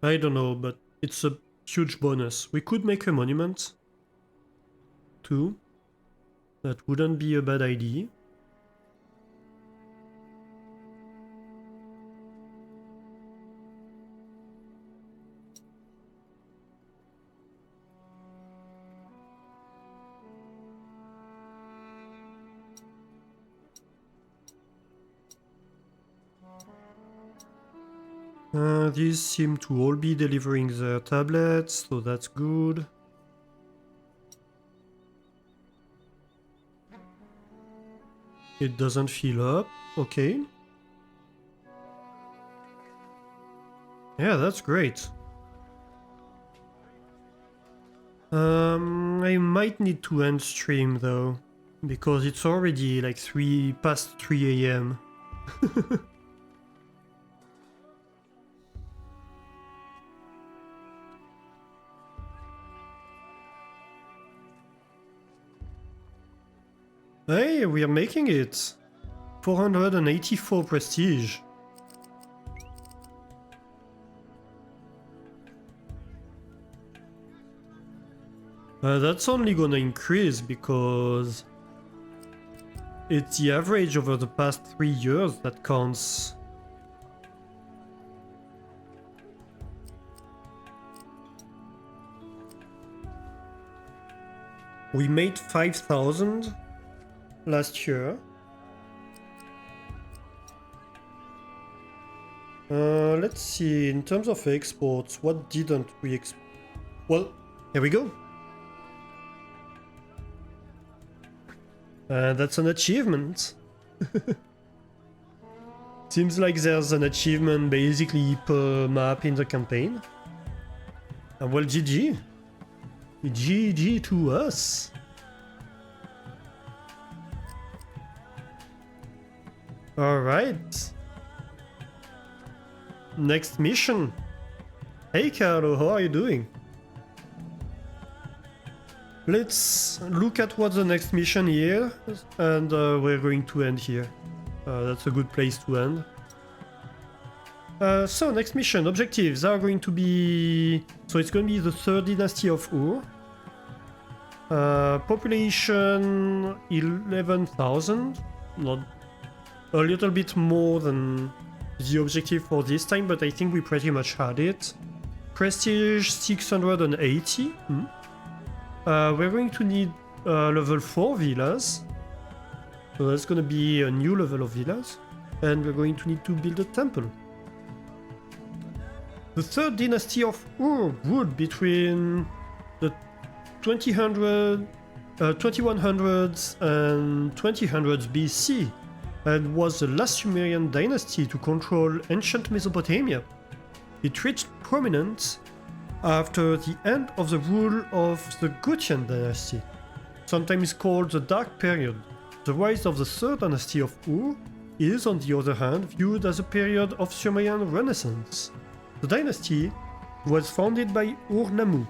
I don't know, but it's a huge bonus. We could make a monument too. That wouldn't be a bad idea. These seem to all be delivering their tablets, so that's good. It doesn't fill up, okay. Yeah, that's great. I might need to end stream though, because it's already like past 3 AM. Hey, we are making it! 484 prestige. That's only gonna increase because it's the average over the past 3 years that counts. We made 5,000 last year. Let's see, in terms of exports, what didn't we export? Well, here we go. That's an achievement. Seems like there's an achievement basically per map in the campaign. Well, GG. GG to us. Alright. Next mission. Hey Carlo, how are you doing? Let's look at what's the next mission here, and we're going to end here. That's a good place to end. So next mission objectives are going to be, so it's going to be the third dynasty of Ur. Population 11,000, not a little bit more than the objective for this time, but I think we pretty much had it. Prestige 680. We're going to need level 4 villas, so that's going to be a new level of villas, and we're going to need to build a temple. The third dynasty of Ur ruled between the 2100s and 2000s BC and was the last Sumerian dynasty to control ancient Mesopotamia. It reached prominence after the end of the rule of the Gutian dynasty, sometimes called the Dark Period. The rise of the third dynasty of Ur is, on the other hand, viewed as a period of Sumerian renaissance. The dynasty was founded by Ur-Nammu,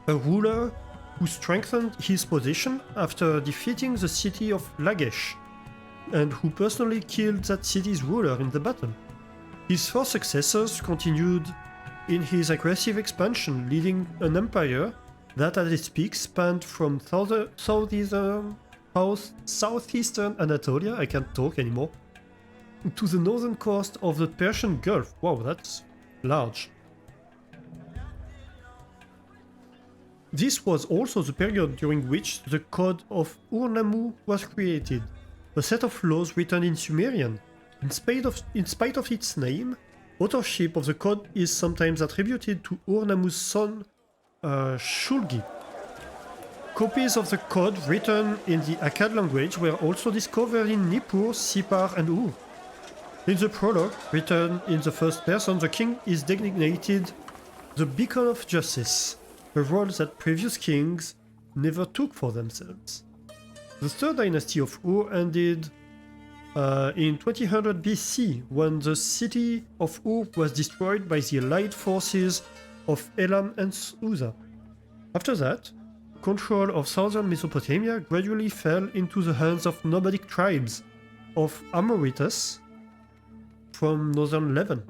a ruler who strengthened his position after defeating the city of Lagash, and who personally killed that city's ruler in the battle. His four successors continued in his aggressive expansion, leading an empire that at its peak spanned from southeastern Anatolia, I can't talk anymore, to the northern coast of the Persian Gulf. Wow, that's large. This was also the period during which the Code of Ur-Nammu was created, a set of laws written in Sumerian. In spite of its name, authorship of the code is sometimes attributed to Ur-Nammu's son, Shulgi. Copies of the code written in the Akkad language were also discovered in Nippur, Sipar, and Ur. In the prologue, written in the first person, the king is designated the Beacon of Justice, a role that previous kings never took for themselves. The third dynasty of Ur ended in 2000 BC, when the city of Ur was destroyed by the allied forces of Elam and Susa. After that, control of southern Mesopotamia gradually fell into the hands of nomadic tribes of Amorites from northern Levant.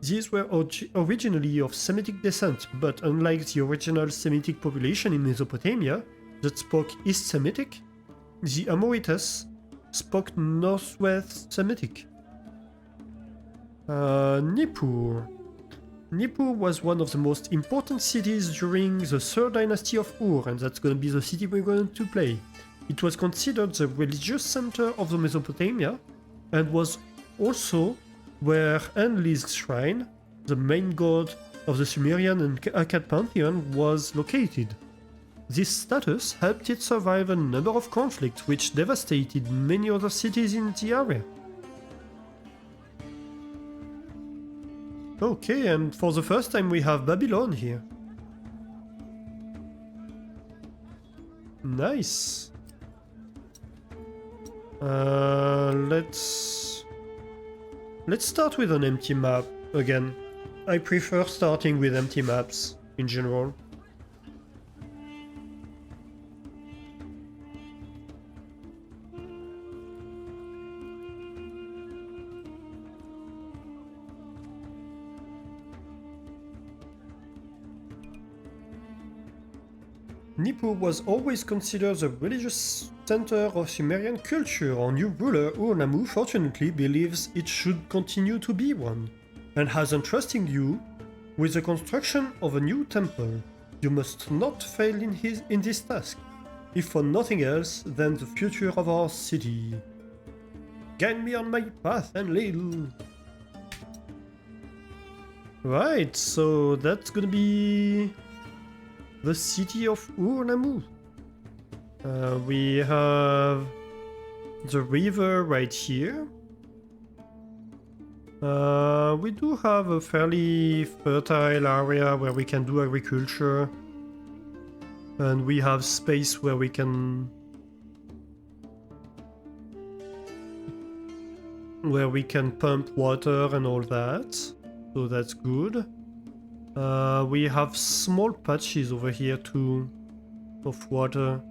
These were originally of Semitic descent, but unlike the original Semitic population in Mesopotamia that spoke East Semitic, the Amorites spoke Northwest Semitic. Nippur. Nippur was one of the most important cities during the third dynasty of Ur, and that's going to be the city we're going to play. It was considered the religious center of the Mesopotamia, and was also where Enlil's shrine, the main god of the Sumerian and Akkad pantheon, was located. This status helped it survive a number of conflicts which devastated many other cities in the area. Okay, and for the first time we have Babylon here. Nice. Let's start with an empty map again. I prefer starting with empty maps in general. Nippur was always considered the religious center of Sumerian culture. Our new ruler, Ur-Nammu, fortunately believes it should continue to be one, and has entrusted you with the construction of a new temple. You must not fail in this task, if for nothing else than the future of our city. Guide me on my path, Enlil. Right, so that's gonna be the city of Ur-Nammu. We have the river right here. We do have a fairly fertile area where we can do agriculture, and we have space where we can pump water and all that, so that's good. We have small patches over here too. of water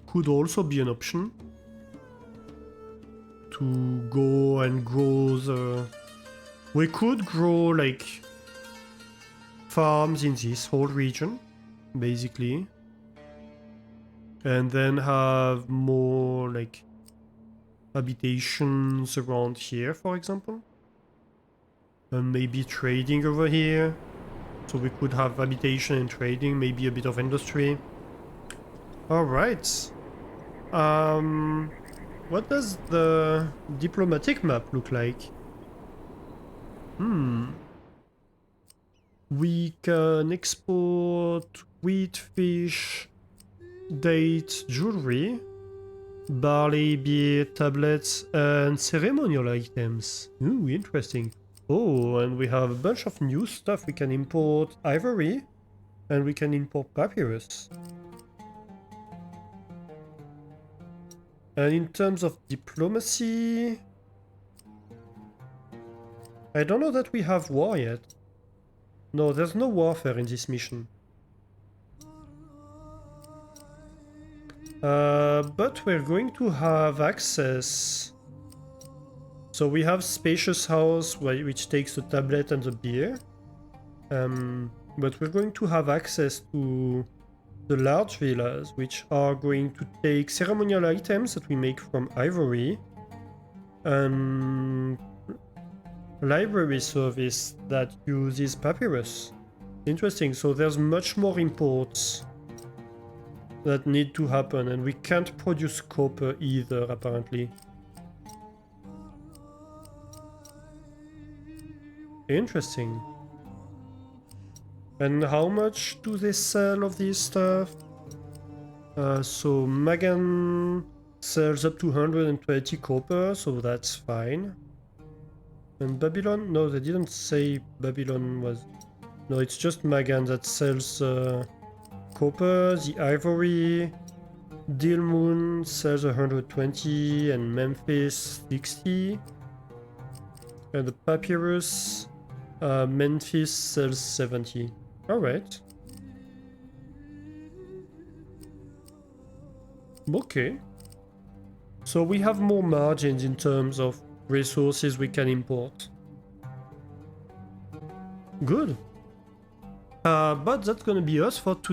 could also be an option to go and grow the... We could grow like farms in this whole region, basically, and then have more like habitations around here, for example, and maybe trading over here. So we could have habitation and trading, maybe a bit of industry. All right. What does the diplomatic map look like? We can export wheat, fish, dates, jewelry, barley, beer, tablets, and ceremonial items. Ooh, interesting. Oh, and we have a bunch of new stuff. We can import ivory, and we can import papyrus. And in terms of diplomacy, I don't know that we have war yet. No, there's no warfare in this mission. But we're going to have access. So we have spacious house which takes the tablet and the beer. But we're going to have access to the large villas, which are going to take ceremonial items that we make from ivory, and library service that uses papyrus. Interesting, so there's much more imports that need to happen, and we can't produce copper either, apparently. Interesting. And how much do they sell of this stuff? So Magan sells up to 120 copper, so that's fine. And Babylon? No, they didn't say Babylon was... No, it's just Magan that sells copper, the ivory. Dilmun sells 120 and Memphis 60. And the papyrus, Memphis sells 70. Alright. Okay. So we have more margins in terms of resources we can import. Good. But that's gonna be us for today.